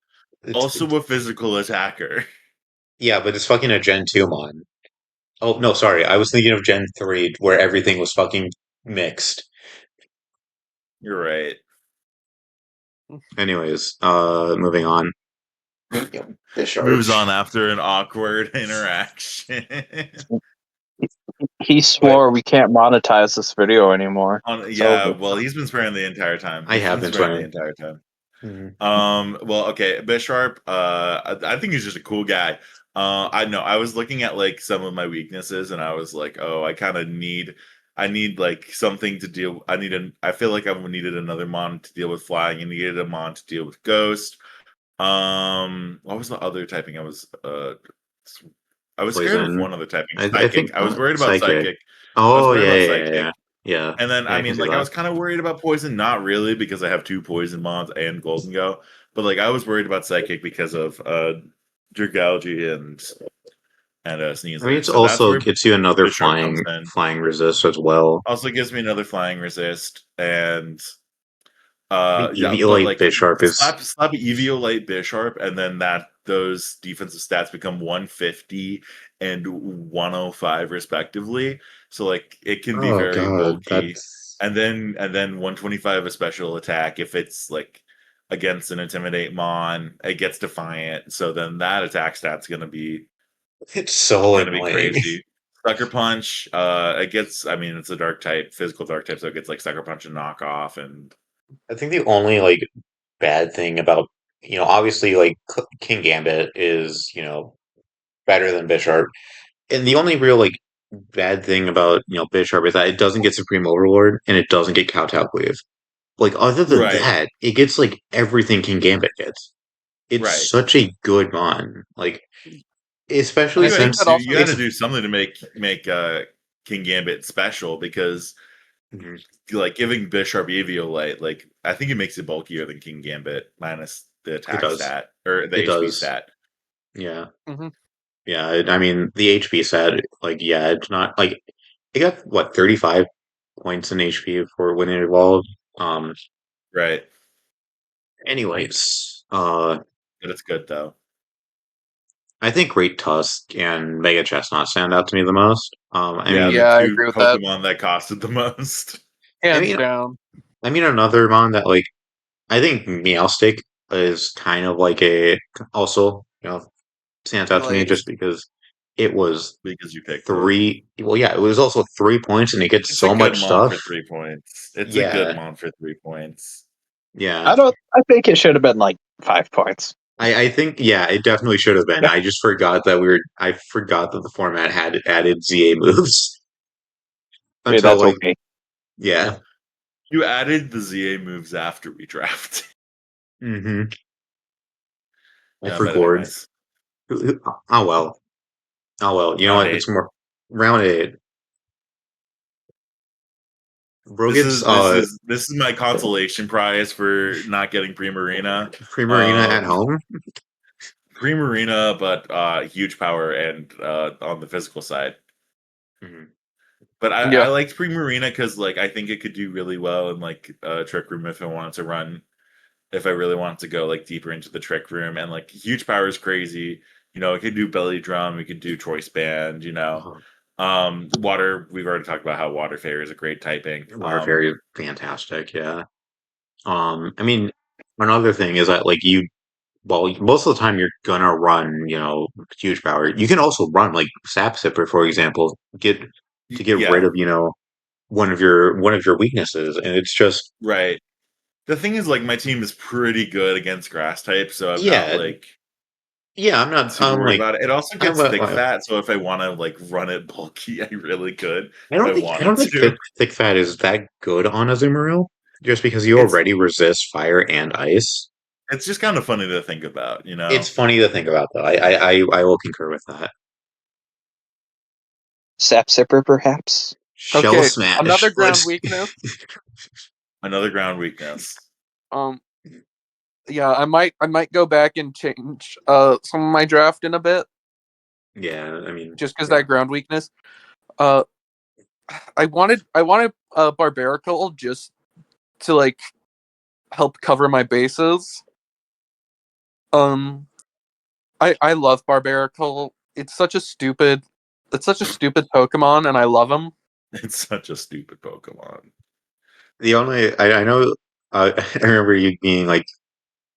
Also a physical attacker. yeah, but it's fucking a Gen 2 mon. Oh, no, sorry. I was thinking of Gen 3 where everything was fucking mixed. You're right. Anyways, moving on. Yep, Moves Bisharp. on after an awkward interaction. He But swore we can't monetize this video anymore. It's yeah, over. well, he's been swearing the entire time. I He's have been been swearing the swearing. entire time. Mhm. Well, okay, Bisharp. I think he's just a cool guy. I know. I was looking at like some of my weaknesses, and I was like, oh, I need like something to deal. I feel like I needed another mon to deal with flying, and needed a mon to deal with ghost. What was the other typing? I was scared of Poison. one other typing, I think psychic. I was worried about Psychic. psychic. I was Oh, worried yeah, about yeah, yeah, psychic. yeah. Yeah, And then, yeah, I I can mean, see like, I that. was kind of worried about poison, not really because I have two poison mons and golden go, but like, I was worried about psychic because of Dragalge and I mean, Sneasler. it's So that's also where gets you another Bisharp comes in. flying resist as well. Also gives me another flying resist, and I think yeah, but Eviolite like Bisharp is slap Eviolite Bisharp, and then those defensive stats become 150 and 105 respectively. So like it can be oh very god, bulky. that's And then 125 a special attack if it's like against an intimidate mon, it gets defiant. So then that attack stat's it's so gonna be annoying. crazy. Sucker punch, it gets, I mean, it's a dark type, physical dark type, so it gets like sucker punch and knockoff and I think the only like bad thing about obviously like King Gambit is better than Bisharp, and the only real like bad thing about Bisharp is that it doesn't get Supreme Overlord and it doesn't get Kowtow Cleave. Like other than right, that, it gets like everything King Gambit gets. It's right. such a good mon, like especially I You think had that since you also had to it's. do something to make King Gambit special because Mhm, like giving Bisharp Eviolite, like I think it makes it bulkier than King Gambit minus the it attack does. stat or the It HP does. stat. Yeah. hmm Yeah. I mean, the HP set, like, yeah, it's not like it got what 35 points in HP for when it evolved. Um. Right. Anyways, But it's good though. I think Great Tusk and Mega Chestnut stand out to me the most. I Yeah, the mean, Yeah, I two agree with that. Pokemon that costed the most. I Hands mean, down. another mon that like I think Meowstick is kind of like a also stands out to me Like, just because it was Because you picked it. three. Well, yeah, it was also 3 points, and it gets It's a so good much mon stuff. for 3 points. It's a good Yeah, mon for 3 points. yeah. I think it should have been like 5 points. I think yeah, it definitely should have been. I just forgot that I forgot that the format had added ZA moves I mean, until that's like okay. yeah. You added the ZA moves after we drafted. hmm I Yeah, forgot. metanymice. Oh well. Oh well. You know Round what? It's eight. more round eight. Bro This gets is this is this is my consolation prize for not getting Primarina. Primarina at Um, home. Primarina, but huge power and on the physical side. Mhm. But I yeah. liked Primarina because like I think it could do really well in like Trick Room if I wanted to run, if I really wanted to go like deeper into the Trick Room, and like huge power is crazy. It could do Belly Drum, it could do Choice Band. Uh-huh. Water. We've already talked about how Water Fairy is a great typing. Water Fairy, fantastic. Yeah. I mean, another thing is that like well, most of the time you're gonna run, huge power. You can also run like Sap Sipper, for example, to get rid Yeah, of, one of your weaknesses, and it's just right. The thing is, like, my team is pretty good against grass type, so I'm not yeah, like yeah. I'm not. super I'm worried like about it. It also I'm. gets thick fat, so if I want to like run it bulky, I really could if I I wanted don't think to. thick fat is that good on Azumarill, just because you It's already resist fire and ice. it's just kind of funny to think about, you It's know. funny to think about, though. I will concur with that. Sap Sipper, perhaps? Shell Okay. smash. Another ground Let's. weakness. Another ground weakness. Um. Yeah, I might go back and change some of my draft in a bit, Yeah, I mean, just because yeah. that ground weakness. Uh, I wanted Barbarical just to like help cover my bases. I love Barbarical. It's such a stupid Pokemon, and I love him. It's such a stupid Pokemon. The only I know, I remember you being like,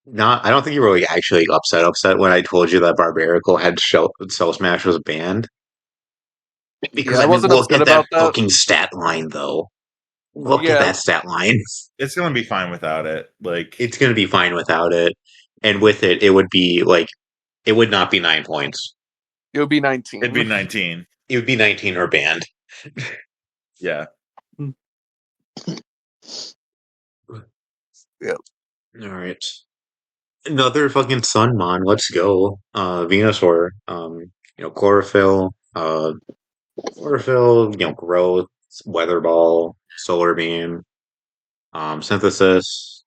not. I don't think you were like actually upset when I told you that Barbarical had Cell Smash was banned. Yeah, Because I I mean, wasn't look upset at that about that. fucking stat line, though. Look at Yeah, that stat line. It's gonna be fine without it. Like It's gonna be fine without it, and with it, it would be like it would not be 9 points. it would be it'd be 19. 19. It would be 19 or banned. Yeah. Yeah. All right. Another fucking Sunmon. Let's go. Venusaur. Chlorophyll. Chlorophyll. Growth. Weather Ball. Solar Beam. Synthesis.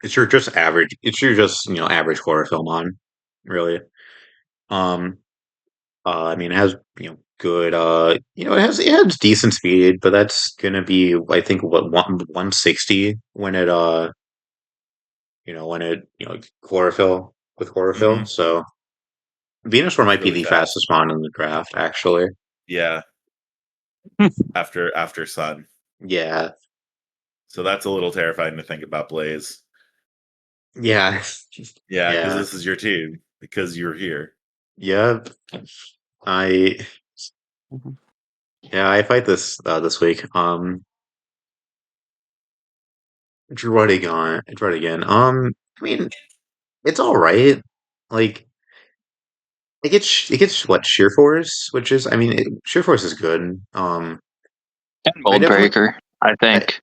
It's your just average. It's your just average Chlorophyll mon, really. Um. I mean, it has good. It has decent speed, but that's gonna be I think what 160 when it chlorophyll with chlorophyll. Hmm. So Venusaur It's might be really the fast. fastest mon in the draft, actually. Yeah. After Sun. Yeah, So that's a little terrifying to think about, Blaze. yeah, Yeah, because yeah, this is your team. Because you're here. yeah. I Mhm. yeah, I fight this week. Drudigon. I mean, it's all right. Like it gets what Sheer Force, which is I mean Sheer Force is good. And I Mold definitely Breaker, I I, think.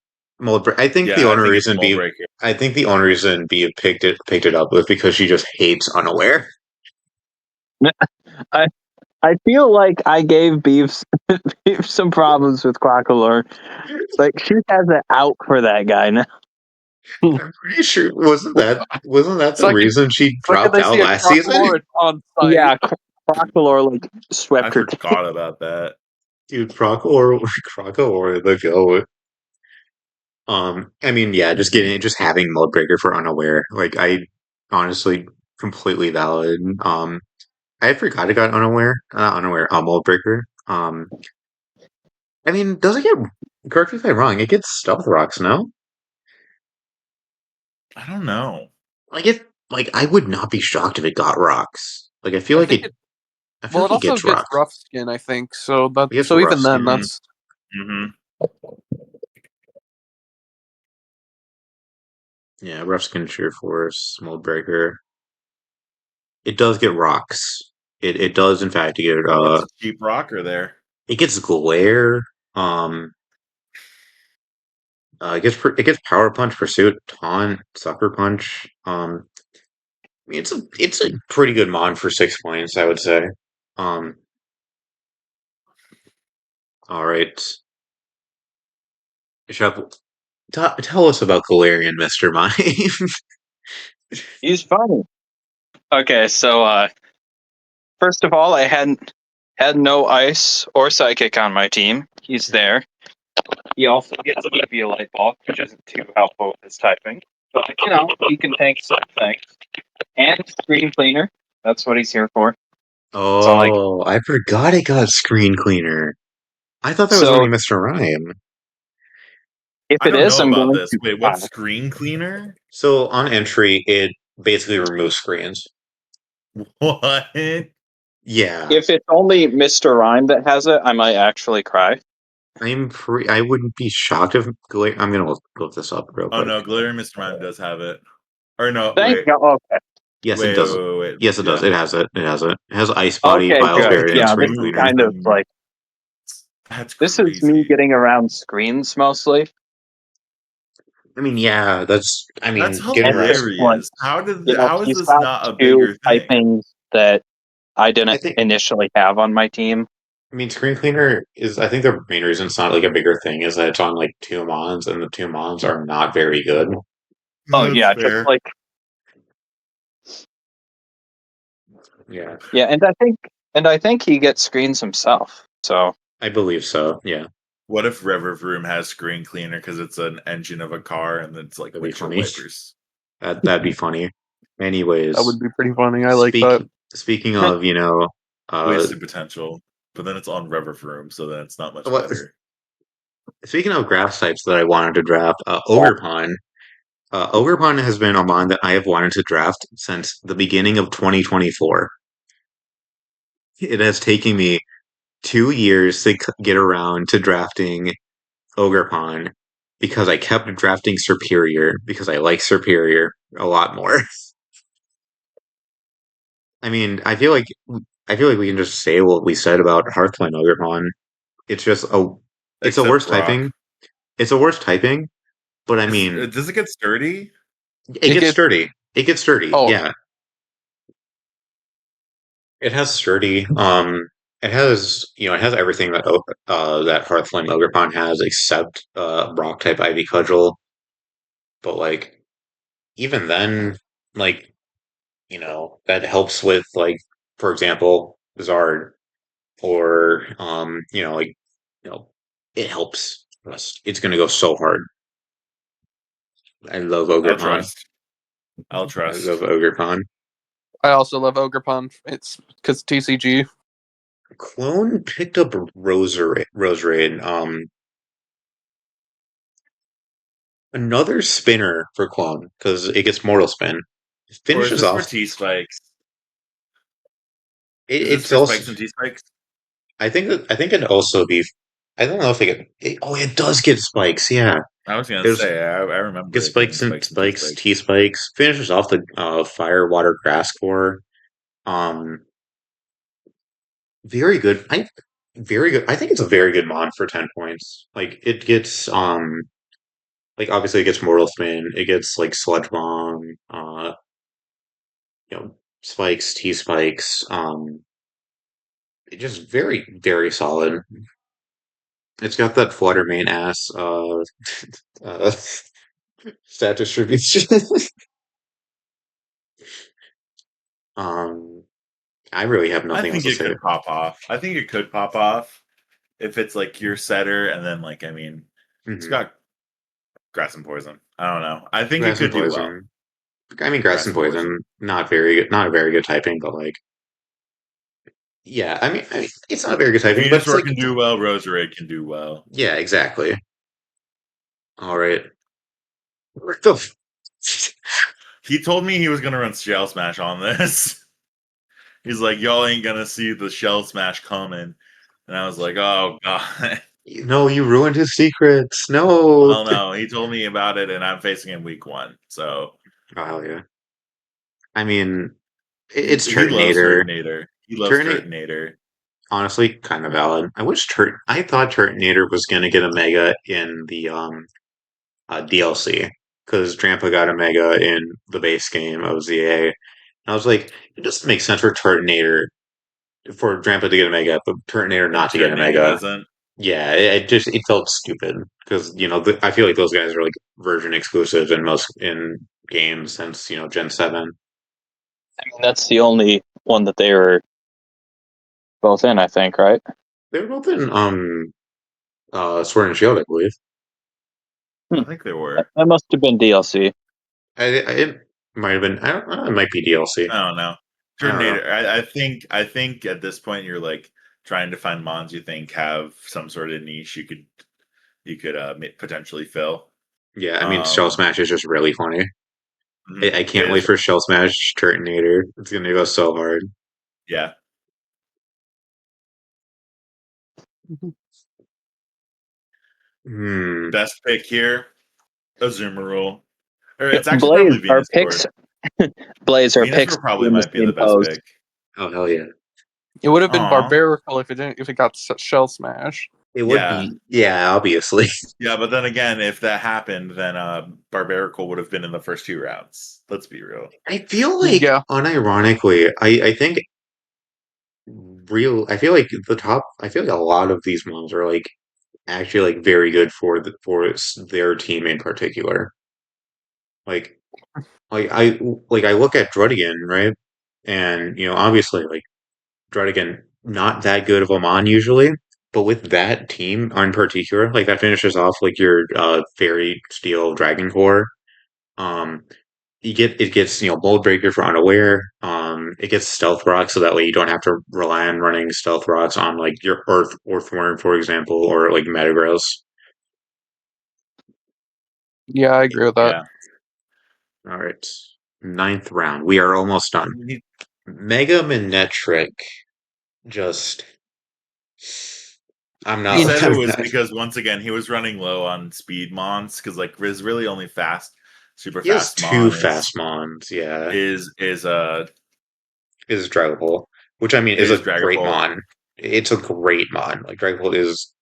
I think the Yeah, I only think it's reason Mold B Breaker. I think the only reason B picked it up was because she just hates Unaware. I I feel like I gave Beef some problems with Quackler. Like she has it out for that guy now. I'm pretty sure wasn't that the Second, reason she second dropped they out see a last season? Crocodile, it's on site. Yeah, Quackler like I swept her team. forgot about that. Dude, Croco or the go. I mean, yeah, just having Mudbreaker for Unaware, like I honestly completely valid. I forgot I got Unaware, Mudbreaker. I mean, does it get correct me if I'm wrong? It gets Stealth Rocks, no? I don't know. Like I would not be shocked if it got rocks. Like I feel I like think it. it. I feel Well, like it it also gets gets rocks. rough skin. I think so. It gets So rough even then, skin. Hmm. that's Hmm. Yeah, rough skin, sheer force, mold breaker. It does get rocks. It does in fact get It's a cheap rocker there. it gets glare. Um, it gets power punch, pursuit, taunt, sucker punch. I mean, it's a pretty good mod for 6 points, I would say. Um, all right, Shep, tell us about Galarian, Mister Mime. He's funny. Okay, so first of all, I had no ice or psychic on my team. He's there. He also gets EV light bulb, which isn't too helpful with his typing. But he can tank some things. And screen cleaner. That's what he's here for. So Oh, I forgot it got screen cleaner. I thought that was so only Mr. Rhyme. if I it don't is, know I'm about going this. to Wait, cry. what's screen cleaner? So on entry, it basically removes screens. What? Yeah, If it's only Mr. Rhyme that has it, I might actually cry. I wouldn't be shocked if I'm gonna look this up real Oh quick. no, Glitter Mr. Mime does have it. Or no, Thank wait. you. Okay. Yes, it Wait, does. wait, wait, wait. Yes, it does. Yeah. It has it. It has it. It has Ice Body, Okay, Vile Oh, good. it Spirit, and can Yeah, this Screen is remove Cleaner. kind of them. like That's this is me crazy. getting around screens mostly. I mean, yeah, I That's mean, getting And around. just like, hilarious. How is he's this got not a two bigger thing? typings that I I didn't think. initially have on my team. I mean, Screen Cleaner is. I think the main reason it's not like a bigger thing is that it's on like two mons, and the two mons are not very good. Oh That's yeah, just fair. like Yeah, yeah, and I think he gets screens himself. So I believe so. Yeah, What if River Vroom has screen cleaner because it's an engine of a car and it's like that'd be windshield funny. wipers? That'd be funny. That Anyways, would be pretty funny. I like speak that. speaking of, uh, Wasted potential. But then it's on Reverfroom, so then it's not much what better. speaking of grass types that I wanted to draft, Yeah. Ogerpon. Ogerpon has been a mon that I have wanted to draft since the beginning of 2024. It has taken me 2 years to get around to drafting Ogerpon because I kept drafting Superior because I like Superior a lot more. I mean, I feel like we can just say what we said about Hearthflame Ogerpon. It's just it's a Except worse Brock. typing. It's a worse typing, but I mean, Does it get sturdy? it It gets gets sturdy. It gets sturdy. oh Yeah, it has sturdy. It has it has everything that that Hearthflame Ogerpon has except Rock type Ivy Cudgel. But like even then, like that helps with like for example Zard or like you know it helps. It's gonna go so hard. I love I'll Ogerpon. trust. I'll I love trust. Ogerpon. I also love Ogerpon. It's because TCG. Clone picked up Rose Raid. Another spinner for Clone because it gets Mortal Spin. It Or is finishes this for off. T spikes? Is this It's for also. spikes and T spikes? I think it'd also be. I don't know if oh, it does get spikes. Yeah, I was gonna there's say, I get remember it getting spikes and spikes and T spikes. spikes. T spikes finishes off the fire water grass core. Um, very good. Very good. I think it's a very good mod for 10 points. Like it gets like obviously it gets Mortal Spin. It gets like Sludge Bomb. Spikes, T spikes. It just very solid. It's got that Flutter main ass uh stat distribution. um, I really have I nothing else think to it say. could pop off. I think it could pop off if it's like your setter, and then like it's Hmm. got grass and poison. I don't know. I think it Grass and could do well. poison. I mean, grass Grass and and poison. poison. Not very good. Not a very good typing, but like, yeah. I mean, it's not a very good If typing, but it's Venusaur like, can do well, Roserade can do well. yeah, exactly. All right. What the f- He told me he was gonna run Shell Smash on this. He's like, y'all ain't gonna see the Shell Smash coming. And I was like, oh god. No, you ruined his secrets. No. Well, no, he told me about it, and I'm facing him week 1. So Oh, hell yeah. I mean, it's he loves Turtonator. Turtonator. He loves Turtonate, Turtonator. honestly, kind of valid. I thought Turtonator was gonna get a mega in the DLC because Drampa got a mega in the base game of ZA. And I was like, it just makes sense for Turtonator for Drampa to get a mega, but Turtonator And not to get a Turtonator mega. doesn't. Yeah, it felt stupid because I feel like those guys are like version exclusives in most in games since Gen 7. I mean, that's the only one that they were both in, I think, right? They were both in Sword and Shield, I believe. I Hmm. think they were. That must have been DLC. It might have been. I don't know. It might be DLC. I don't know. I don't know. Turtonator. I think at this point you're like trying to find mons you think have some sort of niche you could potentially fill. Yeah, I mean, Shell Um, Smash is just really funny. I it can't wait is. for Shell Smash Turtonator. It's gonna go so hard. Yeah. Hmm. Best pick here, Azumarill. Or Yeah, it's actually probably Venusaur. Blaze, our picks Venusaur probably in the might be the same best pose. pick. Oh hell yeah! It would have been Aw. barbarical if it didn't. If it got Shell Smash. It would Yeah. be. Yeah, obviously. Yeah, but then again, if that happened, then Barbarical would have been in the first 2 rounds. Let's be real. I feel like, Yeah. unironically, I think real. I feel like the top. I feel like a lot of these mons are like actually like very good for their team in particular. Like like I look at Druddigan, right? And obviously like Druddigan not that good of a mon usually, but with that team in particular, like that finishes off like your Fairy Steel Dragon Core. Um it gets Mold Breaker for unaware. It gets Stealth Rock, so that way you don't have to rely on running Stealth Rocks on like your Earthworm, for example, or like Metagross. Yeah, I agree with that. Yeah. All right, ninth round. We are almost done. He- Mega Manectric. Just, I'm He not. said it I'm was not. because once again he was running low on speed mons because like his really only super He has fast two mon fast mons. Yeah, is Dragapult, which I mean is is a great Dragapult. mon. It's a great mon. Like Dragapult is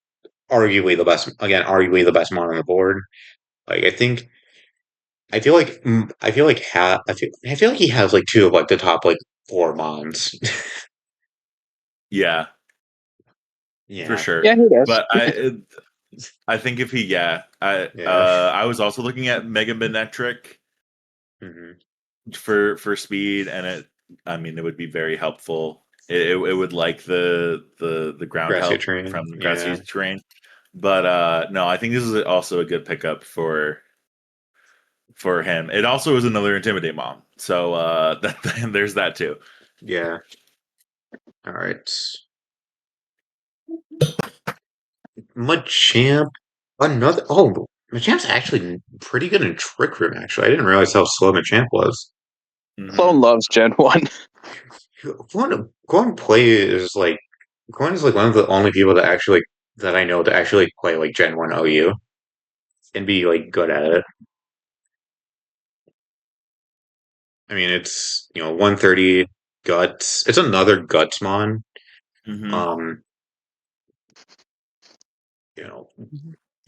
arguably the best. Again, arguably the best mon on the board. Like I feel like I feel like he has like two of like the top like four mons. Yeah, for Yeah, sure. Yeah, he does. But I think if he yeah. I was also looking at Mega Manectric Hmm. for speed, and I mean it would be very helpful. It would like the ground Grassy help train. from Yeah, grassy terrain. But no, I think this is also a good pickup for him. It also is another Intimidate Mom. So there's that too. yeah. All right. Machamp. Another. Oh, Machamp's actually pretty good in Trick Room. Actually, I didn't realize how slow Machamp was. Hmm. Clone loves Gen 1. Going play is like Gwen is like one of the only people that actually that I know to actually play like Gen 1 OU and be like good at it. I mean, it's 130 guts. It's another Gutsmon. Hmm. Um, you know,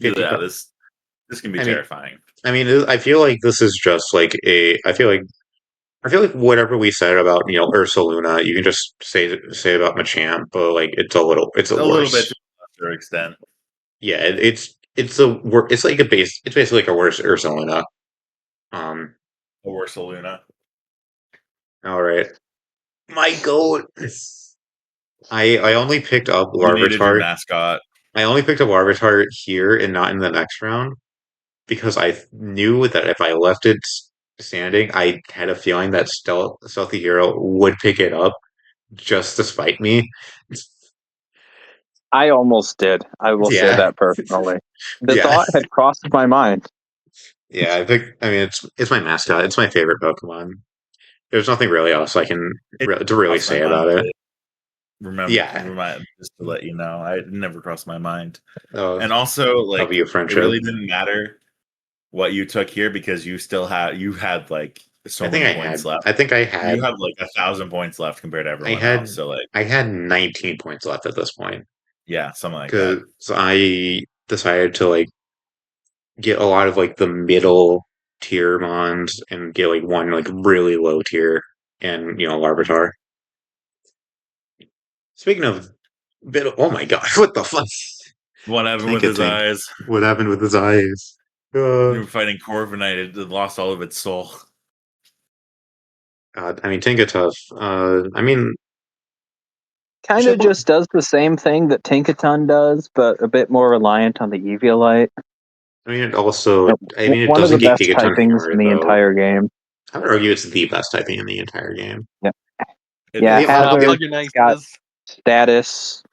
50. Yeah, this can be I mean, terrifying. I feel like this is just like a. I feel like whatever we said about Ursaluna, you can just say about Machamp, but like it's a A little bit worse. to a lesser extent. Yeah, it's like it's basically like a worse Ursaluna. Um, Or Saluna. all right, my goat. I only picked up You needed your Larvitar. mascot. I only picked up Larvitar here and not in the next round because I knew that if I left it standing, I had a feeling that Stealthy Hero would pick it up just to spite me. I almost did. I will say Yeah, that personally. The yeah, thought had crossed my mind. yeah. I mean, it's my mascot. It's my favorite Pokemon. There's nothing really else I can It to really crossed my say mind, about but it. Yeah. remind just to let you know, I it never crossed my mind. Of And also, of like, you it friendship. really didn't matter what you took here because you had like so many points left. I think You have like 1,000 points left compared to I everyone else. had So like, I had 19 points left at this point yeah, something like that. because I decided to like get a lot of like the middle tier mons and get like one like really low tier and Mhm. Larvitar. Speaking of oh my god, what the fuck? What happened Tank with a his tank. eyes? What happened with his eyes? You were fighting Corviknight, it lost all of its soul. God, I mean Tinkaton. I mean Kind of just does the same thing that Tinkaton does, but a bit more reliant on the Eviolite. it also it One of the doesn't get best Gigaton typings in hammered the though. entire game. I would argue it's the best typing in the entire game. Yeah, It yeah. The, is. uh, the, Hazard Nice got is. status.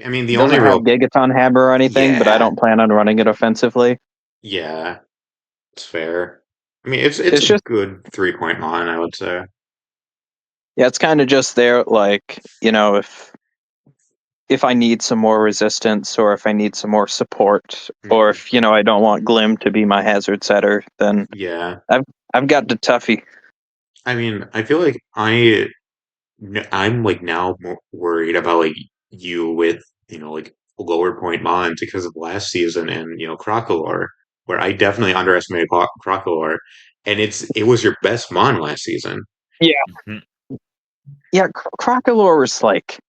I mean the only Doesn't have real Gigaton Hammer or anything, but I yeah don't plan on running it offensively. yeah it's fair. I mean it's It's a just good 3 point mon I would say. yeah, it's kind of just there. Like if I need some more resistance, or if I need some more support, or Mhm. if I don't want Glim to be my hazard setter, then Yeah, I've I've got the Tuffy. I mean I feel like I'm like now more worried about like you with like lower point mons because of last season and Crocolore, where I definitely underestimated Crocolore, and it was your best mon last season. Yeah, Mhm. yeah. Crocolore was like,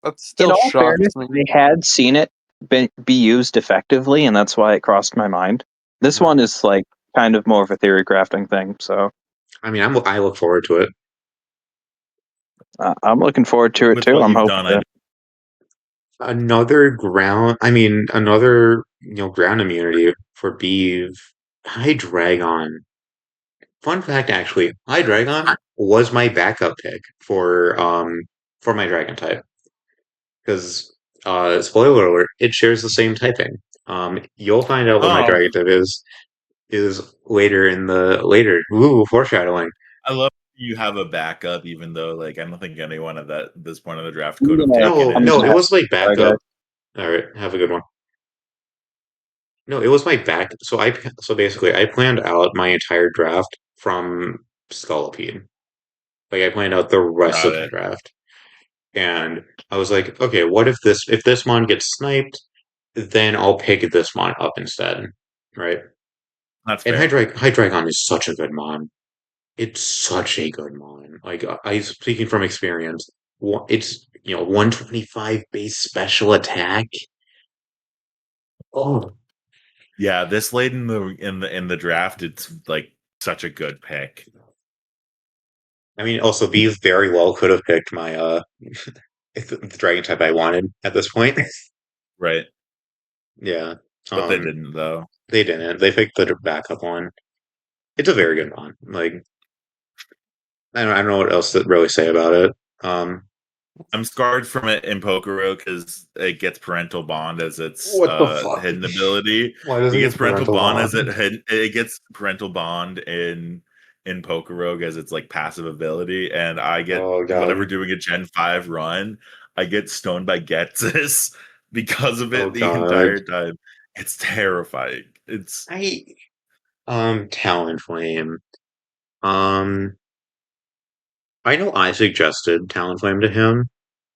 That in still all shocks fairness, me. I had seen it be used effectively, and that's why it crossed my mind. This one Mhm. is like kind of more of a theory crafting thing, so I mean I look forward to it. I'm looking forward to it With too. what I'm you've hoping done, to. Another ground immunity for Beeve. High Dragon. Fun fact, actually, Hydreigon was my backup pick for my Dragon type because spoiler alert, it shares the same typing. You'll find out what my Oh, Dragon type is later in the later. Ooh, foreshadowing. I love you have a backup, even though like I don't think anyone at this point of the draft I'm could have gonna, taken No, I'm it. no, gonna it have was like to, I guess. backup. All right, have a good one. No, it was my back. So basically, I planned out my entire draft from Scolipede. Like I planned out the rest Got of my it. draft, and I was like, okay, what if this mon gets sniped, then I'll pick this mon up instead, right? That's And fair. Hydreigon is such a good mon. It's such a good mon. Like I speaking from experience, it's 125 base special attack. Oh, Yeah, this late in the draft, it's like such a good pick. I mean, also these very well could have picked my the dragon type I wanted at this point. Right. Yeah. But they Um, didn't though. they didn't. They picked the backup one. It's a very good one. Like I don't know what else to really say about it. Um, I'm scarred from it in Pokero because it gets parental bond as its what the fuck? hidden ability. Why does It it gets get parental parental bond as bond? it gets parental bond in Pokero as its like passive ability, and I get Oh whatever god. doing a Gen 5 run, I get stoned by Getsis because of Oh it the god. entire time. It's terrifying. It's I Talonflame. Um, I know I suggested Talonflame to him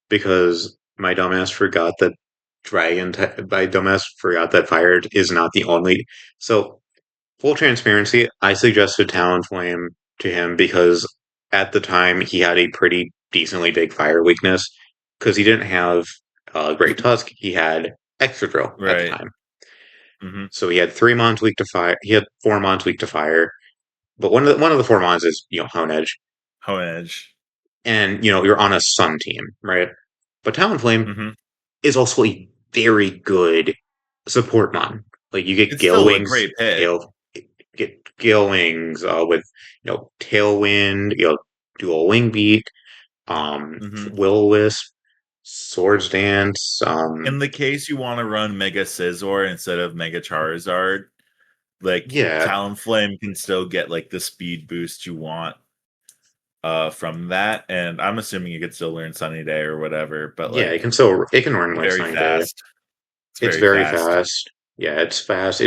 because my dumbass forgot that my dumbass forgot that fire is not the only. So full transparency, I suggested Talonflame to him because at the time he had a pretty decently big fire weakness because he didn't have Great Tusk. He had Excadrill at the right. time. Hmm. So he had 3 mons weak to fire. He had 4 mons weak to fire, but one of the 4 mons is Honedge, Honedge. and you're on a Sun team, right? But Talonflame Hmm. is also a very good support mon. Like you get It's Gale still a Wings, great pick. get Gale Wings with Tailwind, dual Wing Beat, Hmm. Will-O-Wisp, Swords Dance. In the case you want to run Mega Scizor instead of Mega Charizard, like Yeah, Talonflame can still get like the speed boost you want from that, and I'm assuming you could still learn Sunny Day or whatever, but yeah, like it can run like very Sunny Day. fast. It's It's very very fast. fast. Yeah, it's fast.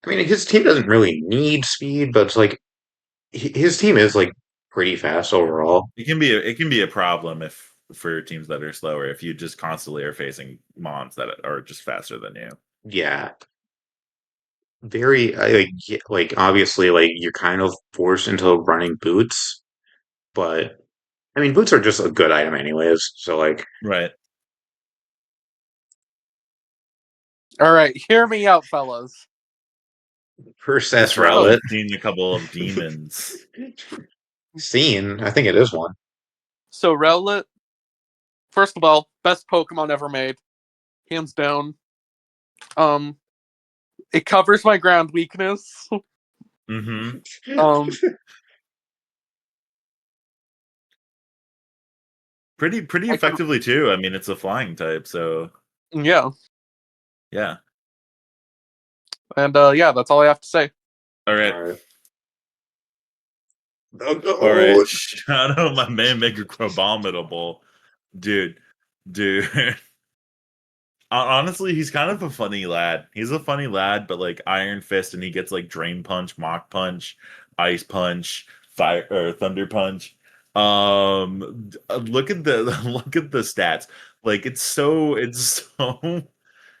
I mean, his team doesn't really need speed, but it's like his team is like pretty fast overall. It can be a problem if for teams that are slower if you just constantly are facing mons that are just faster than you. Yeah, very like obviously like you're kind of forced into running boots, but I mean boots are just a good item anyways. So like Right. All right, hear me out, fellas. first This S So, Rowlet Rowlet seen a couple of demons. scene. I think it is one. so Rowlet, first of all, best Pokemon ever made, hands down. Um, it covers my ground weakness. Hmm. Um, Pretty I can, effectively too. I mean, it's a flying type, so yeah, yeah. and yeah, that's all I have to say. All right. All right. All right. Oh, Shout out my man, Mega Abominable. Dude. Dude. Honestly, he's kind of a funny lad. He's a funny lad, but like Iron Fist, and he gets like Drain Punch, Mach Punch, Ice Punch, Fire or Thunder Punch. Look at the look at the stats. Like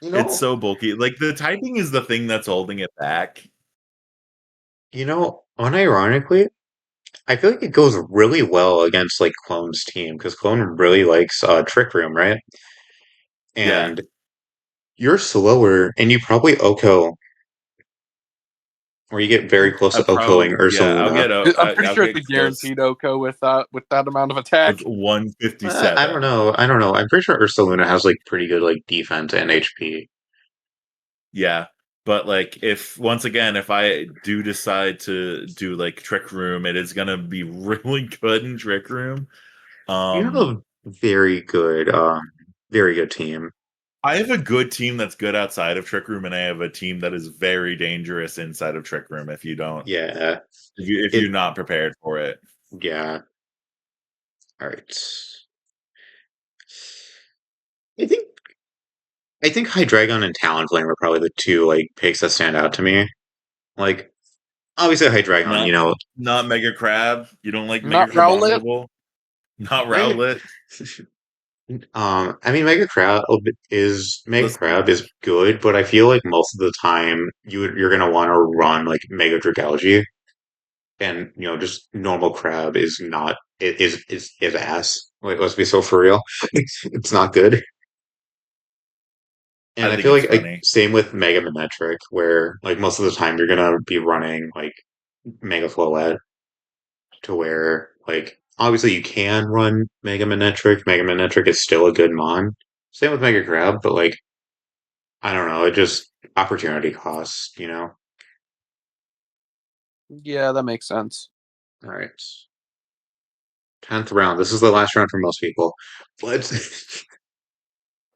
you it's know, so bulky. Like the typing is the thing that's holding it back. unironically, I feel like it goes really well against like Clone's team because Clone really likes Trick Room, right? Yeah, And you're slower, and you probably Oko, or you get very close I to Okoing probably I'll Ursaluna. get I'm pretty I'll sure it's a get close guaranteed Oko with that amount of with attack. 157. I don't know. I'm pretty sure Ursaluna has like pretty good like defense and HP. Yeah, But like, if I do decide to do like Trick Room, it is gonna be really good in Trick Room. You have Um, a very good team. I have a good team that's good outside of Trick Room, and I have a team that is very dangerous inside of Trick Room. If you don't, Yeah. if you're It not prepared for it, yeah. All right. I think I think Hydreigon and Talonflame are probably the two like picks that stand out to me. Like obviously Hydreigon, not not Mega Crab. You don't like Mega Not Rowlet. Crabominable? Not Mega Rowlet. I mean Mega Listen, Crab is good, but I feel like most of the time you're gonna want to run like Mega Dragalge, and just normal crab is not it is ass. Like let's be so for real. It's not good. And I I think feel it's like funny. same with Mega Manetric, where like most of the time you're gonna be running like Mega Floette to where like obviously you can run Mega Manetric. Mega Manetric is still a good mon. Same with Mega Crab, but like I don't know, it just opportunity costs. Yeah, that makes sense. All right. 10th round. This is the last round for most people. But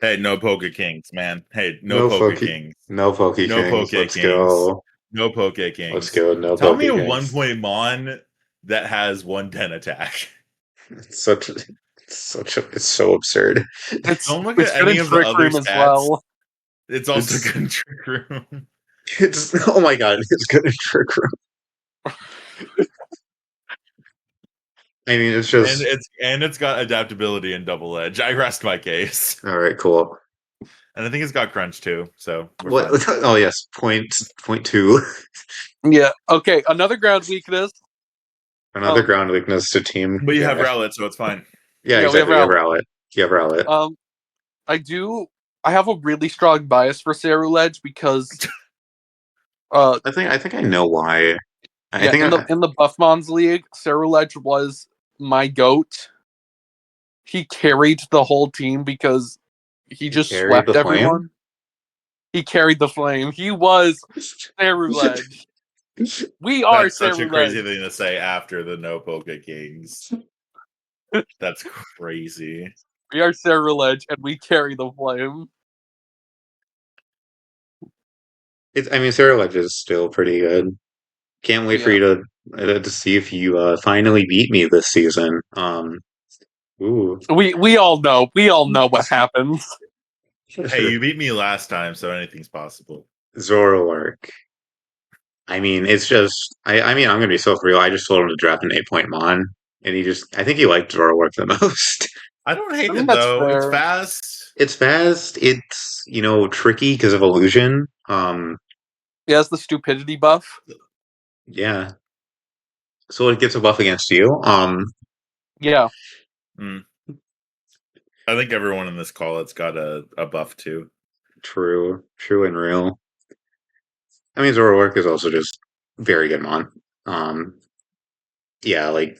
Hey, no Poke Kings, man. Hey, no no Poke Poke Kings. no Poke No Kings. Poke Let's Kings. go. No Poke Let's Kings. go. No Tell Poke me a one Kings. point mon that has 110 attack. It's such it's so absurd. It's Don't look it's at good any in of the Trick other Room as stats. well. It's also It's good in Trick Room. it's oh my god, it's good in Trick Room. I mean, it's And just it's got adaptability and double edge. I rest my case. all right, cool. And I think it's got crunch too, so we're What? fine. Oh yes, point two. Yeah. Okay. Another ground weakness. Another Um. ground weakness to Team But you have Gash. Rowlet, so it's fine. Yeah, Yeah, we have exactly. You have Rowlet. Rowlet. You have Rowlet. Um. I do. I have a really strong bias for Ceruledge because I think I know why. I yeah, think in the Buffmons League, Ceruledge was my goat. He carried the whole team because he he just carried the swept flame. everyone. He carried the flame. He was Ceruledge. We are That's such a crazy Ceruledge. thing to say after the no Poke Kings. That's crazy. We are Ceruledge, and we carry the flame. I mean, Sarah is still pretty good. Can't wait for Yeah, you to see if you finally beat me this season. Ooh, we all know. We all know what happens. Hey, you beat me last time, so anything's possible. Zoroark. I mean, it's just I mean, I'm gonna be so real. I just told him to draft an 8-point mon, and I think he liked Zoroark the most. I don't I hate mean, it that's though. It's fair. fast. It's fast. It's tricky because of illusion. He has the stupidity buff. Yeah. So it gets a buff against you. Yeah, Mm. I think everyone in this call it's got a buff too. True and real. I mean, Zoroark is also just very good mon. Um, yeah, like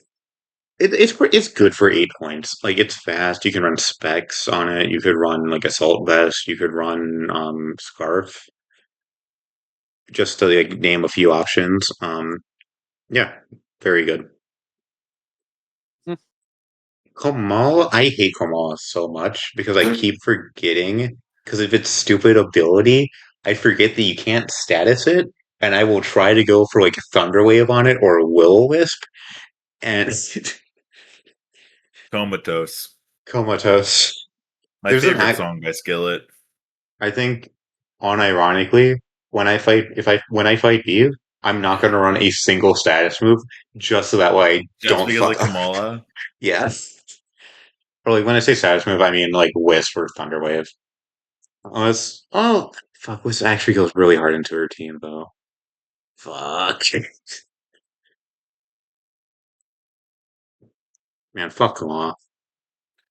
it's good for 8 points. Like it's fast. You can run specs on it. You could run like assault vest. You could run scarf. Just to like name a few options. Yeah, very good. Hmm. Kamal, I hate Kamal so much because I keep forgetting because of its stupid ability. I forget that you can't status it, and I will try to go for like Thunder Wave on it or Will-O-Wisp, and Comatose. comatose. My There's an favorite act. song by Skillet. I think, unironically, when I fight Eve, I'm not gonna run a single status move just so that way I Just don't because fuck of up. Kamala. Yeah. Or like when I say status move, I mean like Wisp or Thunder Wave. Fuck, Wisp actually goes really hard into her team though. Fuck. Man, fuck them all.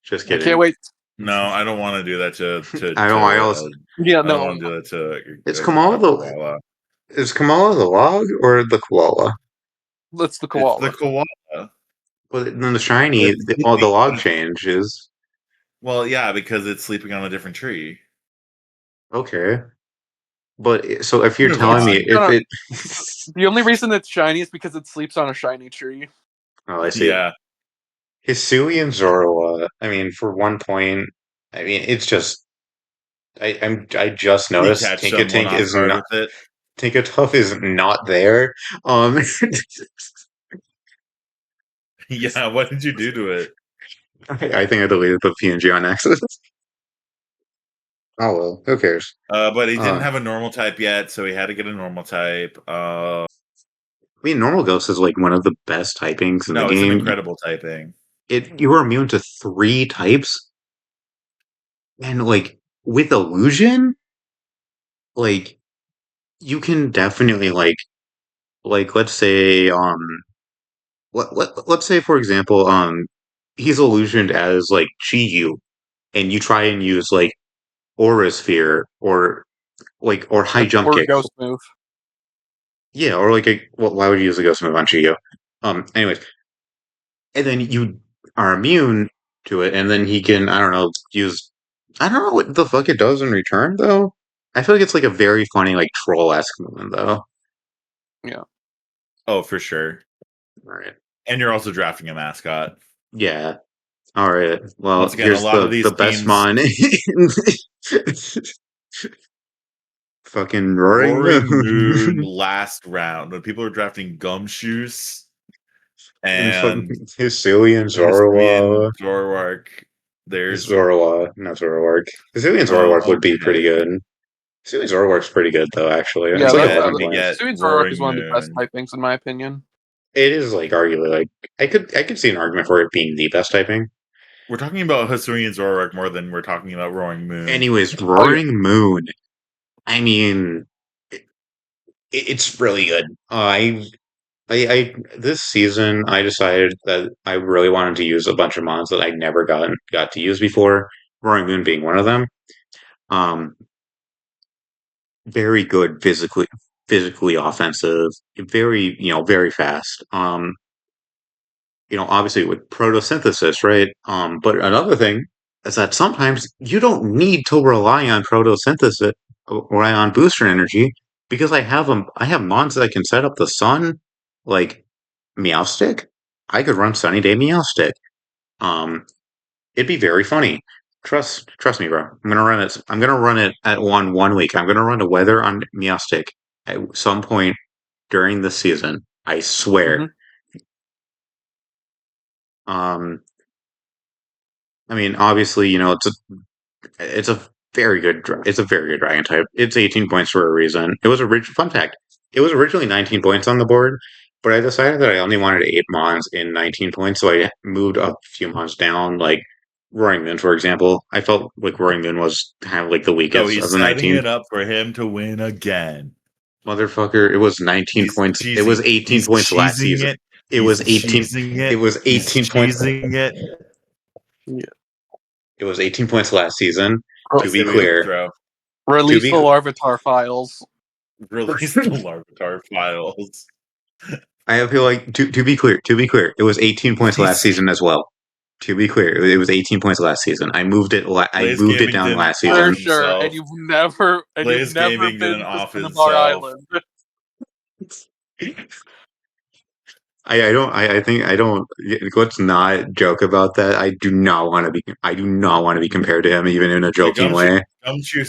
Just I can't kidding. wait. No, I don't want to do that to I don't I also Yeah, I don't no, want to do that Is to Kamala the koala. log or the koala? that's the It's the koala. koala. But then the But shiny, it's the sleeping. log changes. Well, yeah, because it's sleeping on a different tree. Okay. But so if you're Move telling me on. if it, The only reason it's shiny is because it sleeps on a shiny tree. oh, I see. Yeah. Hisui and Zoroa. I mean, for 1 point, I mean, it's just I just You noticed catch someone off guard with it. Tinkatuff is not there. Yeah, what did you do to it? I think I deleted the PNG on accident. Oh well, who cares? But he didn't Uh, have a normal type yet, so he had to get a normal type. I mean, normal ghost is like one of the best typings in the No, it's an game. incredible typing. You are immune to 3 types, and like with illusion, like you can definitely let's say let's say for example he's illusioned as like Chi-Yu, and you try and use like Aura Sphere or high jump Or a kick. ghost move. Yeah, or like why would you use a ghost move on Chi-Yu? Anyways, and then you are immune to it, and then he can, I don't know, use, I don't know what the fuck it does in return though. I feel like it's like a very funny like troll-esque movement though. Yeah. Oh, for sure. All right. And you're also drafting a mascot. Yeah. All right. Well, Once again, a here's lot of the these best teams, mon. Fucking roaring Roaring Moon moon. last round, when people are drafting Gumshoes And and fucking Hylian Hisuian Zoroark. Zoroark, It's there's Zoroark, not Zoroark. Hylian Zoroark oh would be pretty okay. good. Hylian Zoroark's pretty good though, actually. Yeah, It's like But a that's then 11 we points. get Hisuian Zoroark is Roaring one of the best Moon. typings in my opinion. It is like arguably like I could see an argument for it being the best typing. We're talking about Hisuian Zoroark more than we're talking about Roaring Moon. Anyways, Oh yeah. Roaring Moon. I mean, it's really good. I this season I decided that I really wanted to use a bunch of mods that I never got to use before. Roaring Moon being one of them. Um, very good physically offensive, very very fast. Obviously with photosynthesis, right? But another thing is that sometimes you don't need to rely on photosynthesis, rely on booster energy, because I have mons that I can set up the sun, like Meowstick. I could run Sunny Day Meowstick. Um, it'd be very funny. Trust me, bro. I'm gonna run it. I'm gonna run it at 1 week. I'm gonna run a weather on Meowstick at some point during the season. I Hmm. swear. Um, I mean, obviously, it's a it's a very good dragon type. It's 18 points for a reason. It was fun fact. It was originally 19 points on the board, but I decided that I only wanted 8 mons in 19 points, so I moved a few mons down, like Roaring Moon, for example. I felt like Roaring Moon was kind of like the So weakest of he's the setting 19. it up for him to win again. Motherfucker, it was 19 He's points. It was cheesing. 18 He's points last cheesing season. it. It He's was 18. cheesing It it. was He's 18 points. cheesing it. Yeah. It was 18 points last season. I To say be we clear, overthrow. to Release be the Larvitar files. Release the Larvitar files. I feel like to be clear, it was 18 points last Blaze, season as well. To be clear, it was 18 points last season. I Blaze moved it Gaming down didn't last off For season. sure, himself. and you've Blaze never Gaming didn't been to off Cinnabar himself. Island. I don't I think I don't let's not joke about that. I do not want to be compared to him even in a Yeah, joking way.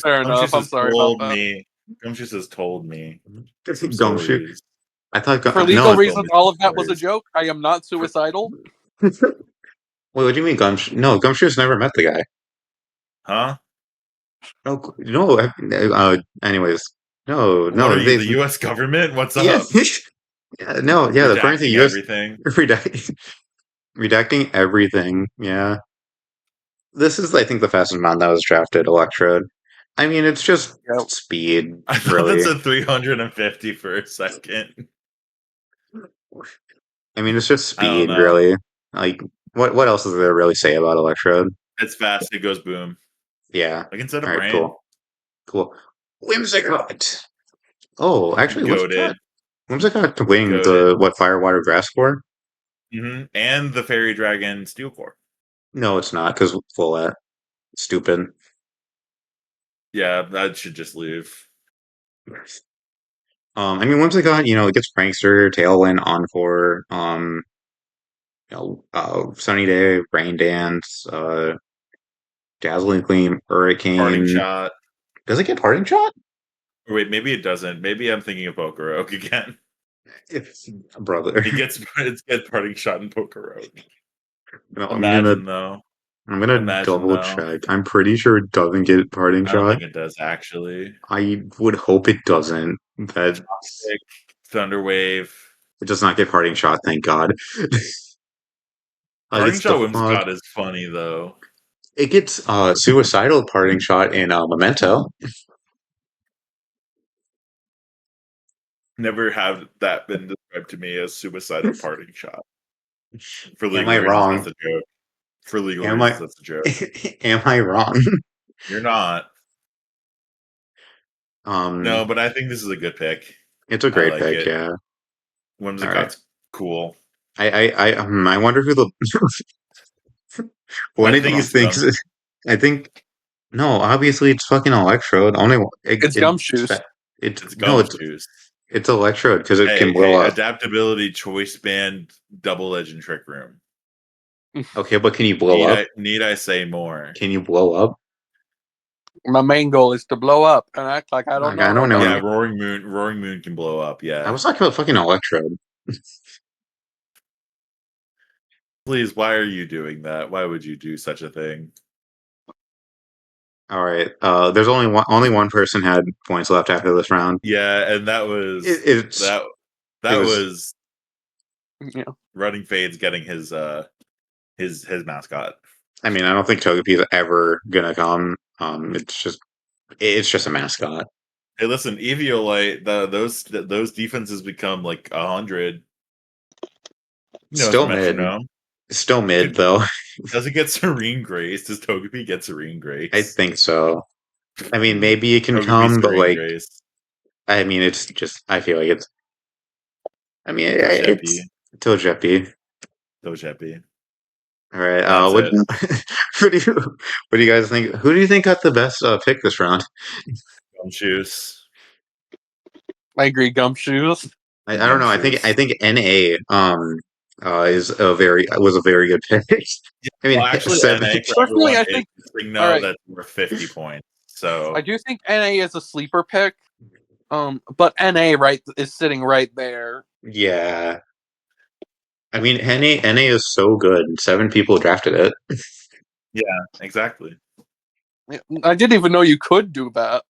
Fair enough. Gumshoes I'm has sorry about told that. me. Gumshoes has told me some Gumshoe. stories. I thought For no. legal Gumshoes told reasons, me all some of that was a stories. joke. I am not suicidal. Wait, what do you mean Gumshoe? No, Gumshoe's never met the guy. Huh? No. Anyways, What are you, they the U.S. government? What's yeah. up? Yeah, no, yeah, according to Redacting US everything. redacting everything. Yeah. This is, I think, the fastest mod that was drafted, Electrode. I mean, it's just Yep. speed, I thought really. that's a 350 for a second. I mean, it's just I don't speed, know. really. Like, what else is there to really say about Electrode? It's fast. It goes boom. Yeah. I can set a All right, brain. cool. Whimsicott! Oh, actually, Goaded. Whimsicott to wing Goaded. the, what, Fire, Water, Grass for? And the Fairy Dragon Steel Core. No, it's not, because full that. Stupid. Yeah, that should just leave. I mean, Whimsicott, it gets Prankster, Tailwind, Encore, Sunny Day, Rain Dance, Dazzling Gleam, Parting Hurricane. shot. Does it get Parting Shot? Or wait, maybe it doesn't. Maybe I'm thinking of Pokoroke again. It's brother. It gets parting shot in Pokoroke. No, Imagine though. I'm gonna Imagine double though. check. I'm pretty sure it doesn't get Parting I don't Shot. think it does actually. I would hope it doesn't. That Toxic, Thunderwave. it does not get Parting Shot, thank God. It Parting gets shot Defog. Whimsicott is funny though. It gets Suicidal Parting Shot in Memento. Never have that been described to me as suicidal parting shot. For Am legal I reasons, wrong? that's a joke. For legal Am reasons, I that's a joke. am I wrong? You're not. Um, No, but I think this is a good pick. it's a I great like pick, it. yeah. All right. Whimsicott's cool. I wonder who the one I of think these it's things. I think no. Obviously, it's fucking Electrode. Only It's Gumshoes. it's It's no. Gumshoes. It's Electrode because it can Hey, blow hey, up. adaptability, choice band, double edge, and trick room. Okay, but can you blow up? Need I say more? Can you blow up? My main goal is to blow up and act like I don't Like, know I don't know. nobody. Yeah, Roaring Moon can blow up. I Yeah, was talking about fucking Electrode. please. Why are you doing that? Why would you do such a thing? All right. There's only one person had points left after this round. Yeah, and that It, was it's that. it That was. was Yeah. Running Fades getting his mascot. I mean, I don't think Togepi is ever gonna come. It's just a mascot. Hey, listen, Eviolite, those defenses become like 100. You know, it's a Still mid. metronome. Still It mid could though. does it get Serene Grace? Does Togepi get Serene I Grace? think so. I mean, maybe it can Togepi come, but Serene like, Grace. I mean, it's just. I feel like it's. I mean, Togepi. it's Togepi. Togepi. All right. That's What? it. What do you guys think? Who do you think got the best pick this round? Gumshoes. I agree, Gumshoes. I don't know. Gumshoes. I think NA was a very good pick. I Well, mean, actually, seven. NA for Personally, everyone I is think. All Signal right, that's worth 50 points. I So do think NA is a sleeper pick. But NA is sitting right there. Yeah. I mean, NA is so good. 7 people drafted it. yeah, exactly. I didn't even know you could do that.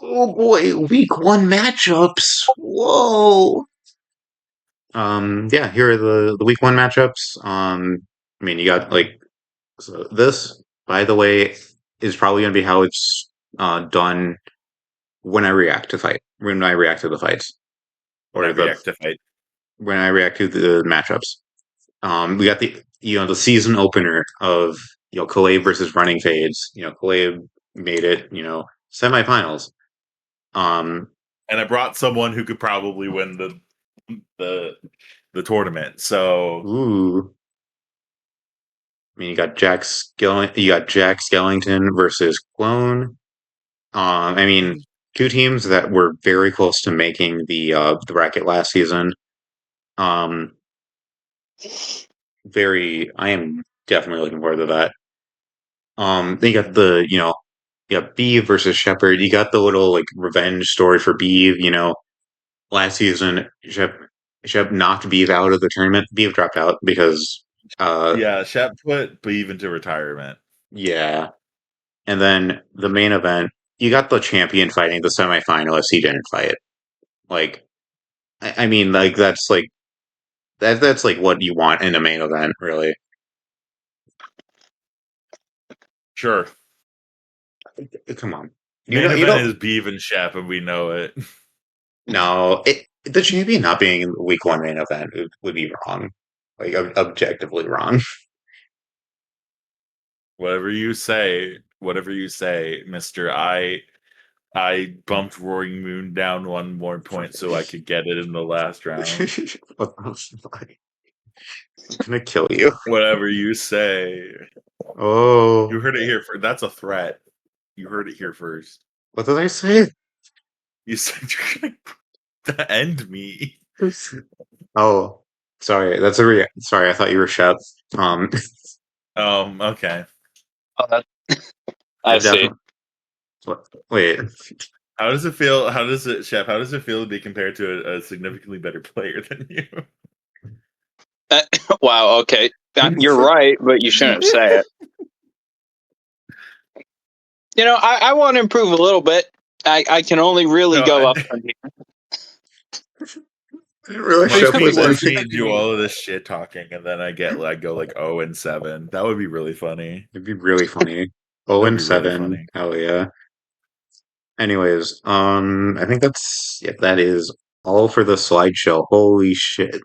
Oh boy, week 1 matchups. Whoa. Yeah, here are the week 1 matchups. I mean, you got like so this, by the way, is probably gonna be how it's done when I react to the fights When I or the react to fight. when I react to the matchups. We got the season opener of Ka-Labe versus Running Fades. Ka-Labe made it semifinals. Um, And I brought someone who could probably win the the tournament. So ooh, I mean you got Jack Skellington versus Clone. I mean, 2 teams that were very close to making the bracket last season. Um, I am definitely looking forward to that. Then you got you got Beeve versus Shepard. You got the little like revenge story for Beeve. Last season Shep knocked Beeve out of the tournament. Beeve dropped out because yeah, Shep put Believe into retirement. yeah. And then the main event, you got the champion fighting the semifinalist. He didn't fight. Like, I mean, like that's like that's like what you want in a main event, really. Sure. Come on, Main you event don't. is Beeve and Shep, and we know it. No, the champion not being in the week 1 main event would be wrong, like objectively wrong. Whatever you say, Mister. I bumped Roaring Moon down 1 more point so I could get it in the last round. What the fuck? I'm gonna kill you. Whatever you say. Oh, You heard it here first. That's a threat. You heard it here first. what did I say? You said you're gonna end me. Oh, sorry. Sorry. I thought you were Shep. Um, Okay. Oh, that I I've see. definitely. Wait. How does it feel? How does it, Chef? How does it feel to be compared to a significantly better player than you? Wow. Okay, you're right, but you shouldn't say it. I want to improve a little bit. I can only really No, go up from here. I didn't realize watch Shep me was watch in. me do all of this shit talking, and then I go like 0-7. That would be really funny. It'd be really funny. Oh, That would and be really 7. funny. Hell yeah. Anyways, I think that is all for the slideshow. Holy shit.